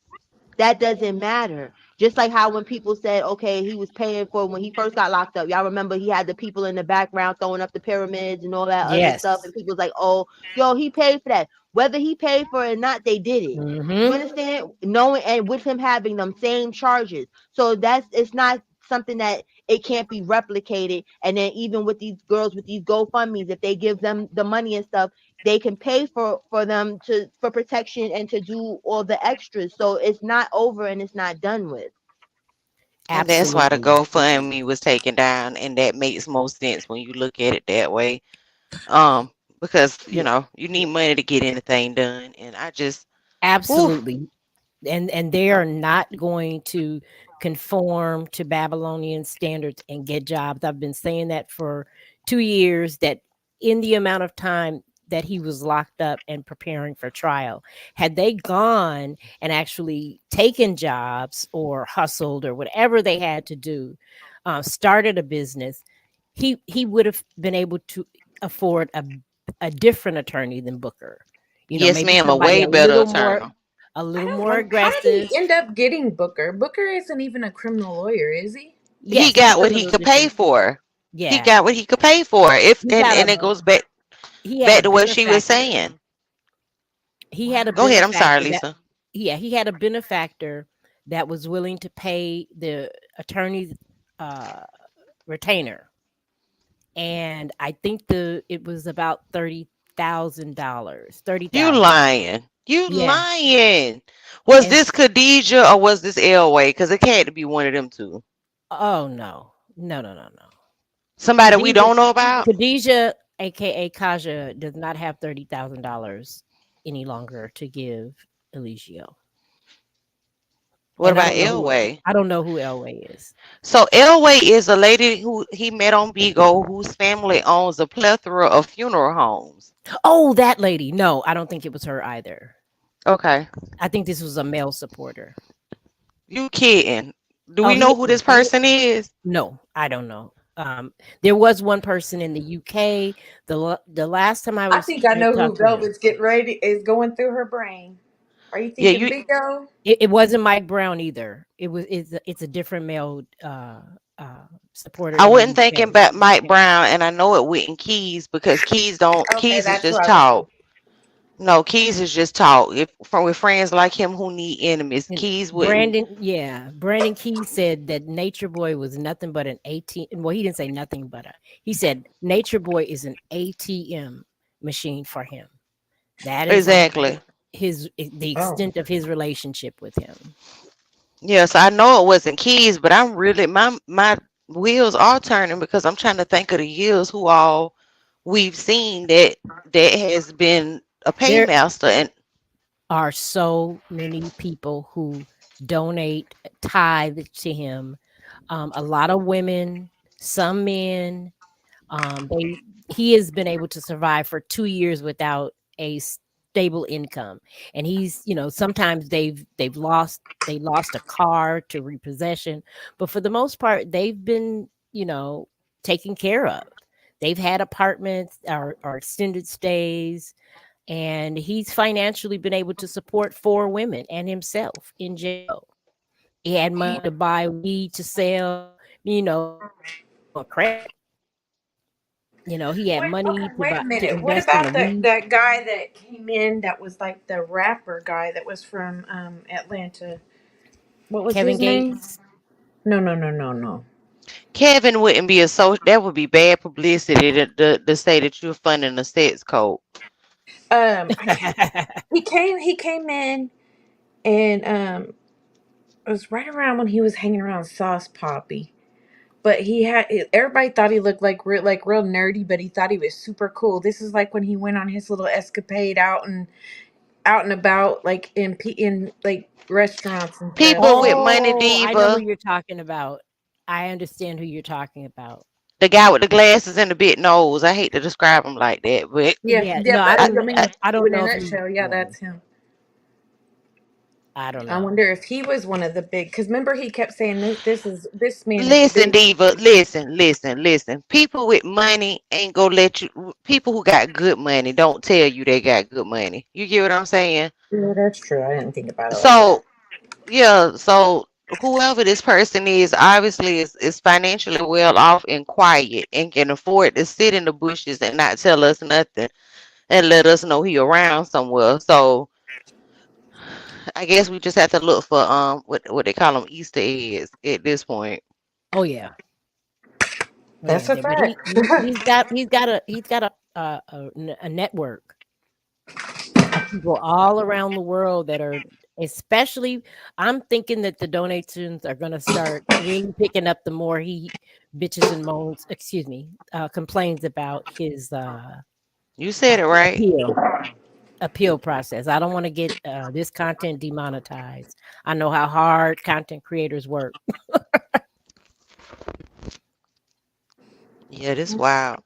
that doesn't matter. Just like how when people said, okay, he was paying for when he first got locked up. Y'all remember he had the people in the background throwing up the pyramids and all that other stuff. Yes. And people was like, oh, yo, he paid for that. Whether he paid for it or not, they did it. You Hmm. understand? Knowing and with him having them same charges. So it's not something that it can't be replicated. And then even with these girls with these GoFundMe's, if they give them the money and stuff, they can pay for them to for protection and to do all the extras. So it's not over and it's not done with. and that's why the Absolutely. GoFundMe was taken down, and that makes most sense when you look at it that way. Because Yeah. you need money to get anything done, and I just, whew, Absolutely. And they are not going to conform to Babylonian standards and get jobs. I've been saying that for 2 years, that in the amount of time that he was locked up and preparing for trial, had they gone and actually taken jobs or hustled or whatever they had to do, started a business, he would have been able to afford a different attorney than Booker. yes, Maybe ma'am, a somebody way better attorney. a I little don't more know. How did he aggressive. end up getting Booker? Booker isn't even a criminal lawyer, is he? He Yes, got it's a what he little could pay different. for. He Yeah. got what he could pay for. If He got and a it goes back a to what she was benefactor. saying. He had a Go ahead. I'm sorry, benefactor that Lisa. yeah, he had a benefactor that was willing to pay the attorney's uh retainer. And I think the it was about $30,000. You 30,000. lying. You Yeah. lying. Was And this Khadijah or was this Elway? Because it had to be one of them two. oh no. No, no, no, no. Somebody we Khadijah don't know about. Khadijah, aka Kaja, does not have $30,000 any longer to give Eligio. What And about Elway? I don't know who Elway is. So Elway is a lady who he met on Bigo, whose family owns a plethora of funeral homes. Oh, that lady. No, I don't think it was her either. Okay. I think this was a male supporter. You kidding. Do Oh, we know who this person is? no, I don't know. There was one person in the UK. The last time I think I I know who talked to him, Velvet's getting ready is going through her brain. Are you Yeah, thinking you Big O? it wasn't Mike Brown either. It's a different male supporter I in the wasn't UK. thinking about Mike Brown, and I know it wasn't Keys because Okay, Keys is that's who just I was talk. thinking. No, Keys is just talk. If from with friends like him who need enemies, And Keys wouldn't. Brandon Key said that Nature Boy was nothing but an ATM. Well, he didn't say nothing but he said Nature Boy is an ATM machine for him. That is Exactly. the Oh. extent of his relationship with him. Yes, I know it wasn't Keys, but I'm really my wheels are turning because I'm trying to think of the years who all we've seen that has been a There paymaster, and are so many people who donate, tithe to him. A lot of women, some men, they he has been able to survive for 2 years without a stable income, and he's sometimes they lost a car to repossession, but for the most part they've been taken care of. They've had apartments or extended stays, and he's financially been able to support four women and himself in jail. He had money to buy weed to sell, a credit. He had money to Wait buy a to minute. What invest in the about weed. that guy that came in that was like the rapper guy that was from Atlanta? What was Kevin his name? Gates. No, no, no, no, no. Kevin wouldn't be a that would be bad publicity to say that you're funding a sex cult. I can't. He came in and it was right around when he was hanging around Sauce Poppy. But everybody thought he looked like real nerdy, but he thought he was super cool. This is like when he went on his little escapade out and about, like in like restaurants and stuff. People with money Oh, I know who diva, you're talking about. I understand who you're talking about. the guy with the glasses and the big nose. I hate to describe him like that, but Yeah, Yeah, yeah. no, I I, But don't. I I, mean, I don't in a know if he. nutshell, yeah, Yeah, that's him. I don't I know. wonder if he was one of the big. Because remember, he kept saying this man is listen, big. diva, listen. People with money ain't gonna let you. People who got good money don't tell you they got good money. You get what I'm saying? Yeah, that's true. I didn't think about it like that. So yeah, so whoever this person is obviously is financially well off and quiet and can afford to sit in the bushes and not tell us nothing and let us know he around somewhere. So I guess we just have to look for what they call them Easter eggs at this point. Oh yeah, That's yeah. a But he, fact. he he's got a network of people all around the world that are especially. I'm thinking that the donations are going to start really picking up the more he bitches and moans. Excuse me, complains about his You said it right. appeal process. I don't want to get this content demonetized. I know how hard content creators work. Yeah, this wild.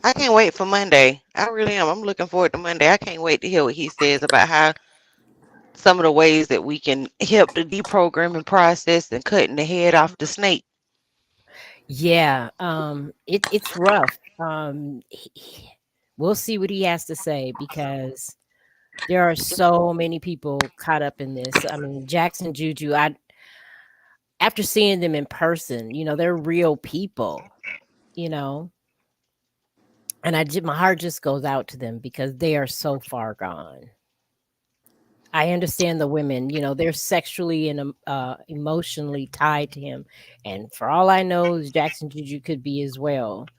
I can't wait for Monday. I really am. I'm looking forward to Monday. I can't wait to hear what he says about how some of the ways that we can help the deprogramming process and cutting the head off the snake. Yeah, it's rough. We'll see what he has to say because there are so many people caught up in this. I mean, Jackson Juju. I After seeing them in person, they're real people. You know, and my heart just goes out to them because they are so far gone. I understand the women, they're sexually and emotionally tied to him. And for all I know, Jackson Juju could be as well.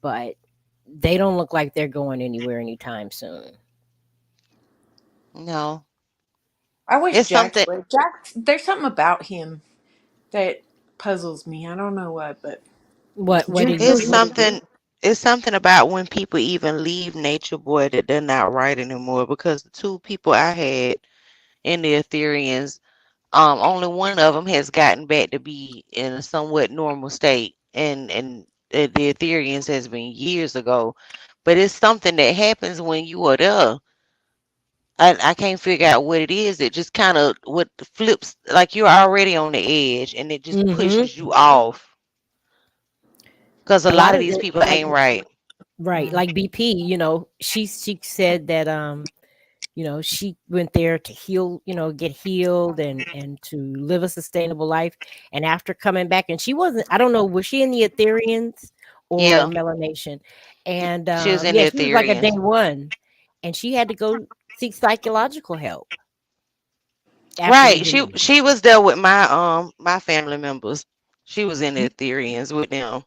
But they don't look like they're going anywhere anytime soon. No, I wish it's Jax something. would. There's something about him that puzzles me. I don't know what, but It's Juju. something. It's something about when people even leave Nature Boy that they're not right anymore. Because the two people I had in the Ethereans, only one of them has gotten back to be in a somewhat normal state, and the Ethereans has been years ago. But it's something that happens when you are there. I can't figure out what it is. It just kind of what flips like you're already on the edge, and it just Hmm. pushes you off. Because a A lot lot of of these it, people ain't right. right, like BP, she said that she went there to heal, get healed and to live a sustainable life. And after coming back, and she wasn't, I don't know, was she in the Ethereans or Yeah, Melanation? And she was in yeah, the she was like a day Ethereans. one, and she had to go seek psychological help after Right. leaving. She was there with my family members. She was in the Ethereans with them.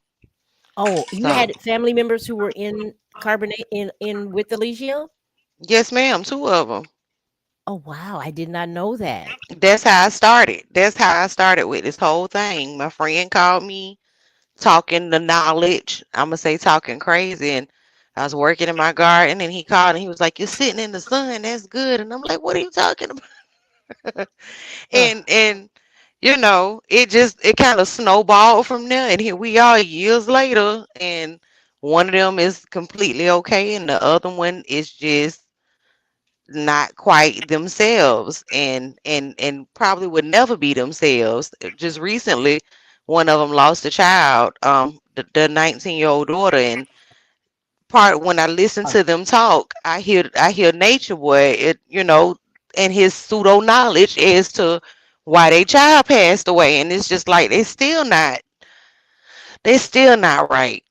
Oh, you So had family members who were in carbonate in with Alicia? yes, ma'am. Two of them. Oh wow, I did not know that. That's how I started. That's how I started with this whole thing. My friend called me talking the knowledge. I'm gonna say talking crazy, and I was working in my garden, and he called and he was like, "You're sitting in the sun. That's good." And I'm like, "What are you talking about?" Ugh. And it kind of snowballed from there, and here we are years later, and one of them is completely okay, and the other one is just not quite themselves, and probably would never be themselves. Just recently, one of them lost a child, the 19-year-old daughter, and part when I listen to them talk, I hear Nature Boy, and his pseudo knowledge as to why their child passed away, and it's just like they're still not right.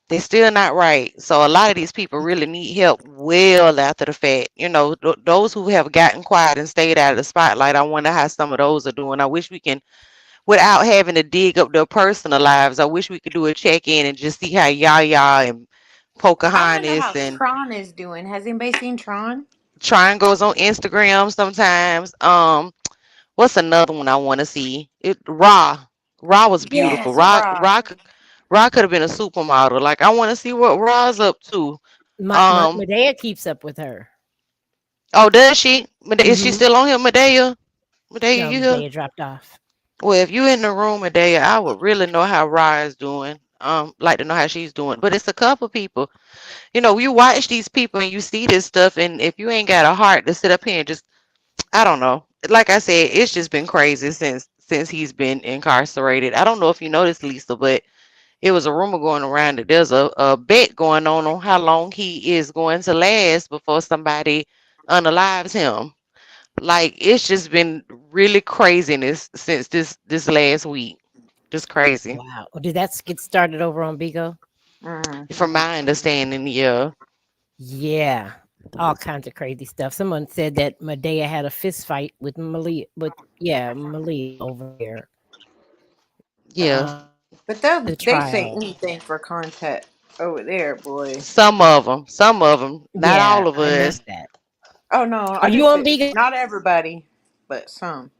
They're still not right. So a lot of these people really need help well after the fact. Those who have gotten quiet and stayed out of the spotlight, I wonder how some of those are doing. I wish we can, without having to dig up their personal lives, I wish we could do a check in and just see how Yaya and I want to know Pocahontas how and Tron is doing. Has anybody seen Tron? Triangles on Instagram sometimes. What's another one I want to see? Ra was beautiful. Yes, Ra Raw. Ra Ra could have been a supermodel. Like I want to see what Ra's up to. My Um. Medea keeps up with her. Oh, does she? Is she Mhm. still on here, Medea? Medea, No, you here? Medea dropped off. Well, if you in the room, Medea, I would really know how Ra is doing. Like to know how she's doing. But it's a couple people. You watch these people and you see this stuff, and if you ain't got a heart to sit up here and just, I don't know. Like I said, it's just been crazy since he's been incarcerated. I don't know if you noticed, Lisa, but it was a rumor going around that there's a bet going on how long he is going to last before somebody unalives him. Like it's just been really craziness since this last week. Just crazy. Wow. Did that get started over on Bigo? Mm. From my understanding, yeah. Yeah. All kinds of crazy stuff. Someone said that Medea had a fist fight with Malia, Malia over there. Yeah. But The they say trial. anything for content over there, boy. Some of them, not Yeah, all of I us. noticed that. Oh no, Are I you just on said Bigo? not everybody, but some.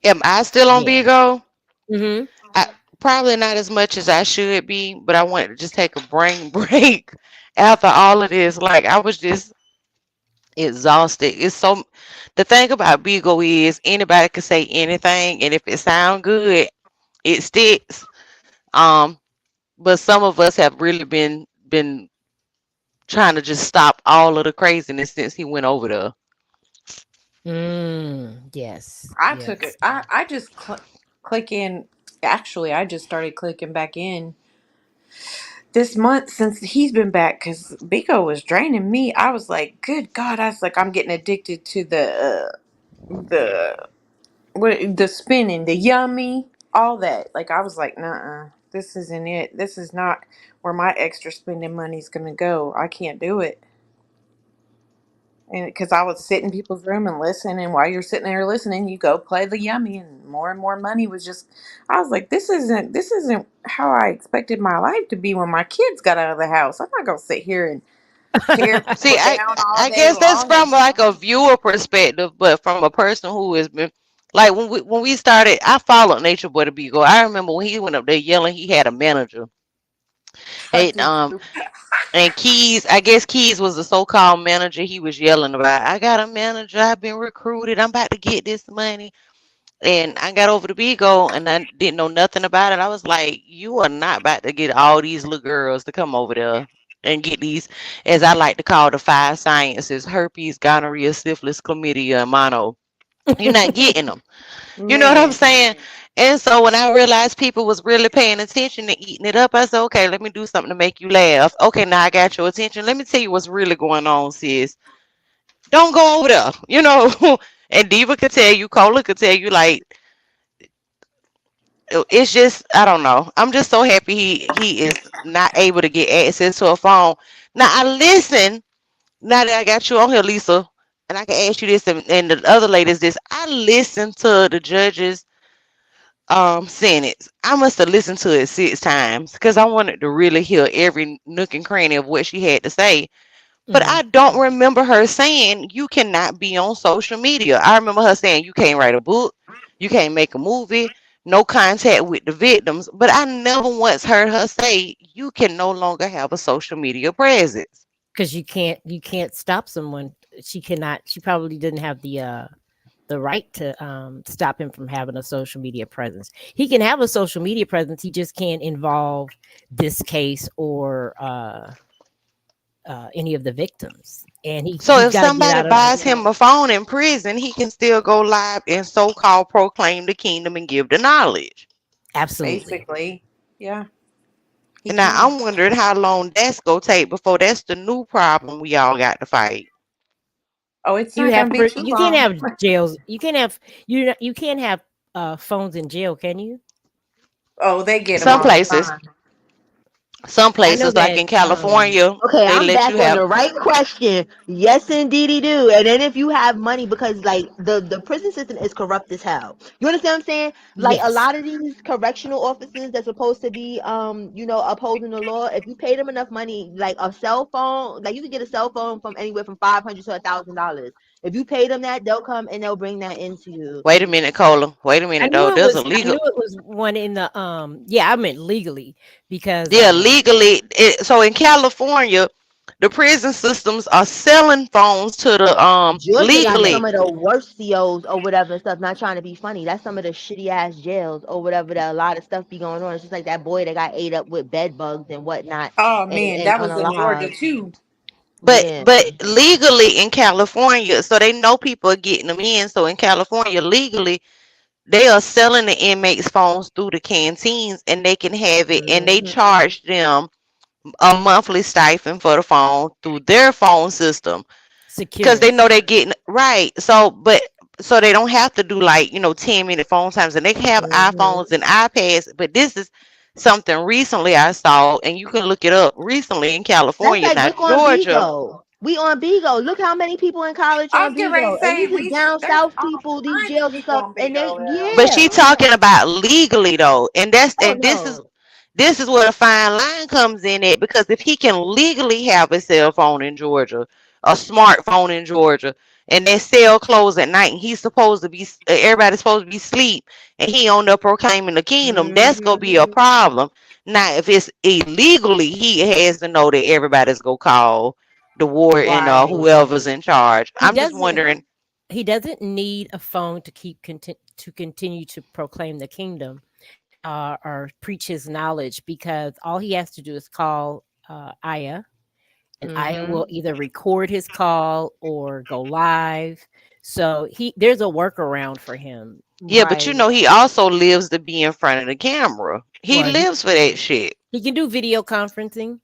Am I still on Yeah. Bigo? Mhm. I probably not as much as I should be, but I wanted to just take a brain break after all of this. Like I was just exhausted. The thing about Bigo is anybody can say anything, and if it sound good, it sticks. Um, but some of us have really been trying to just stop all of the craziness since he went over there. Yes. I took it. Yes. I just click in. Actually, I just started clicking back in this month since he's been back because Biko was draining me. I was like, good God, I was like, I'm getting addicted to the the spinning, the yummy, all that. Like I was like, nah, this isn't it. This is not where my extra spending money's gonna go. I can't do it. And because I would sit in people's room and listen, and while you're sitting there listening, you go play the yummy, and more money was just. I was like, this isn't how I expected my life to be when my kids got out of the house. I'm not gonna sit here and tear See, people I down all I day guess that's long. And from like a viewer perspective, but from a person who has been like when we started, I followed Nature Boy to Beagle. I remember when he went up there yelling, he had a manager. I And did too. Keys, I guess Keys was the so-called manager he was yelling about. I got a manager, I've been recruited, I'm about to get this money. And I got over to Bigo and I didn't know nothing about it. I was like, you are not about to get all these little girls to come over there and get these, as I like to call the five sciences: herpes, gonorrhea, syphilis, chlamydia, and mono. You're not getting them. You know what I'm Man, saying? And so when I realized people was really paying attention and eating it up, I said, okay, let me do something to make you laugh. Okay, now I got your attention. Let me tell you what's really going on, sis. Don't go over there. And Diva could tell you, Cola could tell you, like, it's just, I don't know. I'm just so happy he is not able to get access to a phone. Now I listen. Now that I got you on here, Lisa, and I can ask you this, and the other ladies this. I listen to the judges sentence. I must have listened to it 6 times because I wanted to really hear every nook and cranny of what she had to say. But Mhm. I don't remember her saying you cannot be on social media. I remember her saying you can't write a book, you can't make a movie, no contact with the victims. But I never once heard her say you can no longer have a social media presence. Because you can't stop someone. She cannot. She probably didn't have the the right to stop him from having a social media presence. He can have a social media presence. He just can't involve this case or any of the victims, and So he's if got to get somebody out of buys him a phone in prison, he can still go live and so-called proclaim the kingdom and give the knowledge. absolutely. Basically, yeah, he And now can. I'm wondering how long that's gonna take before that's the new problem we all got to fight. Oh, it's not going to be too You can't long. have jails. You can't have phones in jail, can you? Oh, they get them Some all the places, time. some I know places like that. in California, Okay, they I'm let you back on have. the right question. Yes, indeedy do. And then if you have money, because like the prison system is corrupt as hell. You understand what I'm saying? Like a Yes, lot of these correctional officers that's supposed to be upholding the law. If you pay them enough money, like a cell phone, like you can get a cell phone from anywhere from $500 to $1,000. If you pay them that, they'll come and they'll bring that into you. Wait a minute, Cola. Wait a I minute knew though. it There's a was. I legal. knew it was one in the. Yeah, I meant legally because Yeah, legally. So in California, the prison systems are selling phones to the Georgia got legally. some of the worst COs or whatever and stuff. Not trying to be funny. That's some of the shitty ass jails or whatever. That a lot of stuff be going on. It's just like that boy that got ate up with bed bugs and whatnot, Oh and man, and that was in Georgia unalive. too. Yeah. But legally in California, so they know people are getting them in. So in California, legally, they are selling the inmates phones through the canteens, and they can have it, and they Hmm. charge them a monthly stipend for the phone through their phone system because they know security. they're getting right. So, but so they don't have to do like 10-minute phone times, and they can have Hmm. iPhones and iPads. But this is something recently I saw, and you can look it up. Recently in That's California, like now look on Georgia. Bigo. We on Bigo. Look how many people in college I on was getting ready Bigo, to and say these is we. down There's south all people, these kinds of jails and people stuff, on and they Bigo now. But yeah. she I'm talking like, about legally though, and oh this is no. this is where the fine line comes in at, because if he can legally have a cell phone in Georgia, a smartphone in Georgia, and that cell closed at night, and he's supposed to be everybody's supposed to be asleep, and he on there proclaiming the kingdom, that's gonna Hmm. be a problem. Now, if it's illegally, he has to know that everybody's gonna call the warden or Right. whoever's in charge. He I'm just doesn't. wondering. He doesn't need a phone to to continue to proclaim the kingdom or preach his knowledge because all he has to do is call Aya, and Aya will Hmm. either record his call or go live. So there's a workaround for him. Yeah, but Right. he also lives to be in front of the camera. He Well, lives for that shit. he can do video conferencing.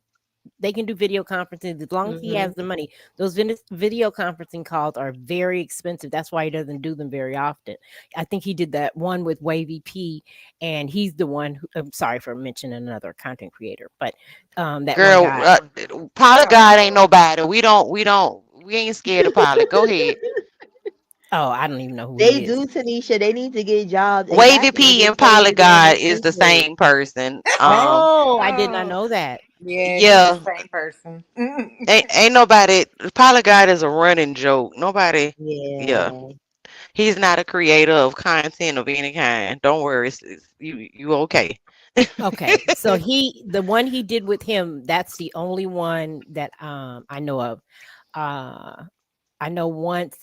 They can do video conferencing as long as he Hmm. has the money. Those video conferencing calls are very expensive. That's why he doesn't do them very often. I think he did that one with Wavy P, and he's the one who, I'm sorry for mentioning another content creator, but that one Girl, guy. Polygon ain't nobody. We ain't scared of Poly. Go ahead. Oh, I don't even know who They he do, is. Tanisha. They need to get jobs. Wavy Exactly. P They and say they doing Polygon this is the business. same person. Oh, I did not Oh, know that. yeah, he's the Yeah, same person. ain't nobody. Polygon is a running joke. Nobody. Yeah, Yeah. he's not a creator of content of any kind. Don't worry, you okay. Okay, so the one he did with him, that's the only one that I know of. Uh I know once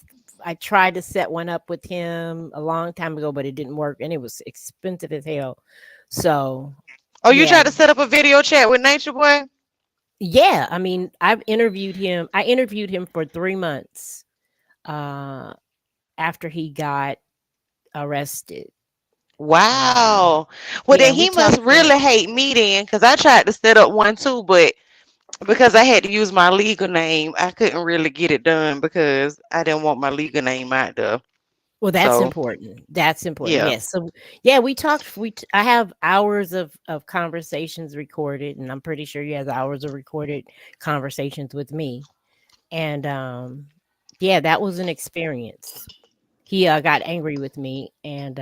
I tried to set one up with him a long time ago, but it didn't work and it was expensive as hell. So, Oh, you yeah. tried to set up a video chat with Nature Boy? Yeah, I mean, I've interviewed him. I interviewed him for 3 months uh after he got arrested. Um Wow. Well, yeah, then we he must talked for really hate me then, because I tried to set up one too, but because I had to use my legal name, I couldn't really get it done because I didn't want my legal name out there. well, that's So, important. That's important. yeah. Yes. So, yeah, we talked. I have hours of conversations recorded, and I'm pretty sure he has hours of recorded conversations with me. And yeah, that was an experience. He got angry with me, and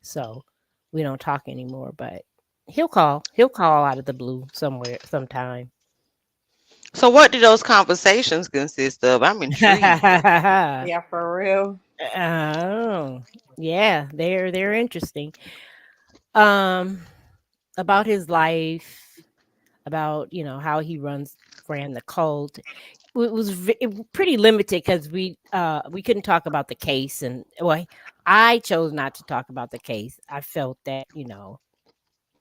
so we don't talk anymore. But he'll call out of the blue somewhere sometime. So, what do those conversations consist of? I'm intrigued. Yeah, for real. Oh, yeah, they're interesting. Um, about his life, about how he ran the cult. pretty limited because we couldn't talk about the case, and well, I chose not to talk about the case. I felt that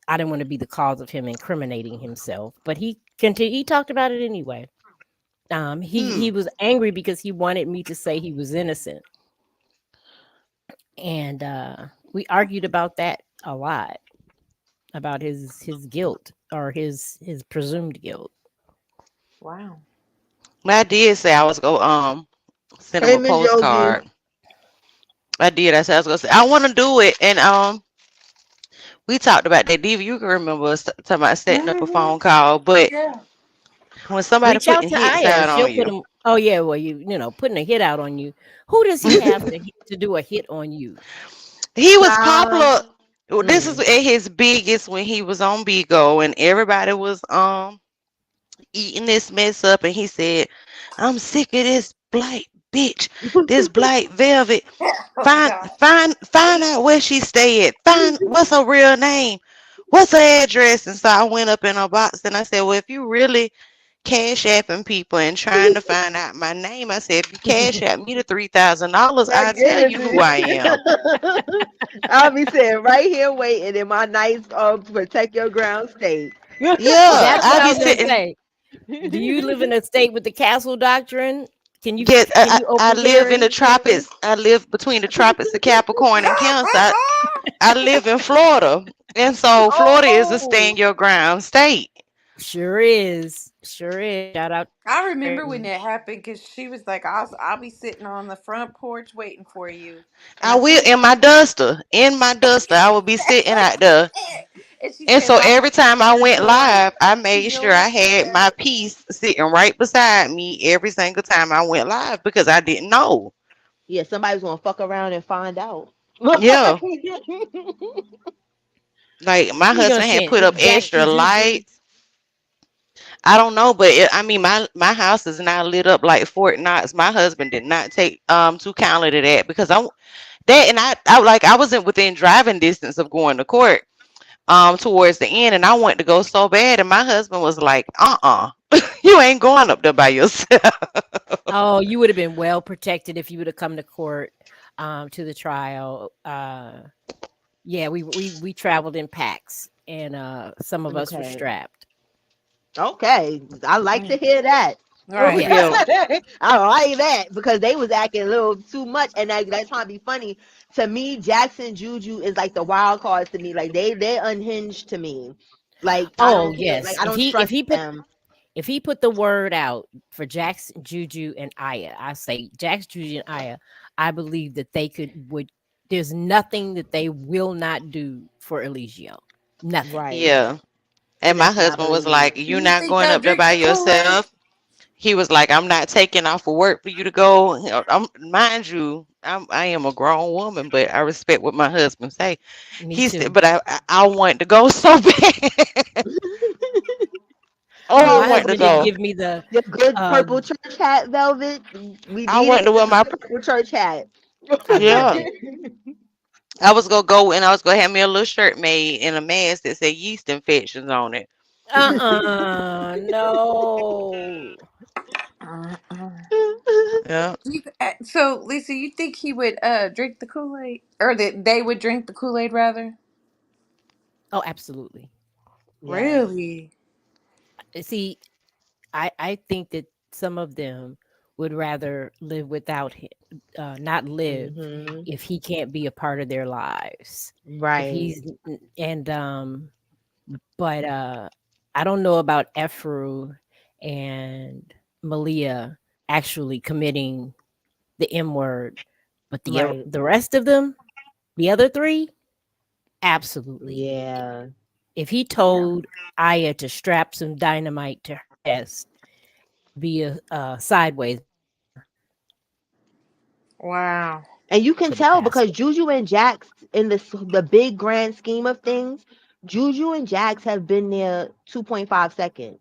I didn't want to be the cause of him incriminating himself, but he continued. He talked about it anyway. He Hmm. was angry because he wanted me to say he was innocent, and we argued about that a lot, about his guilt or his presumed guilt. Wow. I did say I was gonna send him Hey, a Miss Yogi. postcard. I did. I said I was gonna say I want to do it, and we talked about that. Diva, you can remember us talking about setting up a phone call, but Yeah. when somebody Reach out putting to hits Aya. out She'll on put you, him. Oh yeah, well putting a hit out on you. Who does he have to do a hit on you? he was Child. popular. This is Mm. at his biggest when he was on Bigo, and everybody was eating this mess up, and he said, "I'm sick of this black bitch, this black velvet. Oh Find God. find out where she stay at. Find what's her real name. What's her address?" And so I went up in her box and I said, "Well, if you really cash apping people and trying to find out my name," I said, "if you cash app me the $3,000, I I'll tell give it you who I am." to you. I'll be sitting right here waiting in my nice protect your ground state. Yeah, That's what I'll I be was gonna sitting. say. Do you live in a state with the castle doctrine? Can you Get can you I open live in the carry? tropics. I live between the tropics of Capricorn and Cancer. I live in Florida, and so Florida is a Oh, stand your ground state. Sure is. Sure is. Shout out to I Claire. remember when that happened because she was like, I'll be sitting on the front porch waiting for you. And I I will think, in my duster. I will be sitting out there. and she And says, so I'm every time I you're went yours. live, I made sure I Yours. had my piece sitting right beside me every single time I went live because I didn't know. yeah, somebody's gonna fuck around and find out. Yeah, like my Who you gonna husband had send? put up Jax to extra Juju? lights. I don't know, but I mean, my house is now lit up like Fort Knox. My husband did not take to counter to that because that and I wasn't within driving distance of going to court towards the end, and I wanted to go so bad, and my husband was like, you ain't going up there by yourself. Oh, you would have been well protected if you would have come to court to the trial. Yeah, we traveled in packs and some of us were Okay. strapped. Okay. I like to Mm, hear that. right. Yeah, Yes. I like that because they was acting a little too much, and that's trying to be funny. To me, Jackson Juju is like the wild cards to me. Like they're unhinged to me. Like I Oh, don't care. Like yes. I don't trust them. If he put the word out for Jackson, Juju, and Aya, I say Jax, Juju, and Aya, I believe that they would. There's nothing that they will not do for Eligio. Nothing. Right. yeah. And And my that's what I husband was believe. like, Do "You're you not think going they'll up there drink by the Kool-Aid? yourself." He was like, "I'm not taking off of work for you to go." You know, mind you, I am a grown woman, but I respect what my husband say. Me He said, too. "But I want to go so bad. Oh, No, I my Yeah. want to husband didn't go. give me the Your good uh purple church hat, Velvet. We I need want to a wear my purple church hat. I love yeah." it. I was gonna go and I was gonna have me a little shirt made in a mask that said yeast infections on it. No. Uh-uh. Yeah. So, Lisa, you think he would drink the Kool-Aid? Or that they would drink the Kool-Aid rather? Oh, absolutely. Yes. Really? See, I think that some of them would rather live without him, not live Hmm. if he can't be a part of their lives. If Right. and but I don't know about Ephru and Malia actually committing the M word, but Right. the rest of them, the other three, absolutely. Yeah. If he Yeah. told Aya to strap some dynamite to her chest and be a sideways murderer, Wow. And you can put it tell past because him. Juju and Jax, in the big grand scheme of things, Juju and Jax have been there 2.5 seconds.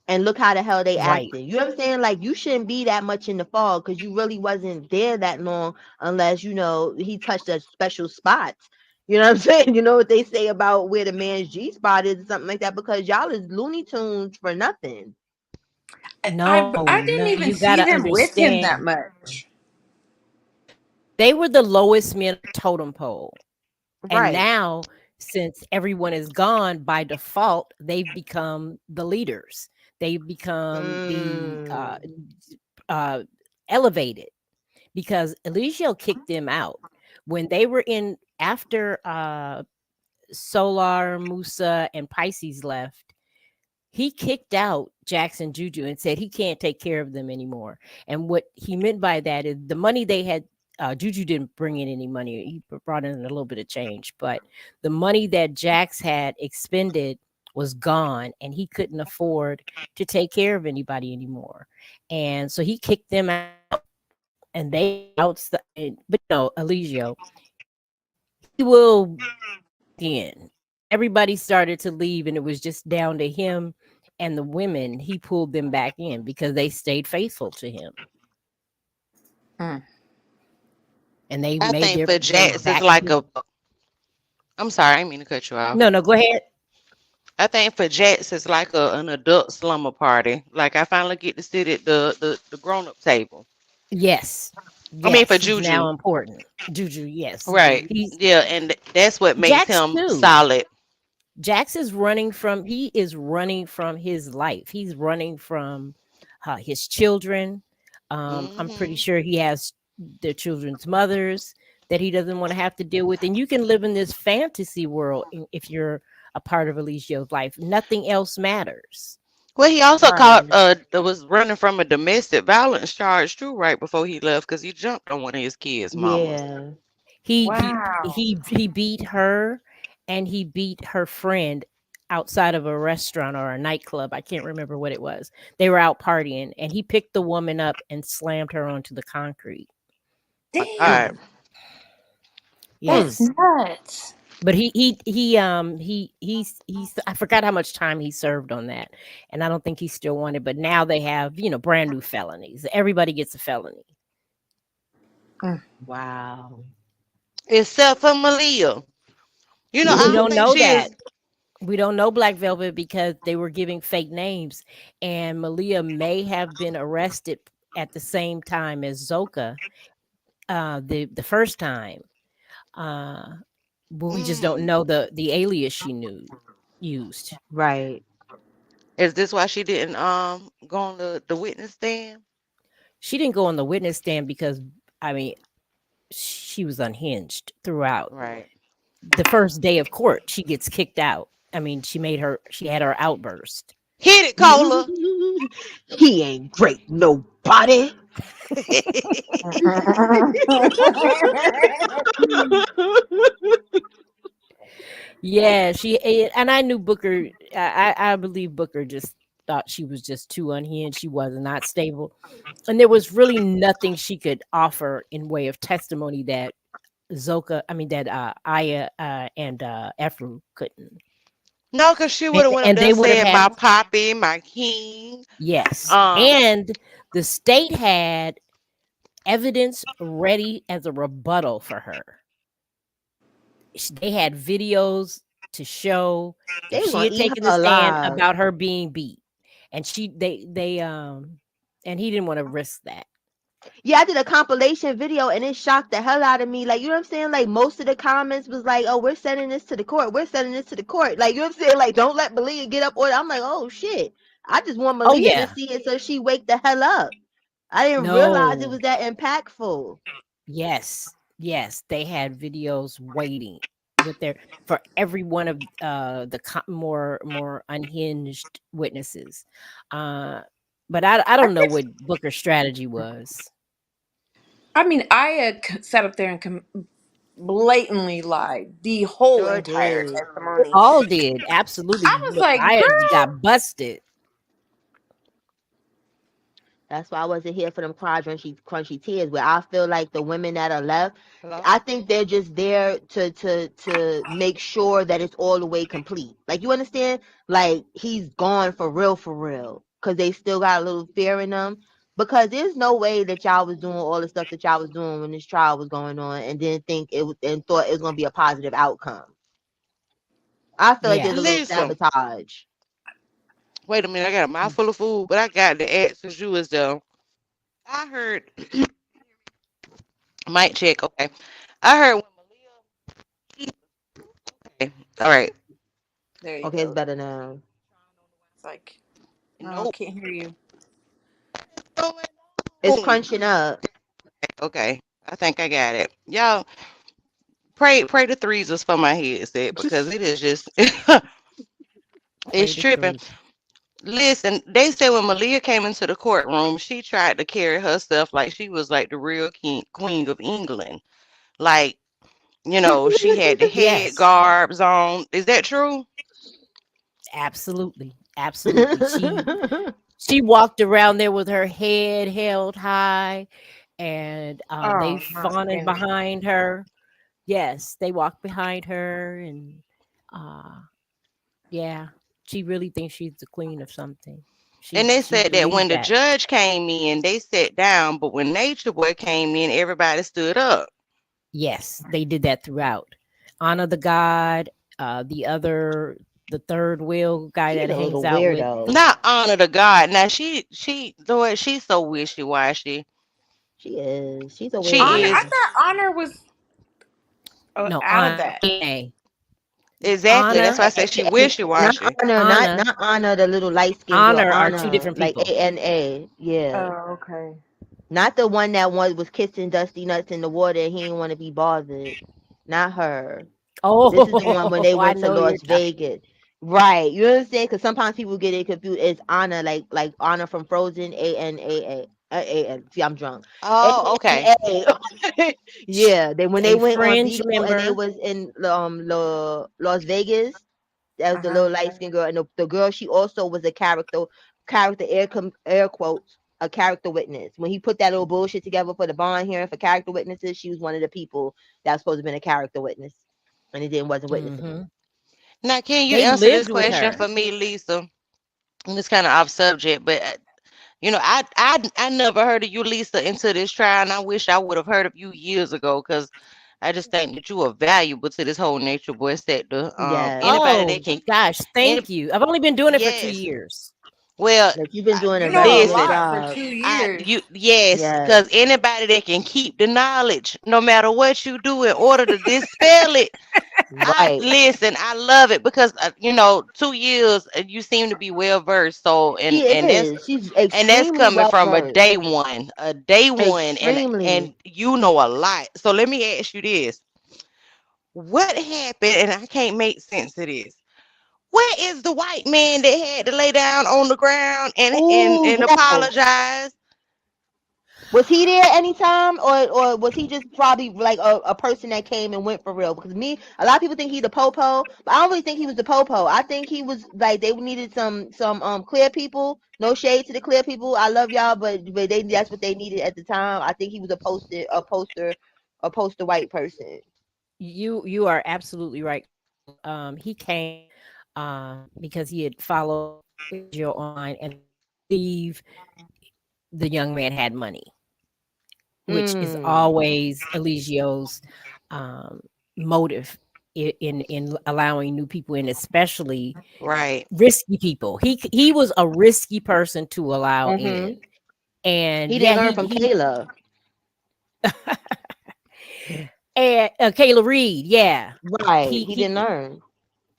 And look how the hell they Right. acting. You know what I'm saying? Like you shouldn't be that much in the fog because you really wasn't there that long unless he touched a special spot. You know what I'm saying? You know what they say about where the man's G spot is or something like that because y'all is Looney Tunes for nothing. No, I didn't no, even you see gotta them with him understand. that much. They were the lowest men on the totem pole. And Right. now, since everyone is gone, by default, they've become the leaders. They've become the Mm. uh, elevated because Eligio kicked them out when they were in after Solar, Musa, and Pisces left. He kicked out Jackson Juju and said he can't take care of them anymore. And what he meant by that is the money they had. Juju didn't bring in any money. He brought in a little bit of change, but the money that Jax had expended was gone, and he couldn't afford to take care of anybody anymore. And so he kicked them out, and they were outside. But Eligio, he will bring them back in. Everybody started to leave, and it was just down to him and the women. He pulled them back in because they stayed faithful to him, Mm. and they I made think for them Jax it's back. like a. I'm sorry, I didn't mean to cut you off. No, no, go ahead. I think for Jax it's like an adult slumber party. Like I finally get to sit at the grown up table. Yes, I mean for yes, he's Juju. now important. Juju, yes, Right. he's Yeah, and that's what makes Jax him too. solid. Jax is running from. He is running from his life. He's running from his children. I'm pretty Hmm. sure he has their children's mothers that he doesn't want to have to deal with. And you can live in this fantasy world if you're a part of Alicia's life. Nothing else matters. Well, he also caught Right. that was running from a domestic violence charge too right before he left because he jumped on one of his kids' mamas. Yeah. He he Wow. he beat her, and he beat her friend outside of a restaurant or a nightclub. I can't remember what it was. They were out partying, and he picked the woman up and slammed her onto the concrete. My God. Damn. Mm. That's Yes. nuts. But he's I forgot how much time he served on that. And I don't think he still wanted, but now they have, brand new felonies. Everybody gets a felony. Mm. Wow. Except for Malia. You know, We I don't don't think know she that. is. We don't know Black Velvet because they were giving fake names, and Malia may have been arrested at the same time as Zoka, the first time. Uh, but we just don't Mm. know the alias she knew used. Right. Is this why she didn't go on the witness stand? She didn't go on the witness stand because I mean she was unhinged throughout. Right. The first day of court, she gets kicked out. I mean, she had her outburst. Hit it, Cola. He ain't great nobody. Yeah, and I knew Booker. I believe Booker just thought she was just too unhinged. She was not stable, and there was really nothing she could offer in way of testimony that that Aya and Ephraim couldn't, No, because she would and, have went up and there they would have saying had my poppy, my king. yes, Um, and the state had evidence ready as a rebuttal for her. They had videos to show if They was she gonna had eat her taken the stand alive. about her being beat, and and he didn't want to risk that. Yeah, I did a compilation video and it shocked the hell out of me. Like, you know what I'm saying? Like, most of the comments was like, oh, we're sending this to the court. We're sending this to the court. Like, you know what I'm saying? Like, don't let Malia get up. Or I'm like, oh, shit. I just want Oh Malia to yeah, see it so she wake the hell up. I didn't realize it no, was that impactful. yes, yes, they had videos waiting with their for every one of more unhinged witnesses. Uh, but I I don't know guess what Booker's strategy was. I mean I had sat up there and blatantly lied the whole Sure entire did. They testimony. all did absolutely. I was Look, like, I girl. got busted. That's why I wasn't here for them crunchy tears. Where I feel like the women that are left, hello. I think they're just there to make sure that it's all the way complete. Like, you understand? Like, he's gone for real, because they still got a little fear in them. Because there's no way that y'all was doing all the stuff that y'all was doing when this trial was going on, and didn't think it was and thought it was gonna be a positive outcome. I feel like there's Yeah. a little Listen, sabotage. Wait a minute, I got a mouthful of food, but I got the ask since you was there. I heard mic check. Okay, I heard when Malia. Okay, all right. There you Okay, it's go. better now. It's like, oh, I Nope. can't hear you. Going It's on. crunching up. Okay, I think I got it. Y'all pray the threes was for my headset because it is just it's Pray the tripping. threes. Listen, they said when Malia came into the courtroom, she tried to carry herself like she was like the real king, queen of England. Like, she had the head Yes, garbs on. Is that true? absolutely, absolutely. She walked around there with her head held high, and they Oh my fawned goodness. behind her. Yes, they walked behind her, and uh, yeah, she really thinks she's the queen of something. And She they she said that believes when the that. judge came in, they sat down, but when Nature Boy came in, everybody stood up. Yes, they did that throughout. Honor the God, the third wheel guy She's that a hangs little out with. weirdo. Not honor to God. Now she the way she's so wishy washy. She is. She's a She Honor, I is weirdo. thought Honor was No, out of honor, that. exactly. That's honor, why I say she wishy Not washy. honor, not honor, not honor the little light skinned girl. honor are two Honor, different like people. ANA. Yeah. Oh, okay. Not the one that was kissing Dusty Nuts in the water and he didn't want to be bothered. Not her. This is the one when they Oh, I went to know you're Las talking. Vegas. Right. You understand? Because sometimes people get it confused. It's Anna, like Anna from Frozen, ANAA. A-N. See, I'm drunk. Oh, okay. ANA. Yeah. They when they A went on fringe Bigo and they member. was in Las Vegas. That was Uh the huh. little light skinned girl, and the girl she also was a character air quotes a character witness. When he put that little bullshit together for the bond hearing for character witnesses, she was one of the people that was supposed to have been a character witness, and it didn't wasn't witnessing him. Hmm. Now, can you They answer this lived with question her. for me, Lisa? And it's kind of off subject, but I never heard of you, Lisa, into this trial, and I wish I would have heard of you years ago, because I just think that you are valuable to this whole Nature Boy sector. Yes, Anybody that Oh can, gosh, any, thank you. I've only been doing it for two yes. years. Well, like you've been doing You a know very a good listen, lot for job. 2 years. yes, Yes, because anybody that can keep the knowledge, no matter what you do, in order to dispel it, I right. listen. I love it because 2 years you seem to be well versed. So She and that's is. She's and that's extremely coming well from versed. a day one, and Extremely. you know a lot. So let me ask you this: what happened? And I can't make sense of this. Where is the white man that had to lay down on the ground Oh and yes. apologize? Was he there anytime, or was he just probably like a person that came and went for real? Because me, a lot of people think he's the popo, but I don't really think he was the popo. I think he was like they needed some clear people. No shade to the clear people. I love y'all, but they that's what they needed at the time. I think he was a poster white person. You are absolutely right. He came because he had followed Eligio online, and I believe the young man had money, which is Mm. always Eligio's um, motive in allowing new people in, especially Right. risky people. He was a risky person to allow in, Mhm. and He yeah, didn't learn from he Kayla. and Kayla Reed, yeah, Right. he He he didn't learn.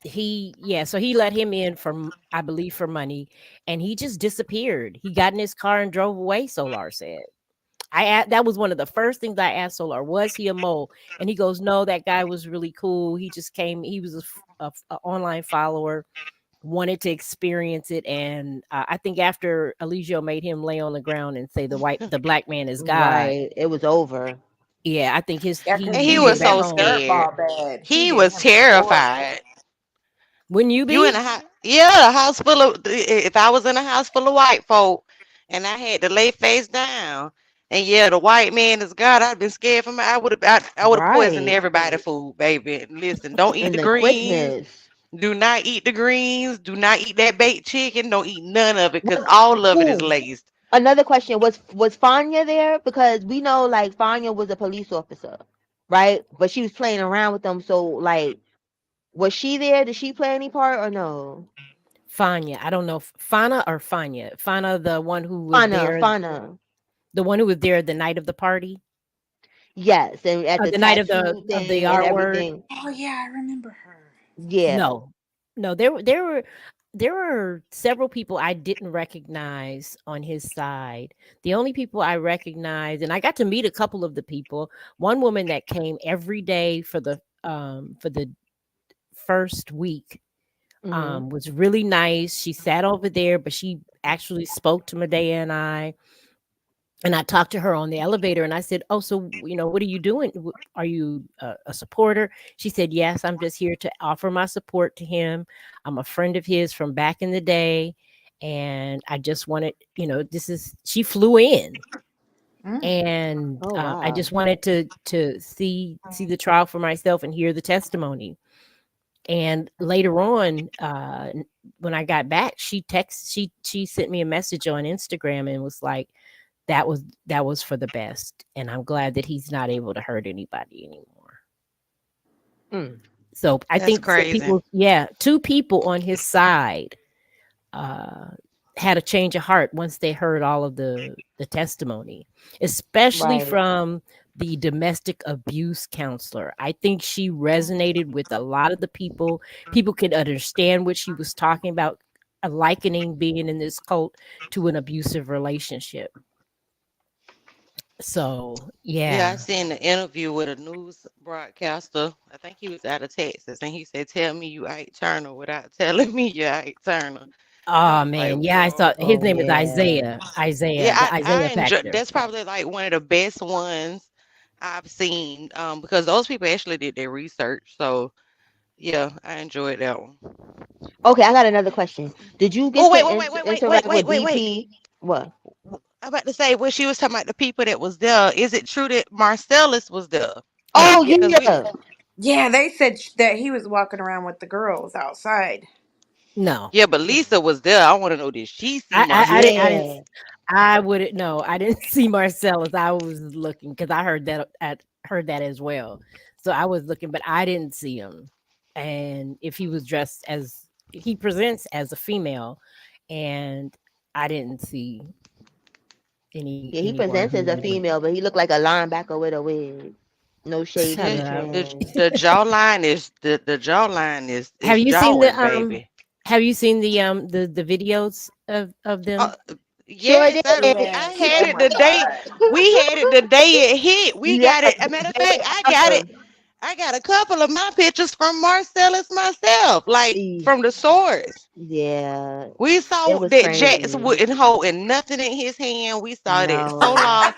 yeah, so he let him in for I believe for money, and he just disappeared. He got in his car and drove away. Solar said. That was one of the first things I asked Solar, was he a mole? And he goes, no, that guy was really cool. He just came. He was a online follower, wanted to experience it, and I think after Eligio made him lay on the ground and say the black man is God. Right. It was over. Yeah, I think his Yeah, he because And he he he went was did back him so home. scared. dirtball bad. He He did was him horrible. terrified. Wouldn't you You in be? a house? Yeah, a house full of. If I was in a house full of white folk, and I had to lay face down, and yeah, the white man is God, I'd been scared for my. I would have poisoned Right. everybody food, baby. Listen, don't eat And the the greens. quickness. Do not eat the greens. Do not eat that baked chicken. Don't eat none of it, because all of it is Ooh, laced. another question was Fanya there? Because we know like Fanya was a police officer, right? But she was playing around with them. So like, was she there? Did she play any part or no? Fanya. I don't know if Fana or Fanya. Fana, the one who was Fauna, there, Fauna. the one who was there the night of the party, Yes, and at the the night tattoo of the thing and R word. everything. Oh yeah, I remember her. Yeah. No, no, there were several people I didn't recognize on his side. The only people I recognized, and I got to meet a couple of the people. One woman that came every day for the first week Mhm. was really nice. She sat over there, but she actually spoke to Medea and I talked to her on the elevator and I said, "Oh, so, what are you doing? Are you a supporter?" She said, "Yes, I'm just here to offer my support to him. I'm a friend of his from back in the day. And I just wanted, she flew in Mm. and Oh I wow. just wanted to see the trial for myself and hear the testimony." And later on, when I got back, she sent me a message on Instagram and was like, that was for the best, and I'm glad that he's not able to hurt anybody anymore. Mm. So I That's think some crazy. people, yeah, two people on his side uh, had a change of heart once they heard all of the testimony, especially Right. from the domestic abuse counselor. I think she resonated with a lot of the people. People could understand what she was talking about, likening being in this cult to an abusive relationship. So Yeah, I yeah. seen the interview with a news broadcaster. I think he was out of Texas, and he said, "Tell me you Ike Turner without telling me you Ike Turner." I Oh was like, man, yeah, I saw "Whoa." his Oh name is yeah. Isaiah, Yeah, the I Isaiah enjoy. factor. That's probably like one of the best ones I've seen. Because those people actually did their research. So yeah, I enjoyed that one. Okay, I got another question. Did you get Oh wait, to wait, wait, wait, wait, wait, interact wait, with wait, wait. DP? What? I'm about to say when she was talking about the people that was there. Is it true that Marcellus was there? No, Oh Because we, yeah. Yeah, they said that he was walking around with the girls outside. no. yeah, but Lisa was there. I want to know, did she see I didn't. Marcellus? Yeah. I wouldn't. No, I didn't see Marcellus. I was looking because I heard that as well. So I was looking, but I didn't see him. And if he was dressed as he presents as a female, and I didn't see Yeah, he anyone presents who as a was. female, but he looked like a linebacker with a wig. No shade to Shut Yeah, the up. trans. the jawline Have is you seen jawing, baby. the videos of Uh, them? Sure yes, I Yes. had Oh it my the day god. we had it the day it hit. We yeah, got it. A matter of they fact, I got it. love. I got a couple of my pictures from Marcellus myself, like E- from the source. Yeah, We it saw was that Jax crazy. wasn't holding nothing in his hand. We saw that No, Solar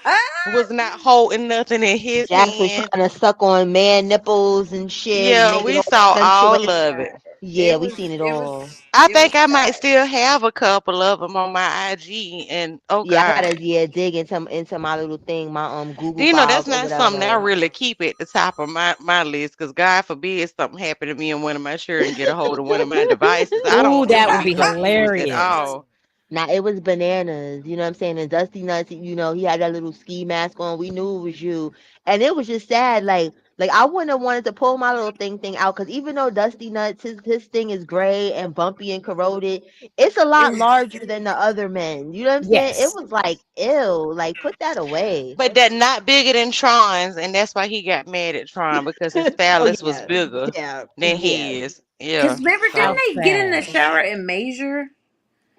was not holding nothing in his Jax was hand. trying to suck on man nipples and shit, Yeah, make it we all saw all sensuous. of it. Yeah, it we was seen it it all. was I it was think I might sad. still have a couple of them on my IG. And oh Yeah, I God, gotta dig into my little thing, my Google you know files that's or not something that I whatever. really keep at the top of my list. Because God forbid something happen to me and one of my children get a hold of one of my devices. I don't Ooh, want them that to would be be confused at hilarious. all. Now it was bananas, you know what I'm saying? And Dusty Nuts, he had that little ski mask on. We knew it was you, and it was just sad. Like I wouldn't have wanted to pull my little thing out because even though Dusty Nuts, his thing is gray and bumpy and corroded, it's a lot larger than the other men. You know what I'm saying? It Yes. was like ew, like put that away. But that not bigger than Tron's, and that's why he got mad at Tron because his Oh phallus was yeah, bigger yeah, than yeah. his. Cause Yeah. remember, didn't How So they get in the sad. shower and measure?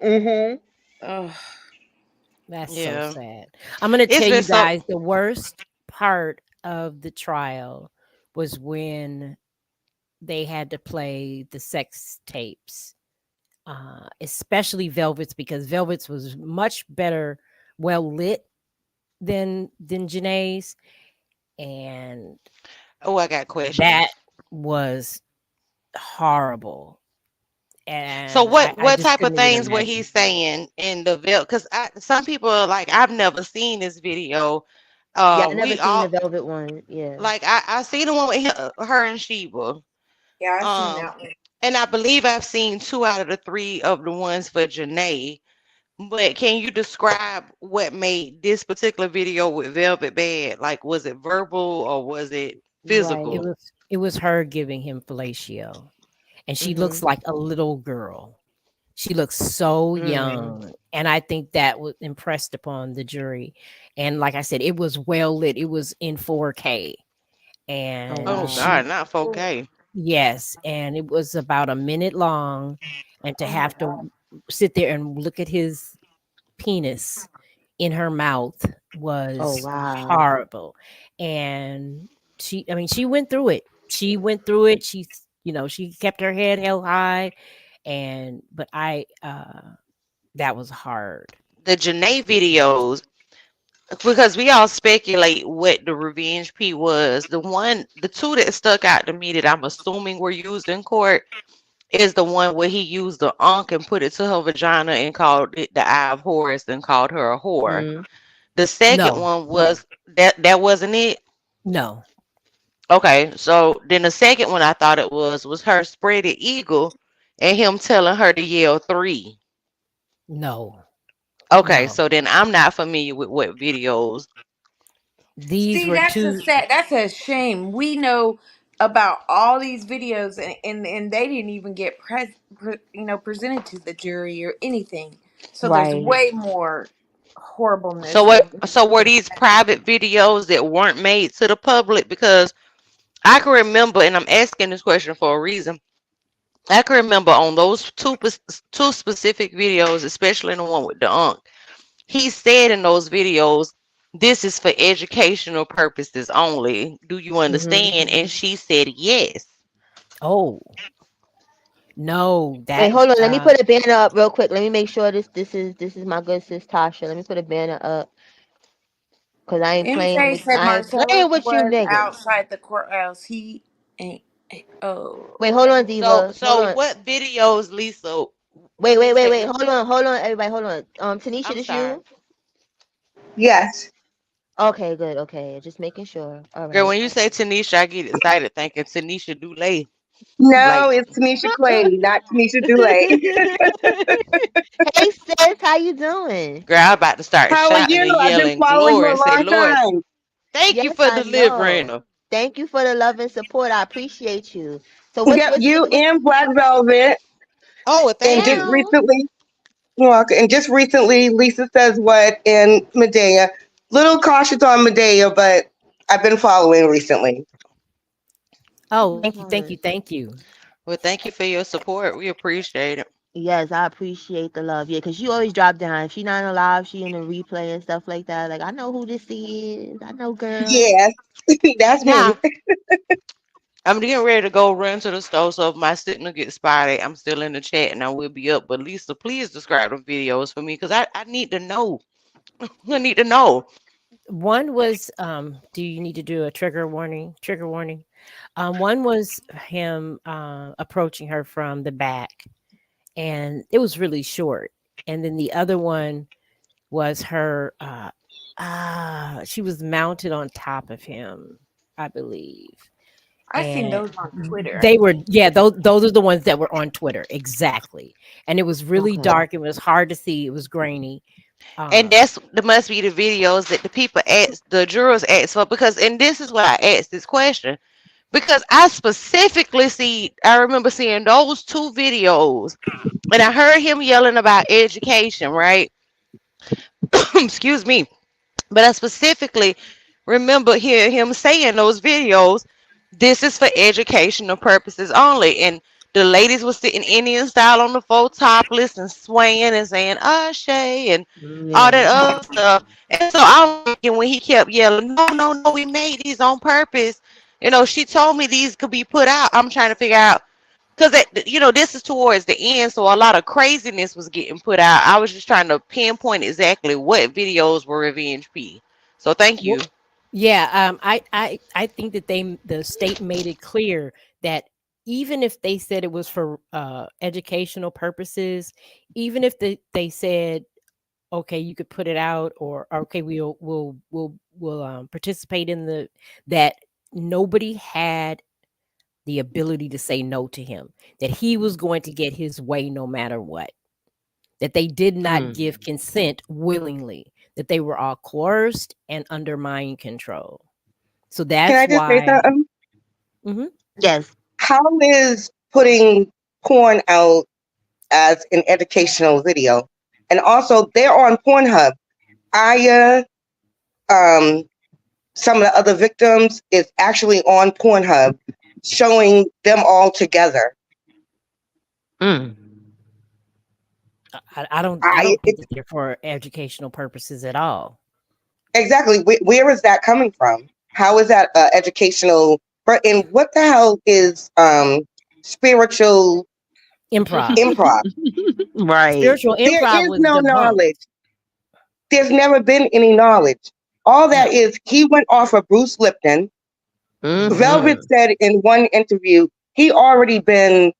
Mhm. Oh, That's so yeah, sad. I'm gonna it's tell been you so. guys the worst part of the trial was when they had to play the sex tapes, especially Velvet's because Velvet's was much better, well lit than Janae's, and Oh, I got that questions. was horrible. So And I what just type of couldn't even things were imagine. he saying in the Vel? Because some people are like, I've never seen this video. Yeah, I never We seen the all Velvet one. Yeah. like I see the one with her and Sheba. yeah, I seen Um, that one. and I believe I've seen two out of the three of the ones for Janae. But can you describe what made this particular video with Velvet bad? Like, was it verbal or was it Right. physical? It was her giving him fellatio, and she looks Mhm. like a little girl. She looks so Mm. young, and I think that was impressed upon the jury. And like I said, it was well lit. It was in 4K, Oh and Oh wow. she God, not 4K. yes, and it was about a minute long, and to Oh my have god. to sit there and look at his penis in her mouth Oh was wow. horrible. And I mean, she went through it. She went through it. She kept her head held high, but that was hard. The Janae videos, because we all speculate what the revenge P was. The two that stuck out to me that I'm assuming were used in court is the one where he used the unk and put it to her vagina and called it the Eye of Horus and called her a whore. Mm. The second No, one was that wasn't it. no, Okay, so then the second one I thought it was her spread eagle and him telling her to yell three. no, Okay, no. so then I'm not familiar with what videos. These See, were two. that's a shame. We know about all these videos, and they didn't even get presented to the jury or anything. So there's Right. way more So horribleness what? than So were these private videos that weren't made to the public? Because I can remember, and I'm asking this question for a reason. I can remember on those two specific videos, especially in the one with the unk. He said in those videos, "This is for educational purposes only. Do you Mhm. understand?" And she said, "Yes." Oh no, Wait, that hold on. Let me put a banner up real quick. Let me make sure this is my good sis Tasha. Let me put a banner up because MJ said I ain't Marcellus playing with you was niggas. outside the courthouse. He ain't. Oh, Wait, hold on, So, Diva. Hold so on. what videos, Lisa? Wait, When we wait, wait, say, wait. Hold on, everybody. Hold on. Tanisha, I'm this sorry, you? Yes. Okay, good. Okay, just making sure. All girl. right. When you say Tanisha, I get excited thinking Tanisha Dulay. No, Like, it's Tanisha Clay, not Tanisha Dulay. Hey sis, how you doing? girl, I'm about to start How are shouting you? and I've been yelling following you glory a and say, long Lord, time. thank you Yes, for I delivering know. her. Thank you for the love and support. I appreciate you. So what's Yep, what's you what's and Black Velvet, Oh, well, and thank just you. now? recently, you're welcome. And just recently, Lisa Says What and Medea. Little cautious on Medea, but I've been following recently. oh, thank you, thank Yes. you, thank you. Well, thank you for your support. We appreciate it. Yes, I appreciate the love. Yeah, because she always drop down. If she not alive, she in the replay and stuff like that. Like, I know who this is. I know, girl. Yes, that's me. Now, I'm getting ready to go run to the store, so if my signal gets spotty, I'm still in the chat and I will be up. But Lisa, please describe the videos for me because I need to know. I need to know. One was, do you need to do a trigger warning? Trigger warning. One was him approaching her from the back, and it was really short. And then the other one was her. She was mounted on top of him, I believe, I seen and those on Twitter. they were yeah. Those are the ones that were on Twitter exactly. And it was really Okay. dark. It was hard to see. It was grainy. And Uh, that's the must be the videos that the people ask, the jurors ask for. Because, and this is why I asked this question because I specifically I remember seeing those two videos, and I heard him yelling about education, right? Excuse me. But I specifically remember hearing him say in those videos, this is for educational purposes only. And the ladies were sitting Indian style on the floor, topless and swaying and saying, Ashe, and all that Yeah. other stuff. And so I'm thinking when he kept yelling, no, no, no, we made these on purpose. She told me these could be put out. I'm trying to figure out because this is towards the end, so a lot of craziness was getting put out. I was just trying to pinpoint exactly what videos were revenge p. So thank Well, you. yeah, I think that the state made it clear that even if they said it was for educational purposes, even if they said okay, you could put it out, or okay, we'll participate in the that nobody had the ability to say no to him, that he was going to get his way no matter what, that they did not Mm. give consent willingly, that they were all coerced and under mind control. So Can that's I just say why. something? Mhm. Yes. How is putting porn out as an educational video. And also, they're on Pornhub. Aya, um, some of the other victims is actually on Pornhub, showing them all together. Mm. I I don't think that they're for educational purposes at all. exactly where is that coming from? How is that educational? And what the hell is spiritual Improv. improv? Right. Spiritual There improv is was no debunked. knowledge. There's never been any knowledge. All that No. is, he went off of Bruce Lipton. Hmm. Velvet Mm-hmm. said in one interview he already been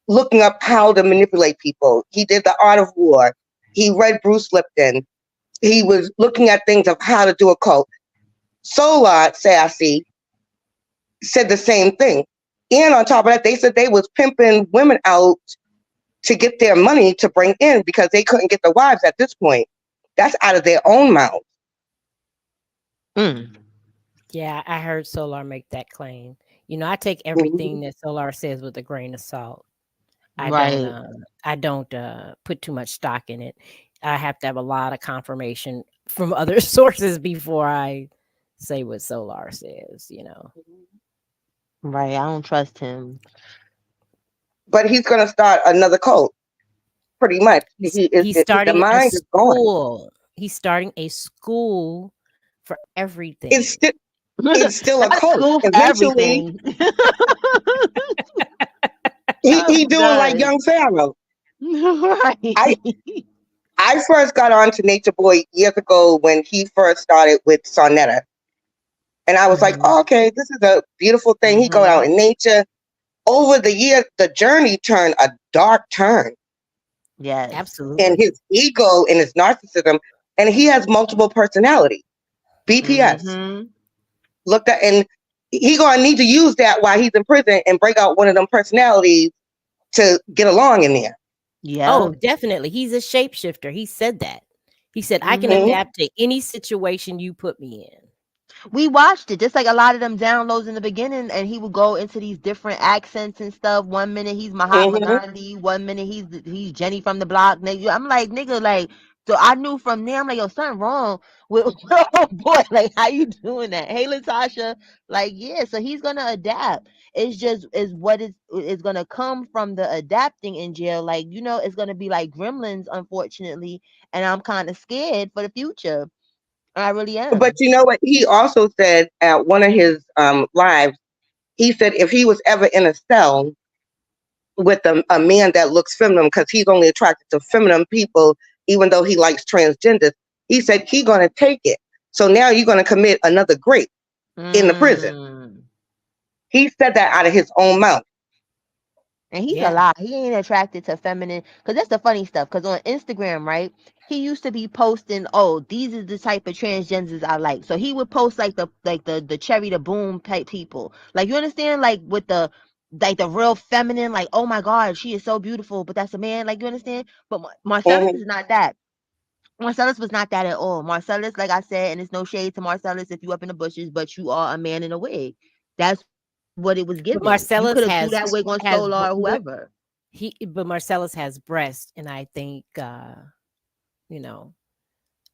looking up how to manipulate people. He did the Art of War. He read Bruce Lipton. He was looking at things of how to do a cult. Solar Sassy said the same thing. And on top of that, they said they was pimping women out to get their money to bring in because they couldn't get the wives at this point. That's out of their own mouth. Mm. Yeah, I heard Solar make that claim. I take Mhm. everything that Solar says with a grain of salt. I don't Right. uh I don't put too much stock in it. I have to have a lot of confirmation from other sources before I say what Solar says. Right. I don't trust him. But he's going to start another cult, pretty much. He's The starting a mind is gone. school. He's starting a school for It's everything. still, it's still a Not cult. school for Eventually, everything. he I'm doing like done. young Pharaoh. Right. I I first got on to Nature Boy years ago when he first started with Sonetta. And I was like, Mhm. oh, okay, this is a beautiful thing. He going out Mm-hmm. in nature. Over the years, the journey turned a dark turn Yes. in Absolutely. his ego and his narcissism. And he has multiple personality. BPS. Mm-hmm. Look at, and he gonna need to use that while he's in prison and break out one of them personalities to get along in there. Oh, Yep. definitely. He's a shapeshifter. He said that. He said, I can Mhm, Mm-hmm. adapt to any situation you put me in. We watched it just like a lot of them downloads in the beginning, and he would go into these different accents and stuff. One minute he's Mahatma mhm. Gandhi, one minute he's Jenny from the block. I'm like, nigga, like, so I knew from there. I'm like, yo, something wrong with oh boy, like, how you doing that? Hey, Latasha, like, yeah, so he's gonna adapt. It's just is what is gonna come from the adapting in jail. Like, it's gonna be like Gremlins, unfortunately, and I'm kind of scared for the future. I really But am. you know what? He also said at one of his lives, he said if he was ever in a cell with a man that looks feminine, because he's only attracted to feminine people, even though he likes transgenders, he said he gonna take it. So now you're gonna commit another rape in the prison. Mm. He said that out of his own mouth. And he's a Yeah. lot. He ain't attracted to feminine. Because that's the funny stuff. Because on Instagram, right, he used to be posting, oh, these are the type of transgenders I like. So he would post like the cherry the boom type people. Like, you understand? Like with the real feminine, like, oh my God, she is so beautiful, but that's a man. Like, you understand? But Marcellus Mhm. is not that. Marcellus was not that at all. Marcellus, like I said, and it's no shade to Marcellus if you up in the bushes, but you are a man in a wig. That's what it was given. You But could have threw that Marcellus wig on Solar or whoever. but Marcellus has breast, and I think you know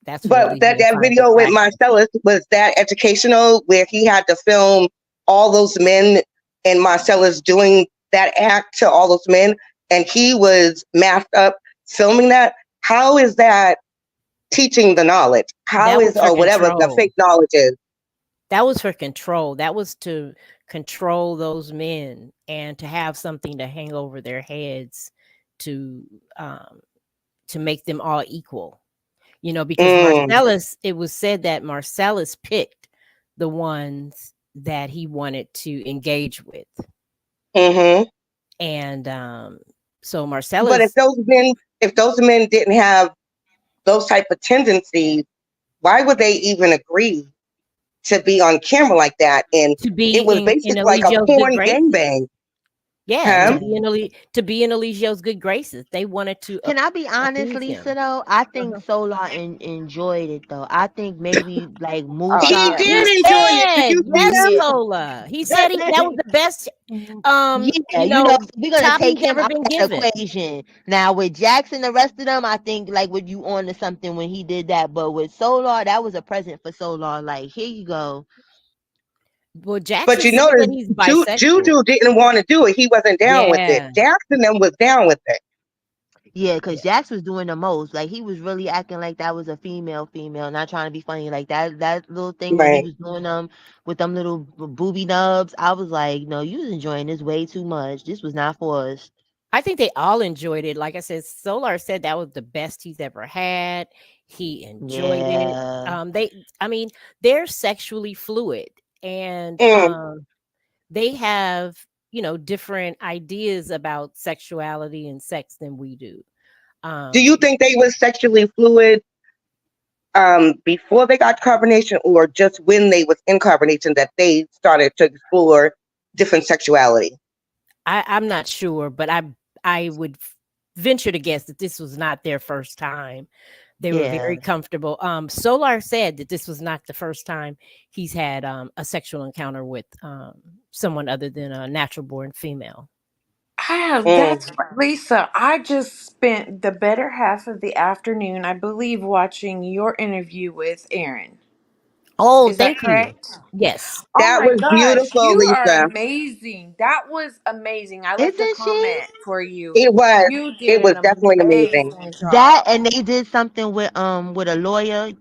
that's what But Alicia that finds video with attractive. Marcellus, was that educational where he had to film all those men and Marcellus doing that act to all those men and he was masked up filming that? How is that teaching the knowledge? How That is, was for or whatever the control. fake knowledge is? That was for control. That was to control those men and to have something to hang over their heads to um to make them all equal. Because Mm, Marcellus, it was said that Marcellus picked the ones that he wanted to engage with. hmm And so But Marcellus if those men didn't have those type of tendencies, why would they even agree to be on camera like that? And to it be was in basically like a Eligio's good porn graces. gangbang. Yeah, Huh? to be in Eligio's good graces. They wanted to Can I be honest, appease Lisa? him. Though I think Uh-huh. Solar enjoyed it. Though I think maybe like Oh He Musa yeah. did He or enjoy it. Did said, you see yes, him? yeah, Lola. He said that was the best yeah. We're gonna top take he's him ever out been that given. equation. Now with Jackson, the rest of them, I think like with you on to something when he did that. But with Solar, that was a present for Solar. Like here you go. Well, But Jackson you said notice that he's bisexual. Juju didn't want to do it. He wasn't down with it. Yeah. Jackson then was down with it. Yeah, because Yeah. Jax was doing the most. Like he was really acting like that was a female, not trying to be funny. Like that little thing when he Right. was doing them with them little booby nubs. I was like, no, you was enjoying this way too much. This was not for us. I think they all enjoyed it. Like I said, Solar said that was the best he's ever had. He enjoyed it. Yeah. I mean, they're sexually fluid, and Mm. they have, different ideas about sexuality and sex than we do. Do you Um, think they were sexually fluid before they got carbonation, or just when they was in carbonation that they started to explore different sexuality? I'm not sure, but I would venture to guess that this was not their first time. They were Yeah. very comfortable. Solar said that this was not the first time he's had a sexual encounter with someone other than a natural born female. I have Mm. that's right, Lisa. I just spent the better half of the afternoon, I believe, watching your interview with Aaron. Oh, Is that thank you. correct? Yes. Oh That my was gosh, beautiful, you are Lisa. amazing. That was amazing. I left a Isn't she? comment for you. It was. You It did was an definitely amazing. amazing That job. and they did something with a lawyer,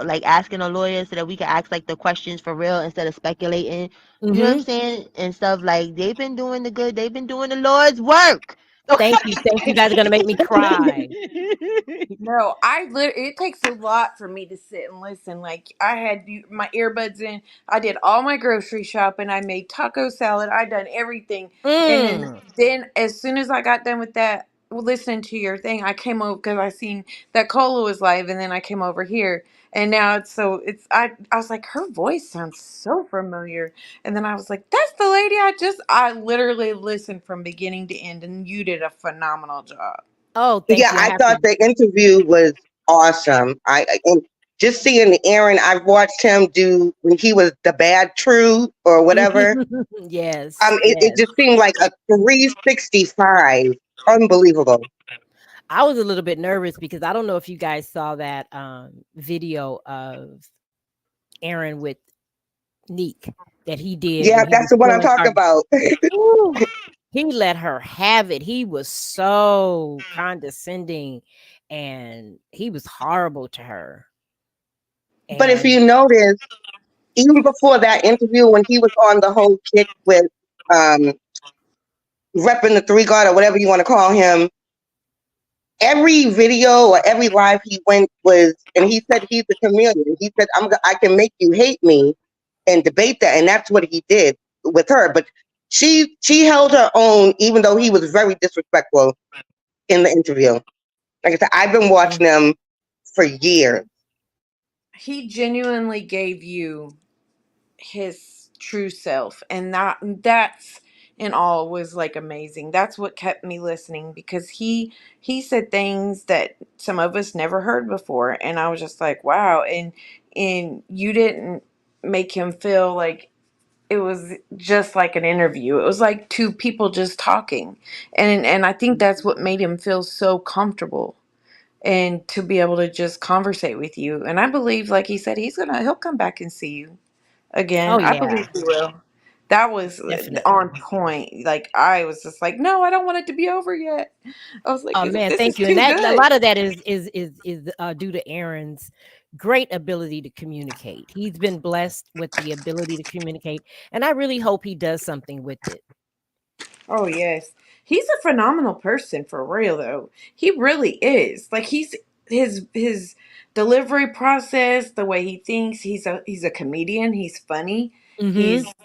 like asking a lawyer so that we could ask like the questions for real instead of speculating. You know what I'm Hmm. saying? And stuff like they've been doing the good. They've been doing the Lord's work. Thank you. Thank you. Guys are gonna make me cry. No, it takes a lot for me to sit and listen. Like I had my earbuds in. I did all my grocery shopping. I made taco salad. I done everything. And Mm. then as soon as I got done with that, listening to your thing, I came over because I seen that Cola was live, and then I came over here. And now I was like, her voice sounds so familiar. And then I was like, that's the lady I literally listened from beginning to end, and you did a phenomenal job. Oh, thank Yeah, you. I I have to. thought the interview was awesome. And just seeing Aaron, I've watched him do when he was the bad true or whatever. Yes, It yes. just seemed like a 365. Unbelievable. I was a little bit nervous because I don't know if you guys saw that video of Aaron with Neek that he did Yeah, when he was that's the one I'm feeling talking about. Ooh, he let her have it. He was so condescending and he was horrible to her. But if And you notice, even before that interview, when he was on the whole kick with um, repping the three god or whatever you want to call him, every video or every live he went was, and he said he's a chameleon. He said, I can make you hate me and debate that. And that's what he did with her. But she held her own, even though he was very disrespectful in the interview. Like I said, I've been watching them for years. He genuinely gave you his true self, and that's in all was like amazing. That's what kept me listening, because he said things that some of us never heard before, and I was just like, wow. And you didn't make him feel like it was just like an interview. It was like two people just talking, and I think that's what made him feel so comfortable, and to be able to just conversate with you. And I believe, like he said, he'll come back and see you again. oh I yeah, believe he will. That was definitely. on point. Like I was just like, no, I don't want it to be over yet. I was like, Oh man, this is thank you. And too that a good. lot of that is due to Aaron's great ability to communicate. He's been blessed with the ability to communicate, and I really hope he does something with it. Oh yes, he's a phenomenal person for real though. He really is. Like his delivery process, the way he thinks. He's a comedian. He's funny. Hmm. He's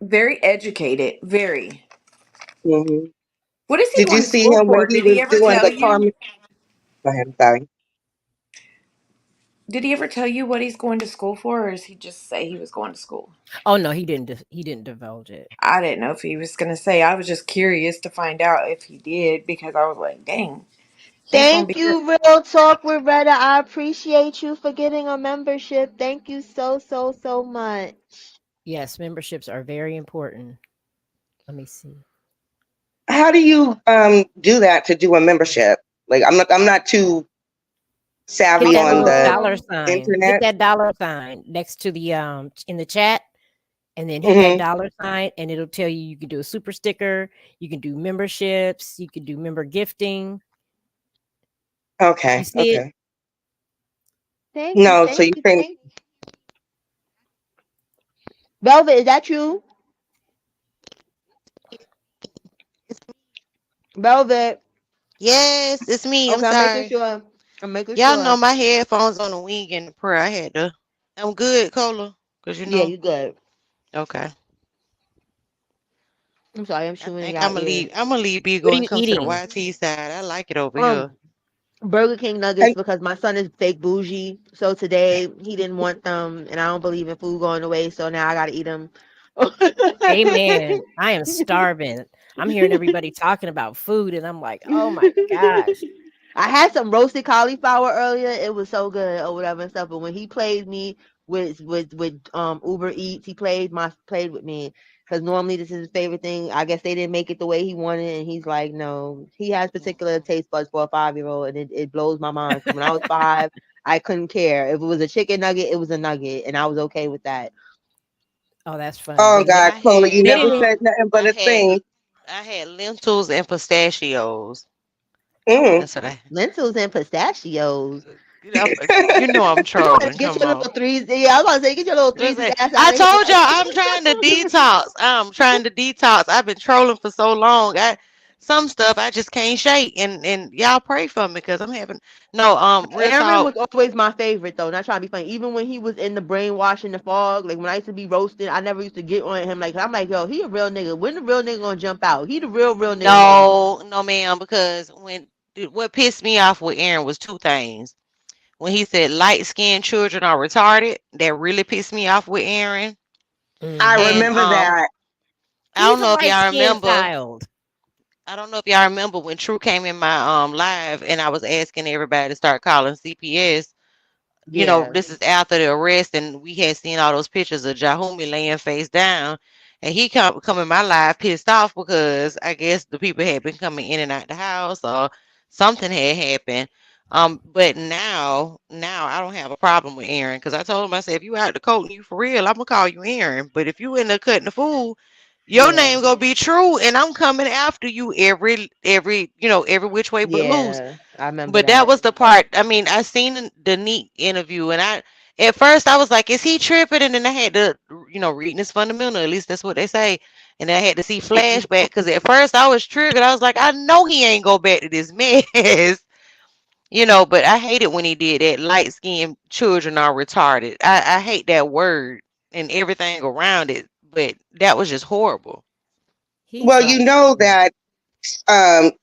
very educated. Very. Hmm. What is he Did you going to see school him when for? he Did he was ever doing tell the you? Carmen? Go ahead, I'm sorry. Did he ever tell you what he's going to school for, or does he just say he was going to school? Oh no, he didn't. He didn't divulge it. I didn't know if he was going to say. I was just curious to find out if he did because I was like, dang, he's going to Thank be good. you, Real Talk with Retta. I appreciate you for getting a membership. Thank you so, so, so much. Yes, memberships are very important. Let me see. How do you do that to do a membership? Like I'm not too Hit savvy that on little the dollar Um, sign. Hit internet. that dollar sign next to the in the chat, and then hit that Hmm. dollar sign, and it'll tell you you can do a super sticker, you can do memberships, you can do member gifting. You Okay, see it? okay. Thank you, No, so thank you you, think thank you. Velvet, is that you? Velvet. Yes, it's me. I'm Okay, I'm making sorry. sure. I'm making Y'all know sure. my headphones on the wing and the prayer. I had to. I'm good, Cola, cause you Yeah, know. you good. Okay. I'm sorry, I'm I shooting in think y'all ear. I'm gonna leave What Bigo are and you come to the eating? YT side. I like it over Um, here. Burger King nuggets and because my son is fake bougie. So today he didn't want them, and I don't believe in food going to waste. So now I gotta eat them. Amen. I am starving. I'm hearing everybody talking about food, and I'm like, oh my gosh. I had some roasted cauliflower earlier. It was so good or whatever and stuff. But when he played me with Uber Eats, he played with me because normally this is his favorite thing. I guess they didn't make it the way he wanted, and he's like, no, he has particular taste buds for a 5 year old, and it blows my mind. Because when I was 5, I couldn't care if it was a chicken nugget, it was a nugget, and I was okay with that. Oh, that's funny. oh They Yeah, God, Cola, you they never didn't. said nothing I but a had thing. I had lentils and pistachios. Mm. That's what I. Lentils and pistachios. You know I'm You better trolling. get Come your on. little threes. Yeah, I was about to say, get your little threes Listen, ass I out of told y'all here. I'm trying to detox. I'm trying to detox. I've been trolling for so long. Some stuff I just can't shake, and y'all pray for me because I'm having no real Aaron talk. was always my favorite though. Not trying to be funny. Even when he was in the brainwashing the fog, like when I used to be roasted, I never used to get on him. Like I'm like, yo, he a real nigga. When the real nigga gonna jump out? He the real nigga for me. No, no, ma'am, because what pissed me off with Aaron was two things. When he said light skinned children are retarded, that really pissed me off with Aaron. I And Mhm. remember that. I He's don't a know if light y'all skinned remember. child. I don't know if y'all remember when True came in my live and I was asking everybody to start calling CPS. Yeah. This is after the arrest, and we had seen all those pictures of Jahumi laying face down, and he come in my live pissed off because I guess the people had been coming in and out the house or something had happened. But now I don't have a problem with Aaron because I told him I said if you out the coat and you for real, I'm gonna call you Aaron. But if you in there cutting the fool, your Yeah. name gonna be True, and I'm coming after you every which way but loose. Yeah. I remember But that that. was the part. I mean, I seen the neat interview, and I at first I was like, "Is he tripping?" And then I had to, reading is fundamental. At least that's what they say. And I had to see flashback because at first I was triggered. I was like, "I know he ain't go back to this mess." But I hate it when he did that. Light skinned children are retarded. I hate that word and everything around it. But that was just horrible. He's Well, you light know skinned. that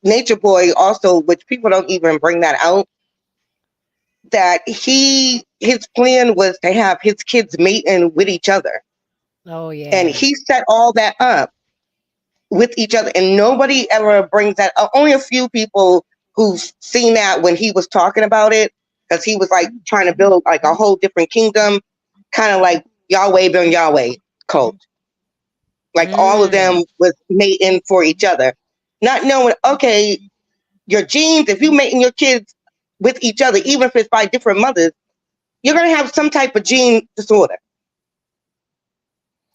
Nature Boy also, which people don't even bring that out, that his plan was to have his kids mating with each other, Oh and yeah. he set all that up with each other, and nobody ever brings that. Only a few people who've seen that when he was talking about it, because he was like trying to build like a whole different kingdom, kind of like Yahweh ben Yahweh cult. Like all of Mm. them was mating for each other, not knowing okay, your genes, if you mating your kids with each other, even if it's by different mothers, you're gonna have some type of gene disorder.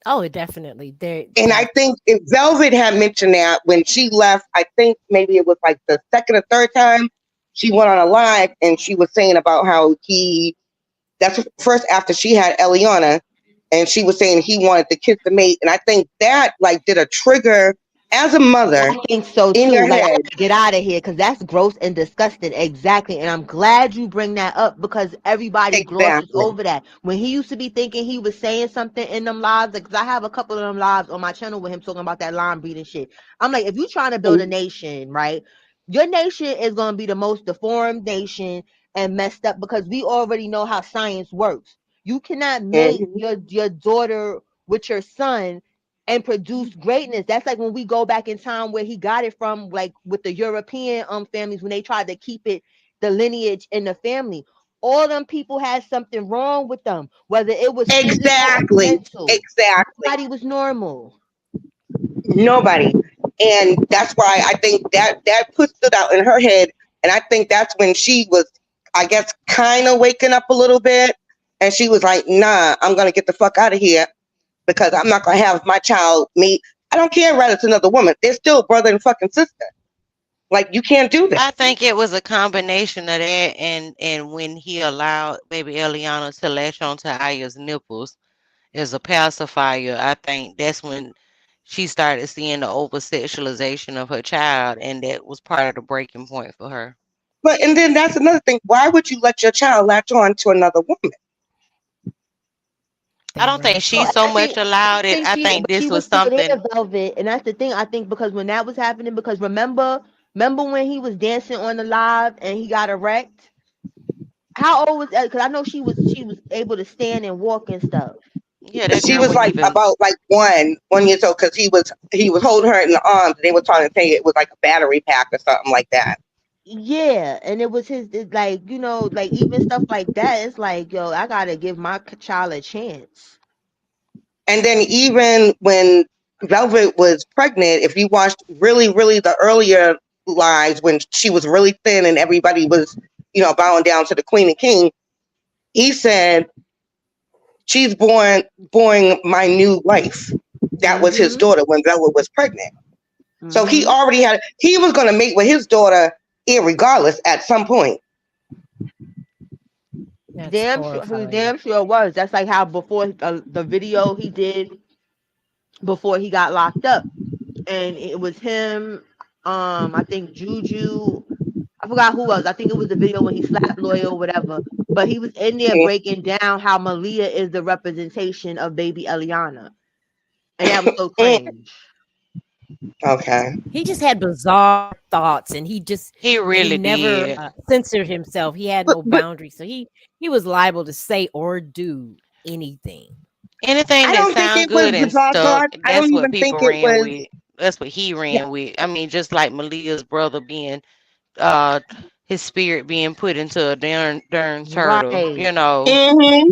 Oh, definitely. There And I that think if Velvet had mentioned that when she left, I think maybe it was like the second or third time she went on a live and she was saying about how that's first after she had Eliana, and she was saying he wanted to kiss the mate. And I think that like did a trigger as a mother I think so in too. your Like I head. gotta get out of here because that's gross and disgusting. Exactly. And I'm glad you bring that up because everybody glosses Exactly. over that. When he used to be thinking he was saying something in them lives, because I have a couple of them lives on my channel with him talking about that line breeding shit. I'm like, if you trying to build a nation, right? Your nation is gonna be the most deformed nation and messed up because we already know how science works. You cannot make Mhm. your daughter with your son and produce greatness. That's like when we go back in time where he got it from, like with the European families when they tried to keep it the lineage in the family. All them people had something wrong with them, whether it was physical or Exactly. mental. Exactly. Nobody was normal. Nobody. And that's why I think that put stood out in her head. And I think that's when she was, I guess, kind of waking up a little bit. And she was like, nah, I'm going to get the fuck out of here because I'm not going to have my child meet. I don't care whether it's another woman. They're still brother and fucking sister. Like, you can't do that. I think it was a combination of that and when he allowed baby Eliana to latch onto Aya's nipples as a pacifier, I think that's when she started seeing the over sexualization of her child, and that was part of the breaking point for her. But, and then that's another thing. Why would you let your child latch on to another woman? I They don't think weren't she No, so I taught. much think allowed it. I she, think but she this was was still something. there, Velvet, and that's the thing. I think because when that was happening, because remember when he was dancing on the live and he got erect. How old was that? Because I know she was able to stand and walk and stuff. Yeah, that She girl was wouldn't like even. about like 1 year old because he was holding her in the arms. And they were trying to say it was like a battery pack or something like that. Yeah, and it was his like like even stuff like that. It's like yo, I gotta give my child a chance. And then even when Velvet was pregnant, if you watched really, really the earlier lives when she was really thin and everybody was, bowing down to the Queen and King, he said, she's born my new life. That was his Mm-hmm. daughter when Velvet was pregnant. So Mm-hmm. he was going to mate with his daughter irregardless at some point. That's He horrifying. damn sure was. That's like how before the video he did before he got locked up, and it was him. I think Juju. I forgot who else. I think it was the video when he slapped Lawyer or whatever. But he was in there breaking down how Malia is the representation of baby Eliana, and that was so cringe. Okay. He just had bizarre thoughts, and He he really never did. censored himself. He had But no but boundaries, so he was liable to say or do anything. Anything I that don't think sound it was good and bizarre stuck, thoughts. I that's don't what even people think it ran was. with. That's what he Yeah. ran with. I mean, just like Malia's brother being uh his spirit being put into a darn turtle, Right. Hmm.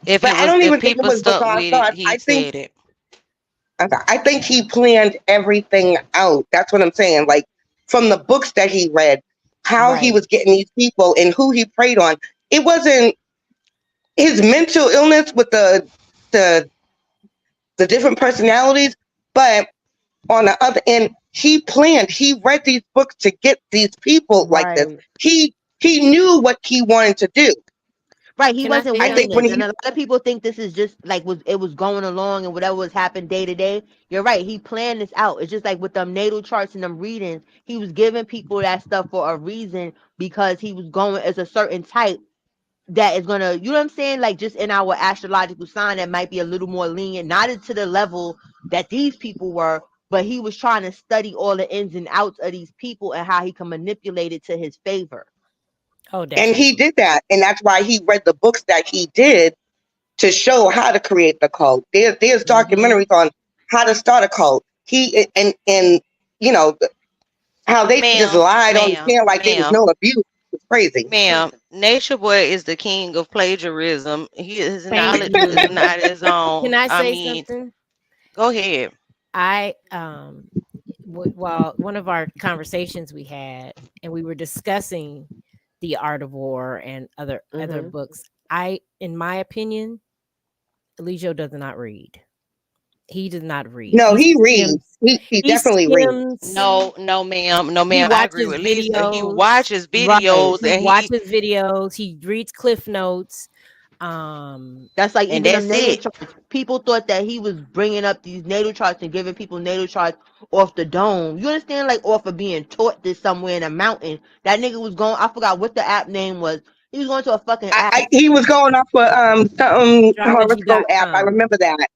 If But it I was don't if even think it people was stuck bizarre with it, thoughts. he'd said it. I think he planned everything out. That's what I'm saying. Like from the books that he read, how he Right. was getting these people and who he preyed on. It wasn't his mental illness with the the different personalities, but on the other end, he planned. He read these books to get these people like this. Right. He knew what he wanted to do. Right, he Can I wasn't say I think winging when this, something? and he a lot of people think this is just like it was going along and whatever was happening day to day. You're right, he planned this out. It's just like with them natal charts and them readings, he was giving people that stuff for a reason because he was going as a certain type that is gonna, you know what I'm saying? Like just in our astrological sign that might be a little more lenient, not to the level that these people were, but he was trying to study all the ins and outs of these people and how he can manipulate it to his favor. Oh, and he definitely. did that, and that's why he read the books that he did to show how to create the cult. There's Mm-hmm. documentaries on how to start a cult. He and you know how they just Ma'am, lied on the ma'am, stand like there was ma'am, no abuse. It's crazy. ma'am. Nature Boy is the king of plagiarism. His Thank knowledge is you. not his Can own. I I say mean, something? go ahead. I While one of our conversations we had, and we were discussing the art of war and other Mm-hmm. books. In my opinion, Eligio does not read. He does not read. No, he reads. He He definitely reads. skims. No, no, ma'am, no, He ma'am. I agree watches with Lisa. He videos. watches Right. videos, He watches videos. He reads cliff notes. Um, That's like and even them that's natal it. charts. People thought that he was bringing up these natal charts and giving people natal charts off the dome. You understand? Like off of being taught this somewhere in a mountain. That nigga was going. I forgot what the app name was. He was going to a fucking app. He was going off for some horoscope app. I astrology.com. remember that.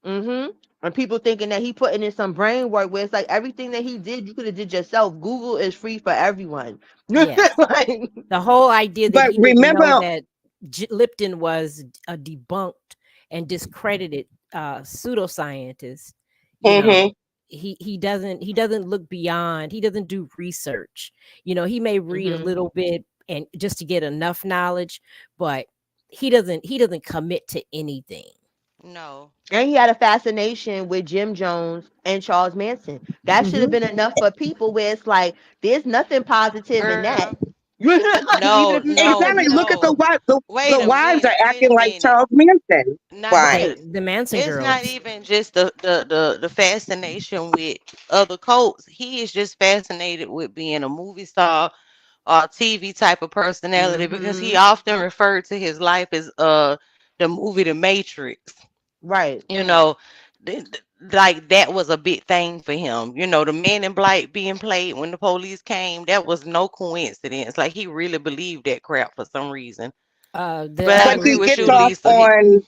Mm-hmm. And people thinking that he putting in some brain work where it's like everything that he did, you could have did yourself. Google is free for everyone. Yes. Like, The whole idea that But he didn't know remember, that Lipton was a debunked and discredited pseudoscientist, you know, hmm he doesn't look beyond, he doesn't do research. He may read a mhm. little bit and just to get enough knowledge, but he doesn't commit to anything. No. And he had a fascination with Jim Jones and Charles Manson. That should have Hmm. been enough for people where it's like, there's nothing positive in that. Girl. Like, even No, if you think no, that exactly. he, Look at the no. wives. Wait The a wives are minute. Wait a acting like minute. Charles Manson. Not Why? Right, even the Manson it's not girls. even just the fascination with other cults. He is just fascinated with being a movie star or a TV type of personality because he hmm often referred to his life as the movie The Matrix. right. You know, like that was a big thing for him. The Man in Black being played when the police came, that was no coincidence. Like he really believed that crap for some reason. The But I But agree he with gets you, off Lisa. on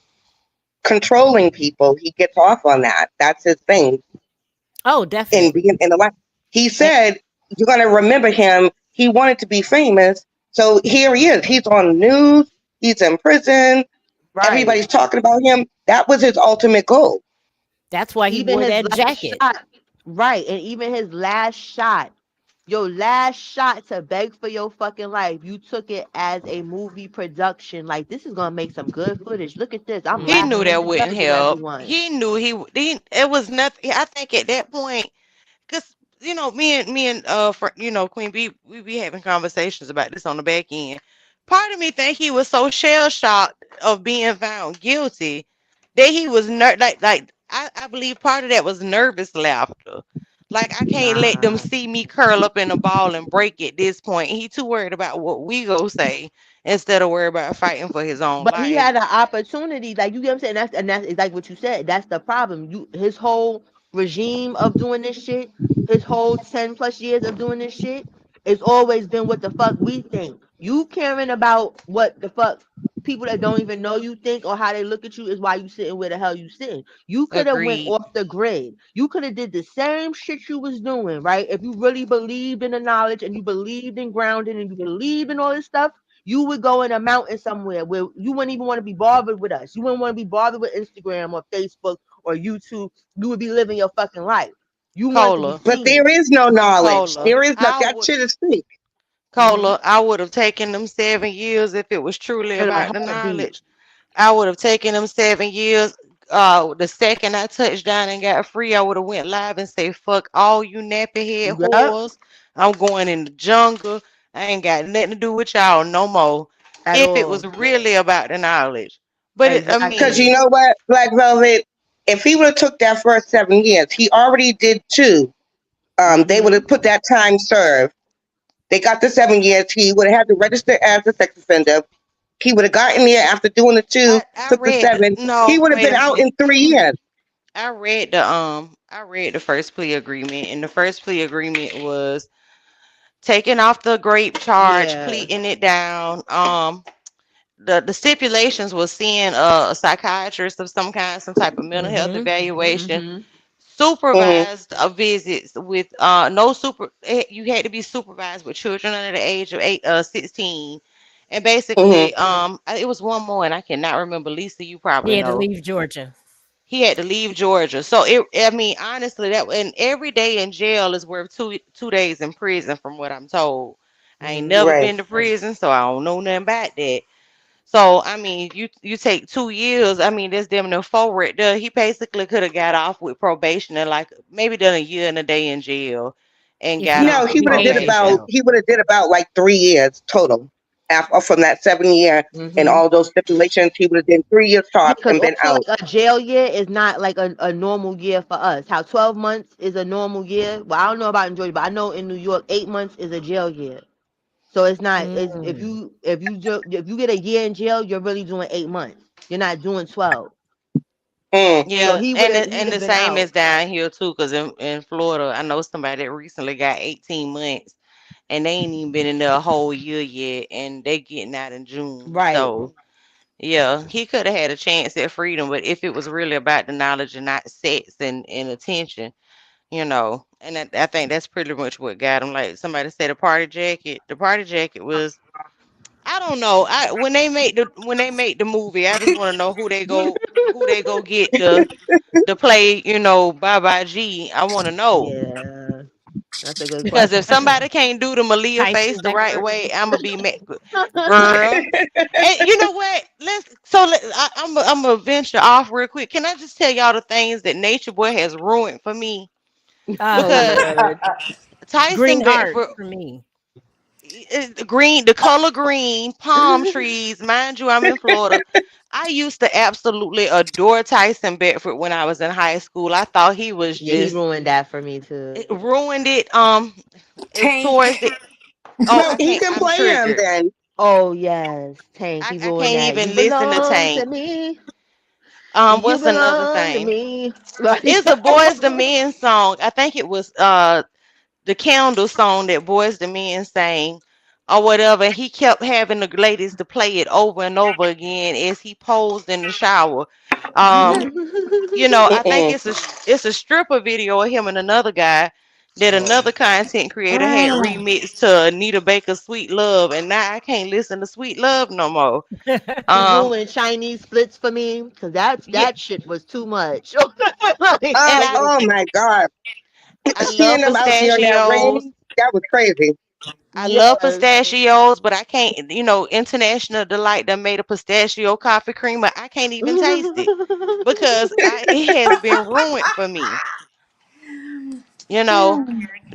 controlling people. He gets off on that. That's his thing Oh, in definitely. being in the life. He And, said, "You're going to remember him. He wanted to be famous, so here he is. He's on the news. He's in prison. Right. Everybody's talking about him. That was his ultimate goal." that's why he Even wore his that last jacket. shot, right. And even his last shot, your last shot to beg for your fucking life, you took it as a movie production. Like, this is gonna make some good footage. Look at this. I'm He knew laughing and that Hmm. wouldn't encouraging help. everyone. He knew it was nothing. I think at that point, because me and Queen B, we be having conversations about this on the back end. Part of me think he was so shell shocked of being found guilty that he was I believe part of that was nervous laughter. Like I can't let them Nah. see me curl up in a ball and break at this point. He too worried about what we go say instead of worried about fighting for his own But he life. had an opportunity, like, you get what I'm saying. That's exactly what you said. That's the problem. His whole regime of doing this shit, his whole 10+ years of doing this shit, it's always been what the fuck we think. You caring about what the fuck people that don't even know you think or how they look at you is why you sitting where the hell you sitting. You could have went Agreed. off the grid. You could have did the same shit you was doing, right? If you really believed in the knowledge and you believed in grounding and you believed in all this stuff, you would go in a mountain somewhere where you wouldn't even want to be bothered with us. You wouldn't want to be bothered with Instagram or Facebook or YouTube. You would be living your fucking life. You wanted to be Cola. But seen there is no knowledge. Cola. There is no I that would shit is fake. hmm I would have taken them 7 years if it was truly in a about the heartbeat. knowledge. I would have taken them 7 years. The second I touched down and got free, I would have went live and say, "Fuck all you nappy head Yep, whores. I'm going in the jungle. I ain't got nothing to do with y'all no more." at If it was all. really about the knowledge, but I Because Exactly. you mean, know what, Black Velvet, if he would have took that first 7 years, he already did two. They would hmm have put that time served. They got the 7 years. He would have had to register as a sex offender. He would have gotten there after doing the two, I took the read. seven. He No, would have wait been a out minute. in 3 years. I read the first plea agreement, and the first plea agreement was taking off the grape charge, Yeah. pleading it down. The stipulations was seeing a psychiatrist of some kind, some type of mental health Hmm. evaluation, hmm Mm-hmm. supervised visits with no super. You had to be supervised with children under the age of 16, and Mm-hmm. basically, it was one more, and I cannot remember. Lisa, you He probably had to know. leave Georgia. He had to leave Georgia. So I mean, honestly, that and every day in jail is worth two days in prison, from what I'm told. I ain't hmm never Right. been to prison, so I don't know nothing about that. So I mean, you take 2 years. I mean, that's damn near forward. He basically could have got off with probation and like maybe done a year and a day in jail, and If got he No, off if with he made it probation. out. he would have did about like 3 years total. After from that 7 year and hmm all those stipulations, he would have done 3 years Yeah, tops because and been also out. like a jail year is not like a normal year for us. How 12 months is a normal year. Well, I don't know about in Georgia, but I know in New York, 8 months is a jail year. So it's not. It's Mm. if you get a year in jail, you're really doing 8 months. You're not doing 12. Mm. So Yeah, he'd and have the been same out. is down here too, cause in Florida, I know somebody that recently got 18 months, and they ain't even been in there a whole year yet, and they getting out in June. Right. So Yeah, he could have had a chance at freedom, but if it was really about the knowledge and not sex and attention, and I think that's pretty much what got him. Like somebody said, a party jacket. The party jacket was, I don't know. When they make the movie, I just want to know who they go get to play. Bye bye G. I want to know. Yeah, that's a good Because if question. somebody can't do the Malia face Tyson the right Beckford. way, I'ma be mad, girl. And you know what? I'm gonna venture off real quick. Can I just tell y'all the things that Nature Boy has ruined for me? Oh Oh, Because Lord. Tyson Green Heart Beckford, for me. the color green, palm trees. Mind you, I'm in Florida. I used to absolutely adore Tyson Beckford when I was in high school. I thought he was Yeah, he just, ruined that for me too. it ruined it. It's Tank. towards the, oh, No, I he can't. can I'm play him triggered. then. Oh yes, Tank, he I ruined can't that. You even listen to belong to Tank. me. You What's another belong to thing? me. Like, It's a Boys the Men song. I think it was the Candle song that Boys the Men sang or whatever. He kept having the ladies to play it over and over again as he posed in the shower. Um, I think Mm-mm. it's a stripper video of him and another guy that another content creator had Mm. remixed to Anita Baker's Sweet Love, and now I can't listen to Sweet Love no more. he Um, ruined Chinese splits for me because yeah, that shit was too much. and Like, Oh my God. I Seeing love them out there in that pistachios. rain, that was crazy. I love yes. pistachios, but I can't, International Delight done made a pistachio coffee cream, but I can't even taste it because it has been ruined for me. You know,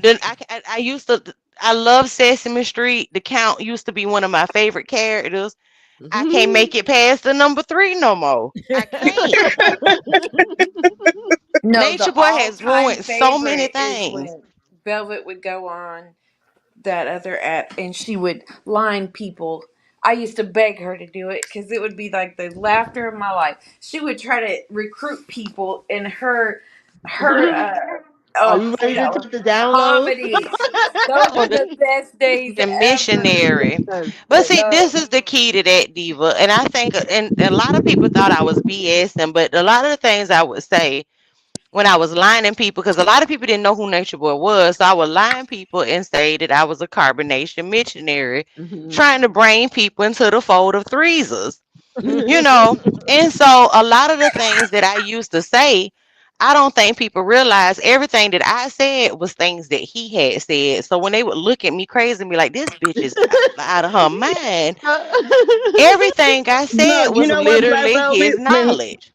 then I used to, I love Sesame Street. The Count used to be one of my favorite characters. I can't make it past the number three no more. I can't. No, Nature the Boy has all-time ruined so many favorite is things. when Velvet would go on that other app and she would line people. I used to beg her to do it because it would be like the laughter of my life. She would try to recruit people, and Are oh, you say ready to that was take the download? comedy. Those Oh, were the best days the ever. missionary. Yes. But see, this Oh, is the key to that, Diva. And I think, and a lot of people thought I was BSing, but a lot of the things I would say when I was lying people, because a lot of people didn't know who Nature Boy was, so I would lie people and say that I was a carbonation missionary, Mhm. trying to bring people into the fold of threesers. you know. And so a lot of the things that I used to say, I don't think people realize everything that I said was things that he had said. So when they would look at me crazy and be like, this bitch is out of her mind, everything I No, said you was know what, Black literally Velvet? his knowledge.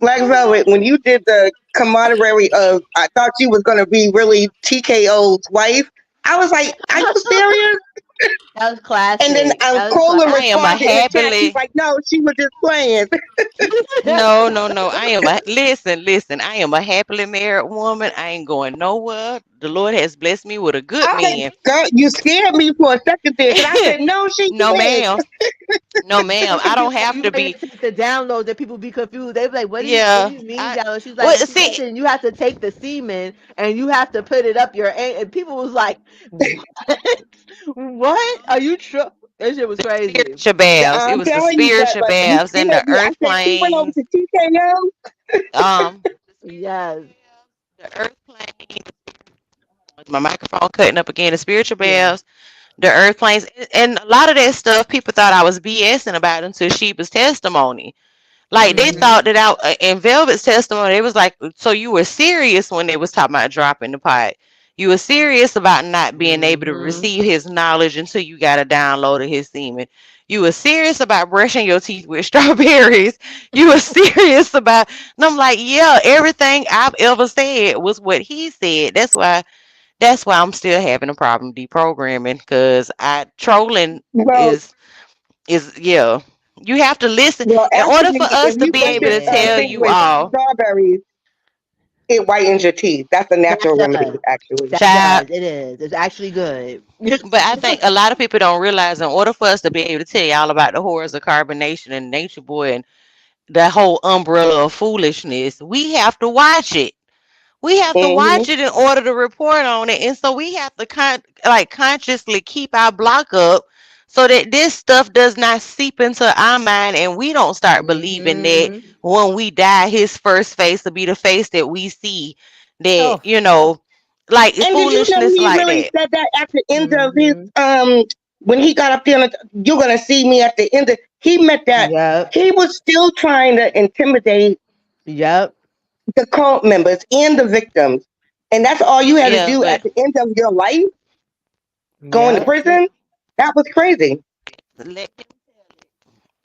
Black Velvet, when you did the camaraderie of, I thought you was gonna be really TKO's wife. I was like, are you serious? That was And then classic. That was Cola I am a responded in the chat. She's happily like, no, she was just playing. no, no, no. I am a listen, listen. I am a happily married woman. I ain't going nowhere. The Lord has blessed me with a good I said, man. girl, you scared me for a second there, because I said, no, she No, did. ma'am. No, ma'am. I don't have You to ready be. to take the download that people be confused. They be like, what do Yeah, you mean I download? She's well like, she see. said, you have to take the semen and you have to put it up your and people was like, what? What? Are you sure? That shit was crazy. Spiritual baths. It I'm was the telling you, spiritual but you baths and the scared me. I earth said, she went over planes. to TKO. The spiritual Yes. baths, the earth planes. My microphone cutting up again. The spiritual Yeah. baths, the earth planes, and a lot of that stuff. People thought I was BSing about until Sheba's testimony. Like they Hmm. thought that in Velvet's testimony, it was like, so you were serious when they was talking about dropping the pot. You were serious about not being able to Hmm. receive his knowledge until you got a download of his semen. You were serious about brushing your teeth with strawberries. You were serious about, and I'm like, yeah, everything I've ever said was what he said. That's why I'm still having a problem deprogramming because I trolling Well, is yeah. You have to listen well, in order for actually, if us to you be brush able your to tell teeth you with Yeah. all, strawberries, it whitens your teeth. That's a That natural remedy, does. actually. That child. does. It is. It's actually good. But I think a lot of people don't realize in order for us to be able to tell you all about the horrors of carbonation and Nature Boy and the whole umbrella of foolishness, we have to watch it. We have to Hmm. watch it in order to report on it, and so we have to consciously keep our block up so that this stuff does not seep into our mind and we don't start believing that Mm-hmm. when we die his first face will be the face that we see, that Oh, like And did you know foolishness he like really that. said that at the end of his Mm-hmm. when he got up there and you're gonna see me at the end of he meant that Yep. he was still trying to intimidate Yep. the cult members and the victims. And that's all you had to Yeah, do but at the end of your life, going to Yep. that's it. prison? That was crazy. let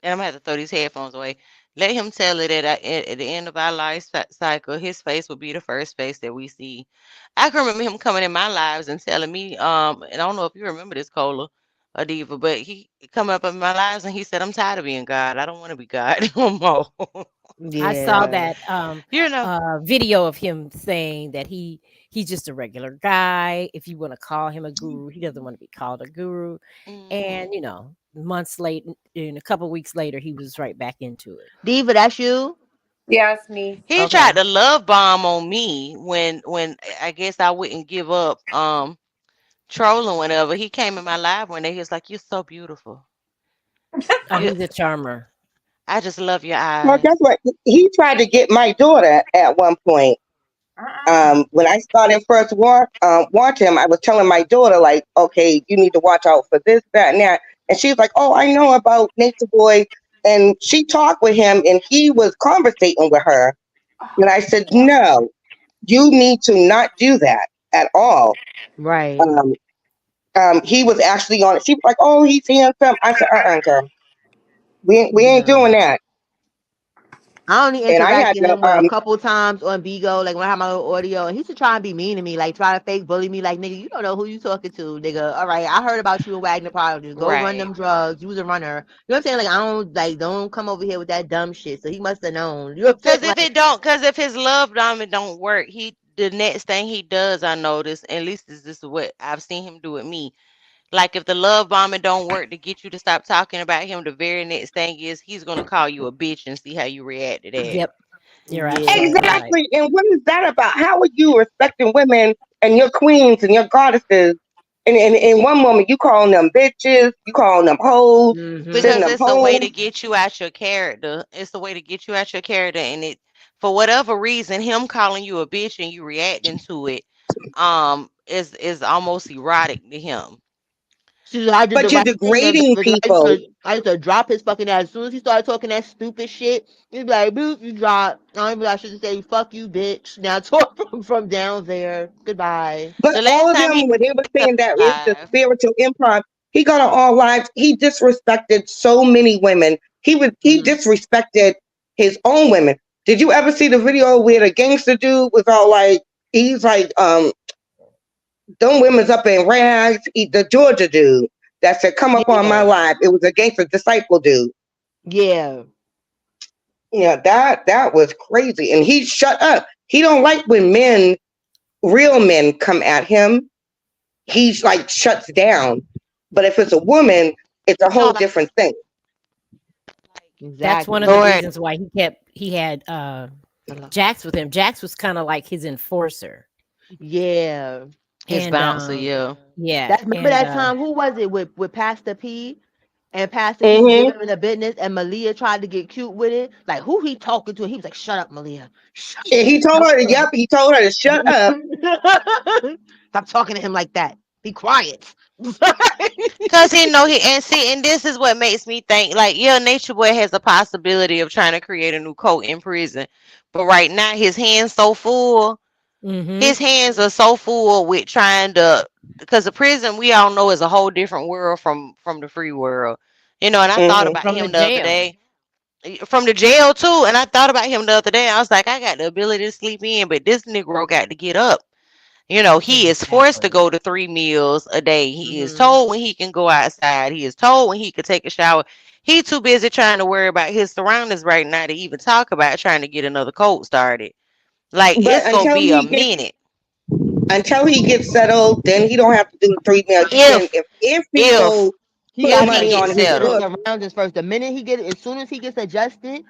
and I'm gonna have to throw these headphones away. Let him tell it at the end of our life cycle, his face will be the first face that we see. I can remember him coming in my lives and telling me, and I don't know if you remember this, Cola or Diva, but he coming up in my lives and he said, "I'm tired of being God. I don't want to be God no more." I saw Yeah. that you know, video of him saying that he's just a regular guy. If you want to call him a guru, he doesn't want to be called a guru. hmm And months late, in a couple weeks later, he was right back into it. Diva, that's you? Yeah, it's me. he tried Okay. to love bomb on me when I guess I wouldn't give up. Trolling whenever he came in my live one day, he was like, "You're so beautiful. Oh, You, he's a charmer. I just love your Well, guess eyes." what? He tried to get my daughter at one point. Uh-uh. When I started first watch him, I was telling my daughter like, okay, you need to watch out for this, that, and that. And she was like, oh, I know about Nature Boy. And she talked with him, and he was conversating with her. And I said, no, you need to not do that at all. Right. Um, he was actually on it. She was like, oh, he's handsome. I said, girl, we ain't No. doing that. I only And I had interacted to him with a couple times on Bigo, like when I had my little audio, and he used to try and be mean to me, like try to fake bully me, like nigga, you don't know who you talking to, nigga. All right, I heard about you in Wagner Project. Go run Right. them drugs. You was a runner. You know what I'm saying? Like I don't come over here with that dumb shit. So he must have known. You know what I'm saying? Like Cause if his love diamond don't work, he the next thing he does, I notice, at least this is what I've seen him do with me. Like if the love bombing don't work to get you to stop talking about him, the very next thing is he's gonna call you a bitch and see how you react to that. Yep, you're absolutely yeah, right. exactly. And what is that about? How are you respecting women and your queens and your goddesses? And in one moment you calling them bitches, you calling them hoes, mm-hmm. sending Because them it's a way to home. get you out your character. It's a way to get you out your character, and it for whatever reason, him calling you a bitch and you reacting to it, is almost erotic to him. See, I did the But you're right thing. degrading people. I used to drop his fucking ass. As soon as he started talking that stupid shit, he'd be like, boop, you drop. I don't even know I should say, fuck you, bitch. Now talk from down there. Goodbye. But The all last of time them, he when they were got saying that is the live, spiritual improv, he got on all lives. He disrespected so many women. He Mm-hmm. disrespected his own women. Did you ever see the video where the gangster dude was all like, he's like, them women's up in rags. The Georgia dude that said, come up on my Yeah, live. It was a gangster disciple dude. yeah, Yeah, that was crazy. And he shut up. He don't like when real men come at him. He's like shuts down. But if it's a woman, it's a you know, whole different thing. That's one of the exactly. Lord, reasons why he had Jax with him. Jax was kind of like his enforcer. Yeah. his And bouncer, yeah. yeah, That remember and that time? Who was it with Pastor P? And Pastor P was Hmm. giving him the business, and Malia tried to get cute with it. Like, who he talking to? He was like, "Shut up, Malia. Shut And he told her, up." yep, he told her to shut up. Stop talking to him like that. Be quiet. Cause he know he and see, and this is what makes me think like, yeah, Nature Boy has a possibility of trying to create a new cult in prison, but right now his hands so full. mm-hmm. His hands are so full with trying to, because the prison we all know is a whole different world from the free world, And I thought Hmm. about From the him the other jail. day, from the jail too, and I thought about him the other day. I was like, I got the ability to sleep in, but this Negro got to get up. He is forced to Exactly. go to 3 meals a day. He is Hmm. told when he can go outside. He is told when he could take a shower. He too busy trying to worry about his surroundings right now to even talk about trying to get another cult started. Like But it's gonna be a minute. until he gets settled, then he don't have to do the 3 meal. He can If if if people He put gotta he start money getting on gets his used to his settled. book. surroundings first. The minute he get it, as soon as he gets adjusted,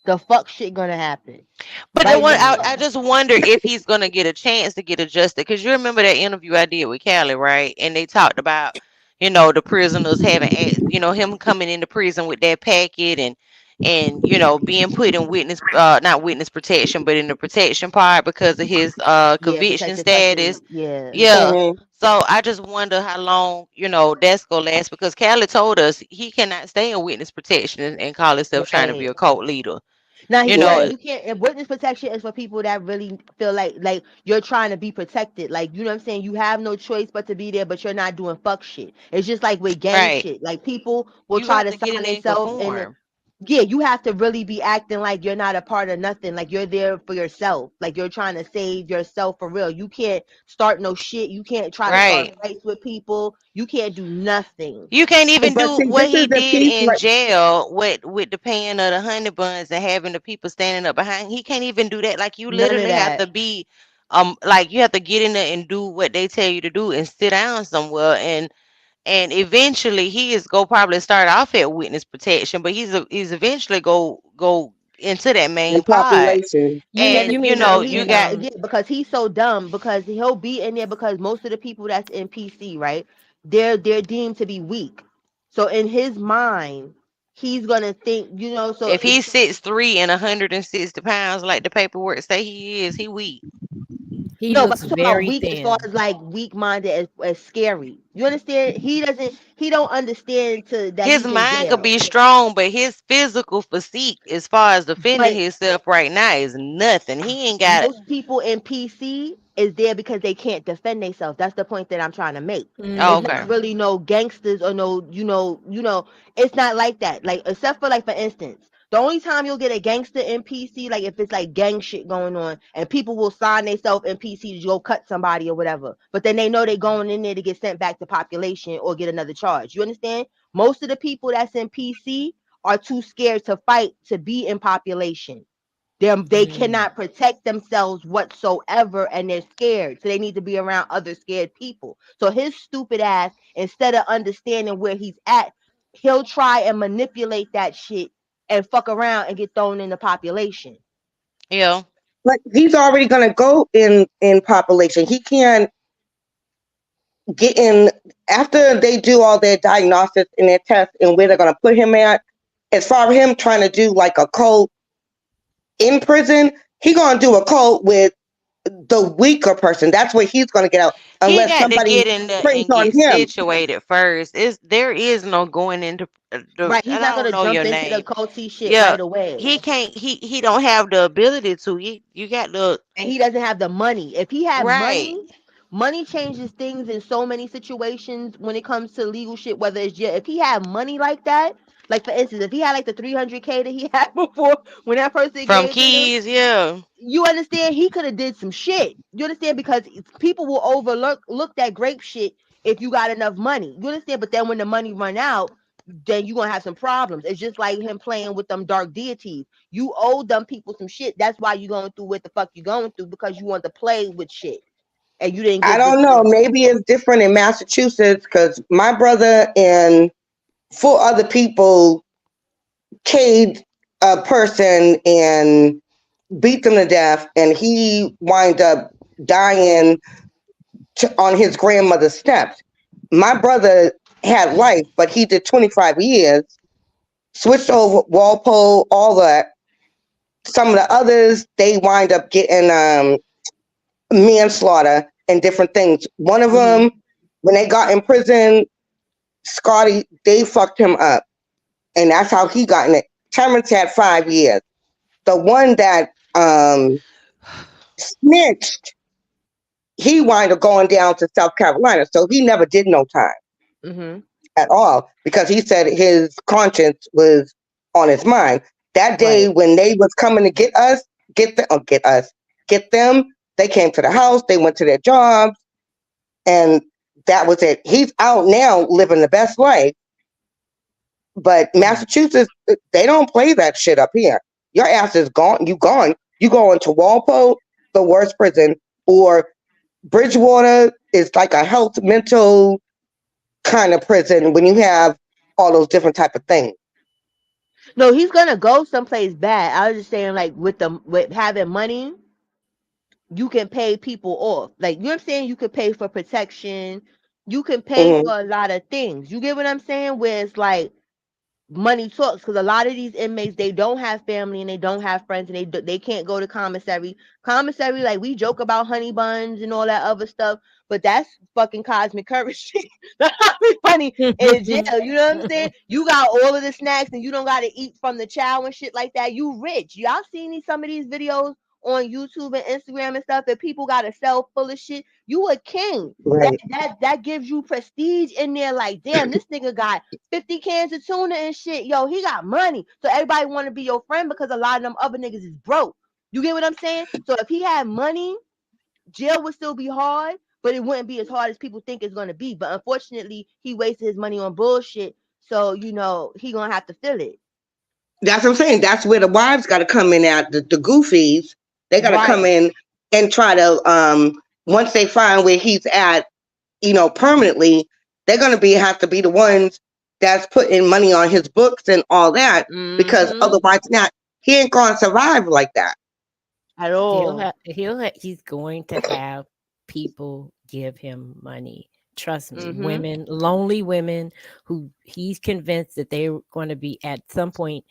the fuck shit gonna happen. But the Right one now. I just wonder if he's gonna get a chance to get adjusted. Because you remember that interview I did with Callie, right? And they talked about, the prisoners having, him coming into prison with that packet, and being put in not witness protection, but in the protection part because of his Yeah, conviction protected custody. status. Yeah. Yeah. Hmm. So I just wonder how long, that's gonna last, because Callie told us he cannot stay in witness protection and call himself trying to be Right. a cult leader. Now he You can't. know, Right. You can't. And witness protection is for people that really feel like you're trying to be protected. Like you know what I'm saying. You have no choice but to be there, but you're not doing fuck shit. It's just like with gang right. shit. Like people will You try have to to get in sign there and themselves in. conform. Yeah, you have to really be acting like you're not a part of nothing. Like you're there for yourself. Like you're trying to save yourself for real. You can't start no shit. You can't try to start Right. fights with people. You can't do nothing. You can't even But do see, what this is he the did piece. in Like, jail with the paying of the honey buns and having the people standing up behind. He can't even do that. Like, you None of literally have that. to be like, you have to get in there and do what they tell you to do and sit down somewhere, and eventually he is go probably start off at witness protection, but he's eventually go into that in main part. population. And You You mean know, like he you in got yeah, because he's so dumb because he'll be in there because most of the people that's in PC, right? They're deemed to be weak. So in his mind, he's gonna think, so if he's 6'3" and 160 pounds like the paperwork say he is, he weak. he no, but looks I'm talking about very weak as far thin. as like weak minded as scary. You understand? He don't understand to that His he's in mind could jail. be strong, but his physical physique, as far as defending But himself right now, is nothing. He ain't got. most people in PC is there because they can't defend themselves. That's the point that I'm trying to make. Oh, It's Hmm. okay. not really no gangsters or no, it's not like that. Like except for like for instance, the only time you'll get a gangster in PC, like if it's like gang shit going on and people will sign themselves in PC to go cut somebody or whatever. But then they know they're going in there to get sent back to population or get another charge. You understand? Most of the people that's in PC are too scared to fight to be in population. They Mm. cannot protect themselves whatsoever and they're scared. So they need to be around other scared people. So his stupid ass, instead of understanding where he's at, he'll try and manipulate that shit and fuck around and get thrown in the population. Yeah. But he's already gonna go in population. He can't get in after they do all their diagnosis and their tests and where they're gonna put him at. As far as him trying to do like a cult in prison, he gonna do a cult with the weaker person. That's where he's gonna get out He unless got to somebody get in there preys and on get him. situated first. There is no going into Right. He's and not I don't gonna know jump your into the name. culty shit Yeah. right away. He can't. He don't have the ability to. You got to. And he doesn't have the money. If he had Right. money changes things in so many situations when it comes to legal shit. Whether it's just if he had money like that, like for instance, if he had like the 300K that he had before when that person From gave it him, keys, yeah. you understand he could have did some shit. You understand because people will overlook that grape shit if you got enough money. You understand? But then when the money run out, then you gonna have some problems. It's just like him playing with them dark deities. You owe them people some shit. That's why you going through what the fuck you going through because you want to play with shit and you didn't I give don't know. Maybe it's different in Massachusetts because my brother and four other people caged a person and beat them to death, and he wind up dying on his grandmother's steps. My brother had life, but he did 25 years, switched over Walpole, all that. Some of the others, they wind up getting manslaughter and different things. One of hmm them, when they got in prison, Scotty, they fucked him up. And that's how he got in it. Terrence had 5 years. The one that snitched, he wound up going down to South Carolina. So he never did no time hmm at all because he said his conscience was on his mind. That day right. when they was coming to get us, get them, they came to the house, they went to their jobs, and that was it. He's out now living the best life. But Massachusetts, they don't play that shit up here. Your ass is gone. You gone. You go into Walpole, the worst prison, or Bridgewater is like a health mental kind of prison when you have all those different type of things. No, he's gonna go someplace bad. I was just saying like with having money, you can pay people off. Like you know what I'm saying? You could pay for protection. you can pay Mhm. for a lot of things. You get what I'm saying? Where it's like money talks, because a lot of these inmates, they don't have family and they don't have friends, and they can't go to commissary. Like, we joke about honey buns and all that other stuff, but that's fucking cosmic currency. That's not be funny in jail. You know what I'm saying? You got all of the snacks and you don't got to eat from the chow and shit like that. You rich. Y'all seen some of these videos on YouTube and Instagram and stuff that people got to sell full of shit. You a king. that Right. that that gives you prestige in there. Like, damn, this nigga got 50 cans of tuna and shit. Yo, he got money. So everybody want to be your friend, because a lot of them other niggas is broke. You get what I'm saying? So if he had money, jail would still be hard, but it wouldn't be as hard as people think it's gonna be. But unfortunately, he wasted his money on bullshit. So, he gonna have to feel it. That's what I'm saying. That's where the wives got to come in at the goofies. They got to come Right. in and try to once they find where he's at, permanently, they're gonna have to be the ones that's putting money on his books and all that, because Mm-hmm. otherwise not he ain't gonna survive like that. At all. He's going to have people give him money. Trust me, Mm-hmm. women, lonely women who he's convinced that they're going to be at some point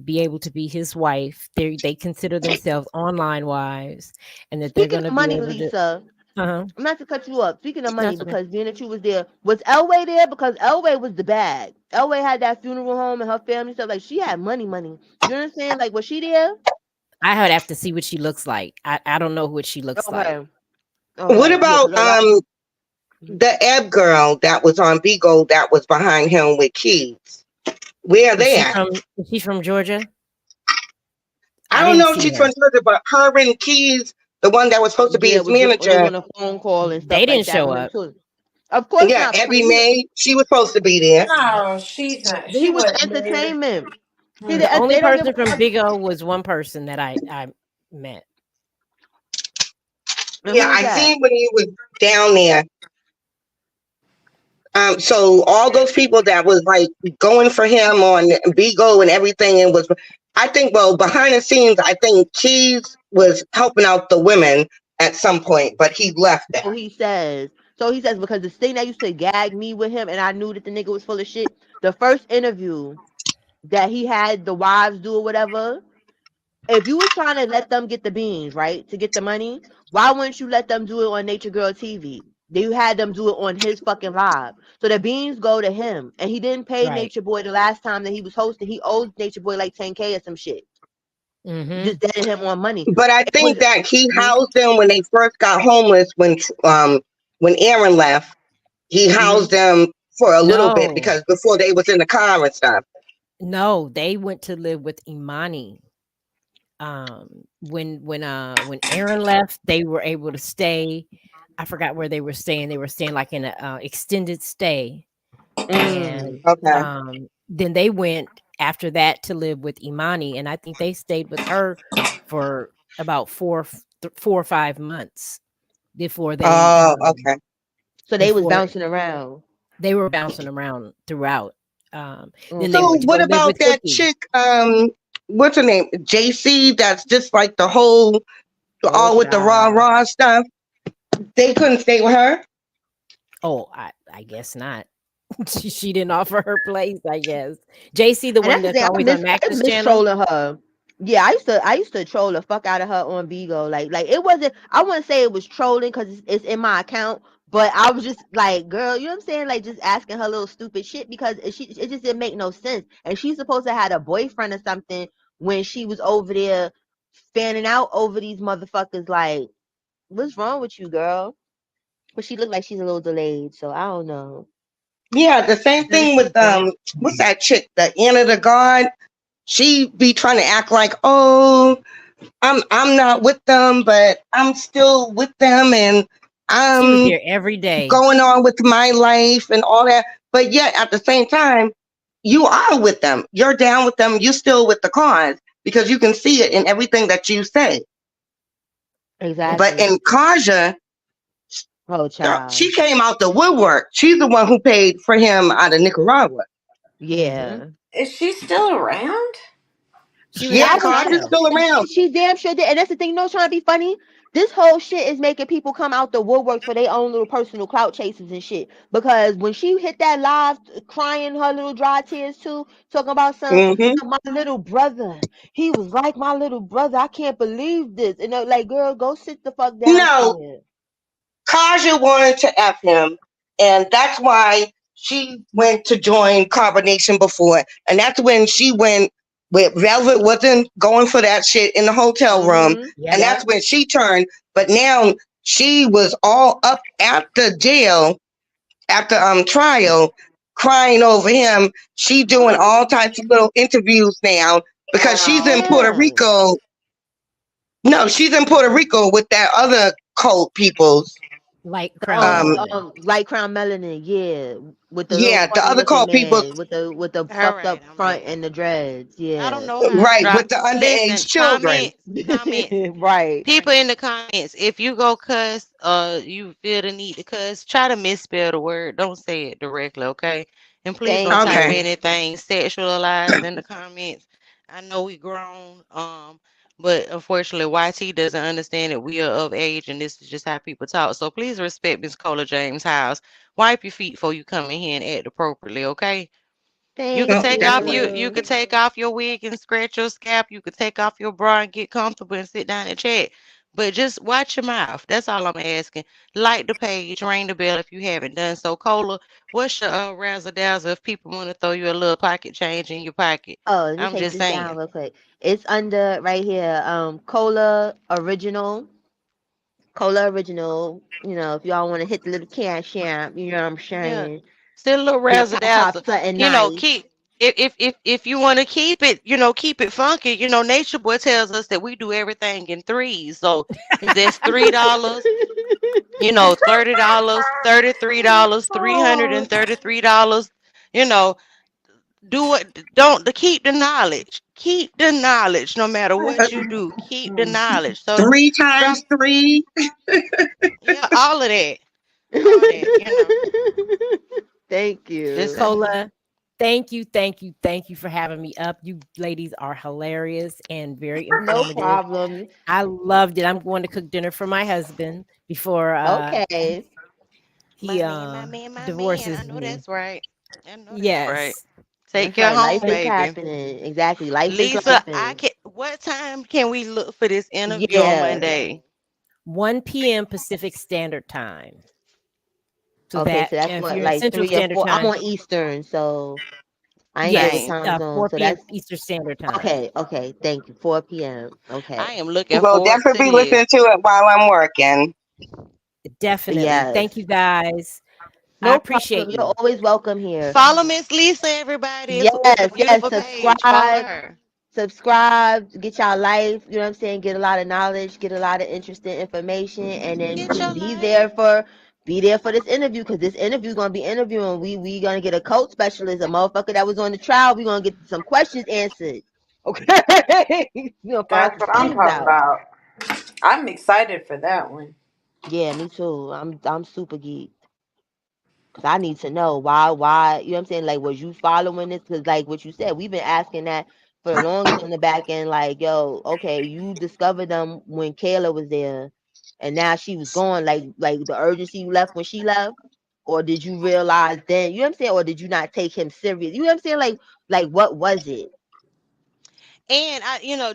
be able to be his wife. They consider themselves online wives, and that they're Speaking going to of be money, able to. Lisa, Uh-huh. I'm not to cut you up. Speaking of money, That's okay. because being that you was there, was Elway there? Because Elway was the bag. Elway had that funeral home and her family stuff. Like, she had money, money. You know what I'm saying? Like, was she there? I would have to see what she looks like. I don't know what she looks like. Okay. What Okay. Yeah, about because a lot. the Ebb girl that was on Beagle that was behind him with Keys? Where are Is they she at? from? Is she from Georgia? I I don't didn't know if see she's her. from Georgia, but her and Keys, the one that was supposed to be Yeah, his was manager, on a phone call and stuff They like didn't that show with him up. too. Of course yeah, not, because Abby May, she was supposed to be there. No, she's not. he She was wasn't there. entertainment. See, Hmm. The only they don't give person a from fuck. Big O was one person that I met. And Yeah, who was I that? seen when he was down there. So all those people that was like going for him on Bigo and everything, and was, I think, well, behind the scenes, I think Keys was helping out the women at some point, but he left So that. he says. So he says, because the thing that used to gag me with him, and I knew that the nigga was full of shit. The first interview that he had the wives do or whatever, if you was trying to let them get the beans, right, to get the money, why wouldn't you let them do it on Nature Girl TV? You had them do it on his fucking live. So the beans go to him. And he didn't pay Right. Nature Boy the last time that he was hosting. He owes Nature Boy like 10K or some shit. Mm-hmm. Just deaded him on money. But I It was think that he mhm, housed them when they first got homeless. When Aaron left, he housed mhm. them for a little bit No, because before they was in the car and stuff. no, they went to live with Imani. When Aaron left, they were able to stay. I forgot where they were staying. They were staying like in a extended stay, and Mm. Okay. then they went after that to live with Imani, and I think they stayed with her for about 4 or 5 months before Oh, okay. So they was before bouncing around. they were bouncing around throughout. Then they So went Okay. to go what live about with that Cookie. chick? What's her name? JC. That's just like the whole Oh, all with the raw child. raw stuff. They couldn't stay with her. Oh, I guess not. She didn't offer her place, I guess. JC, the And one that's the that's thing. always on I Max's miss channel. trolling her. Yeah, I used to troll the fuck out of her on Vigo. Like it wasn't. I wouldn't say it was trolling because it's in my account. But I was just like, girl, you know what I'm saying? Like, just asking her little stupid shit because it just didn't make no sense. And she's supposed to have a boyfriend or something when she was over there fanning out over these motherfuckers. Like, what's wrong with you, girl? But she looked like she's a little delayed, so I don't know. Yeah, the same There's thing with people. what's that chick? The Anna the God. She be trying to act like, oh, I'm not with them, but I'm still with them, and She was I'm there every day. going on with my life and all that. But yet at the same time, you are with them. You're down with them. You're still with the cause because you can see it in everything that you say. But Exactly. in Kaja, Oh, girl, child. she came out the woodwork. She's the one who paid for him out of Nicaragua. Hmm. Yeah. Is she still around? She was Yeah, I at the don't. Carter's hotel. still around. She damn sure did, and that's the thing. You know, what's trying to be funny. This whole shit is making people come out the woodworks for their own little personal clout chases and shit. Because when she hit that live, crying her little dry tears too, talking about Hmm. my little brother. He was like my little brother. I can't believe this. And they're like, girl, go sit the fuck down No, somewhere. Kaja wanted to F him, and that's why she went to join Carbonation before. And that's when she went with Velvet wasn't going for that shit in the hotel room. Mm-hmm. And Yep. that's Yep. when she turned. But now she was all up at the jail after trial crying over him. She doing all types of little interviews now because she's in Puerto Yeah. Rico. No, she's in Puerto Rico with that other cult peoples. Light crown melanin. Light crown melanin, yeah, with the little Yeah, the funny other looking cult peoples. man, with the All fucked right, up I'm front back. and the dreads, I don't yeah. know how to Right, with drop. the underage Listen, children. comments. Right. People in the comments, if you go cuss, you feel the need to cuss, try to misspell the word. Don't say it directly, okay? And please don't Thank type Okay. you. anything sexualized in the comments. I know we grown, but unfortunately, YT doesn't understand that we are of age, and this is just how people talk. So please respect Miss Cola James' house. Wipe your feet before you come in here and act appropriately, okay? You could Thank No, take that's off right. you you. could take off your wig and scratch your scalp. You could take off your bra and get comfortable and sit down and chat. But just watch your mouth. That's all I'm asking. Like the page, ring the bell if you haven't done so. Cola, what's your razzle dazzle if people want to throw you a little pocket change in your pocket? Oh, let me I'm take just this down saying. real quick. It's under right here. Cola original. Cola original. You know, if y'all want to hit the little cash app, you know what I'm Yeah. saying? Still a little Get razzle pop pop dazzle. something You know, nice. keep if you want to keep it, keep it funky. Nature Boy tells us that we do everything in threes. So if there's $3, $30, $33, Oh, $333, you know, do it. Don't to keep the knowledge. Keep the knowledge no matter Uh, what you do. Keep the knowledge. So three from times three. yeah, all of that. All that. thank Just you. saying. Cola, thank you for having me up. You ladies are hilarious and very No informative. problem. I loved it. I'm going to cook dinner for my husband before Okay. he My man. I divorces know me. that's right. I know that's right. Yes. Take That's your right. Life home, But is baby. happening. Exactly. Life is Lisa, life. I can. What time can we look for this interview on Yeah. Monday? 1 p.m. Pacific Standard Time. So Okay, that so that's if what, you're in like Central 3 or 4. Standard I'm Time, on Eastern, so I ain't good with Same. yes, time zones. 4 So p.m. that's Eastern Standard Time. okay. Okay, thank you. 4 p.m. I Okay. am looking We'll forward to definitely be listening this. to it while I'm working. Definitely. Yes. Thank you guys. I No appreciate problem. You're you. always welcome here. Follow Miss Lisa, everybody. It's a Yes, yes. beautiful page. Follow Subscribe. her. Subscribe, get y'all life, you know what I'm saying? Get a lot of knowledge, get a lot of interesting information, and Get then your life. be there for this interview, because this interview is gonna be interviewing. We gonna get a code specialist, a motherfucker that was on the trial. We gonna get some questions answered. Okay. We gonna find That's some what I'm things talking out. about. I'm excited for that one. Yeah, me too. I'm super geek. Cause I need to know why, you know what I'm saying? Like, was you following this? Cause like what you said, we've been asking that for the longest on the back end. Like, yo, okay, you discovered them when Kayla was there, and now she was gone. Like the urgency left when she left, or did you realize then? You know what I'm saying? Or did you not take him serious? You know what I'm saying? Like what was it? And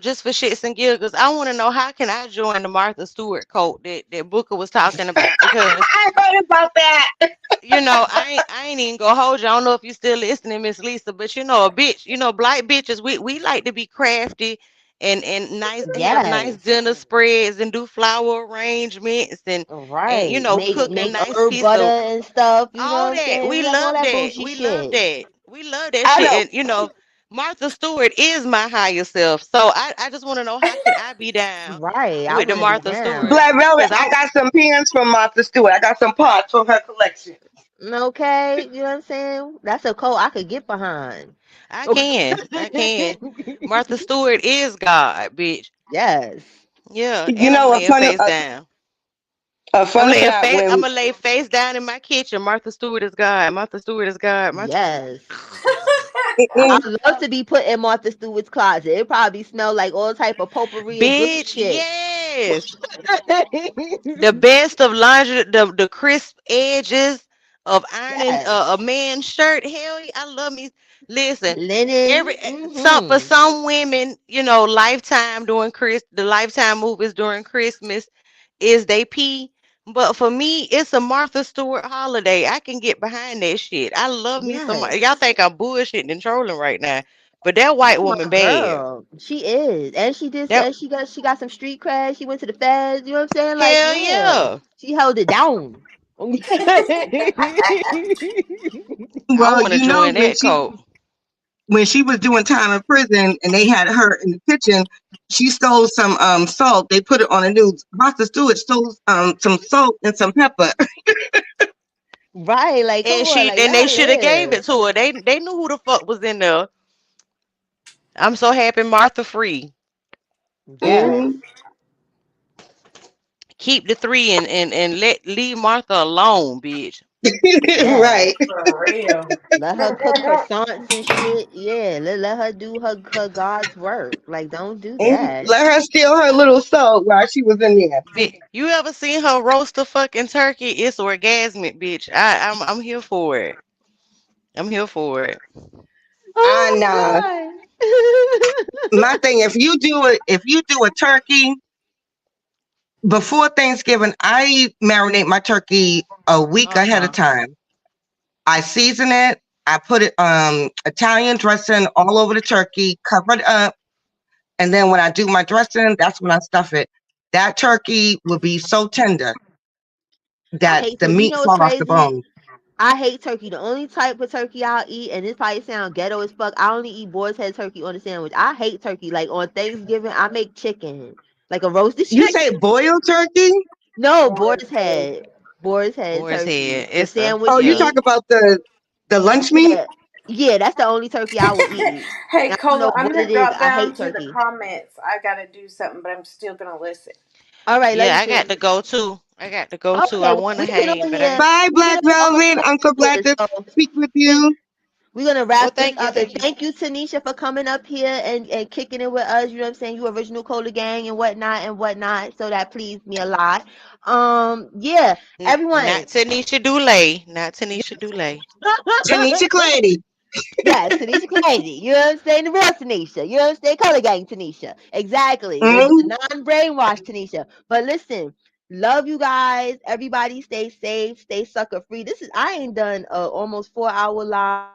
just for shits and giggles, I want to know how can I join the Martha Stewart cult that Booker was talking about because I heard about that. I ain't even gonna hold you. I don't know if you still listening, Miss Lisa, but a bitch, black bitches, we like to be crafty and nice, have nice Yes. dinner spreads and do flower arrangements and Right. cook a Make nice herb piece butter of and stuff. You know what all I'm that. saying? We We like all love that that. bougie We love shit. that. We love that I shit. know. And Martha Stewart is my higher self. So I just want to know how can I be down Right. I with the want to be Martha Stewart? down. Black Velvet, Cause I I got some pins from Martha Stewart. I got some parts from her collection. Okay, you know what I'm saying? That's a code I could get behind. I can. Martha Stewart is God, bitch. Yes. Yeah, You and I'm know, laying face down. a fun fact I'm when gonna lay face down in my kitchen. Martha Stewart is God. Martha Stewart is God. Martha. Yes. I love to be put in Martha Stewart's closet. It probably smell like all type of potpourri of good Bitch, shit. yes. The best of laundry, the crisp edges of ironing Yes. a man's shirt. Hell, yeah, I love me. Listen, Linen. every some for Mm-hmm. some women, Lifetime during the Lifetime movies during Christmas is they pee. But for me, it's a Martha Stewart holiday. I can get behind that shit. I love me some. Yes. Y'all think I'm bullshitting and trolling right now, but that white That's my woman bad. girl. She is. And she did That say she got some street cred. She went to the feds. You know what I'm saying? Like, hell yeah. yeah. She held it down. I Well, want to join when that she cult. was doing time in prison and they had her in the kitchen, she stole some salt. They put it on the news. Martha Stewart stole some salt and some pepper. Right. Like, come And on. she Like, and let they her should have gave live. it to her. They knew who the fuck was in there. I'm so happy Martha free. Yes. Mhm. Keep the three and leave Martha alone, bitch. Yes. Right. For real. Let her cook croissants and shit. Yeah. Let her do her God's work. Like, don't do And that. let her steal her little salt while she was in there. You ever seen her roast a fucking turkey? It's orgasmic, bitch. I'm here for it. I'm here for it. And Oh God. my thing, if you do a turkey before Thanksgiving, I marinate my turkey a week ahead of Uh-uh. time. I season it. I put it Italian dressing all over the turkey, cover it up, and then when I do my dressing, that's when I stuff it. That turkey will be so tender I that hate the turkey. You meat know what's fall off the crazy? bone. I hate turkey. The only type of turkey I'll eat, and this probably sound ghetto as fuck, I only eat boar's head turkey on a sandwich. I hate turkey. Like on Thanksgiving, I make chicken, like a roasted You chicken. say boiled turkey? No, Boy, boar's head. Boar's head Boar's turkey. head. The It's a sandwich Oh, you yeah. meat. talk about the lunch meat? Yeah. Yeah, that's the only turkey I will eat. hey, I don't know Cola, I'm what it gonna is. drop I down hate to the turkey. comments. I gotta do something, but I'm still gonna listen. All right, love Yeah, you I got too. to go too. I got to go too. Okay, I well, want to we can hang, over but I here. Bye, We Black can over Velvet. Uncle Black here. to So speak with we you. we're gonna well wrap this thank you, up and thank you. thank you, Tanisha, for coming up here and kicking it with us. You know what I'm saying? You original Cola gang and whatnot. So that pleased me a lot. Yeah, Not everyone. Tanisha Dulay. Not Tanisha Dulay. Tanisha Clady. Yes, Tanisha Clancy. You know what I'm saying? The real Tanisha. You know what I'm saying? Color gang Tanisha. Exactly. The Mm, non-brainwashed Tanisha. But listen, love you guys. Everybody stay safe, stay sucker free. I ain't done a almost 4 hour live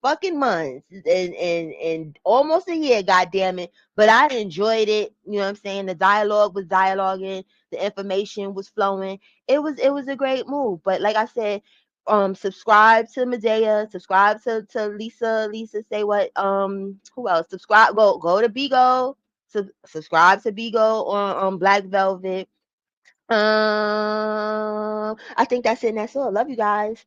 fucking months and almost a year, god damn it. But I enjoyed it. You know what I'm saying? The dialogue was dialoguing, the information was flowing. It was a great move. But like I said, subscribe to Medea, subscribe to Lisa say what, who else? Go to Bigo, subscribe to Bigo on Black Velvet. I think that's it and that's all. Love you guys.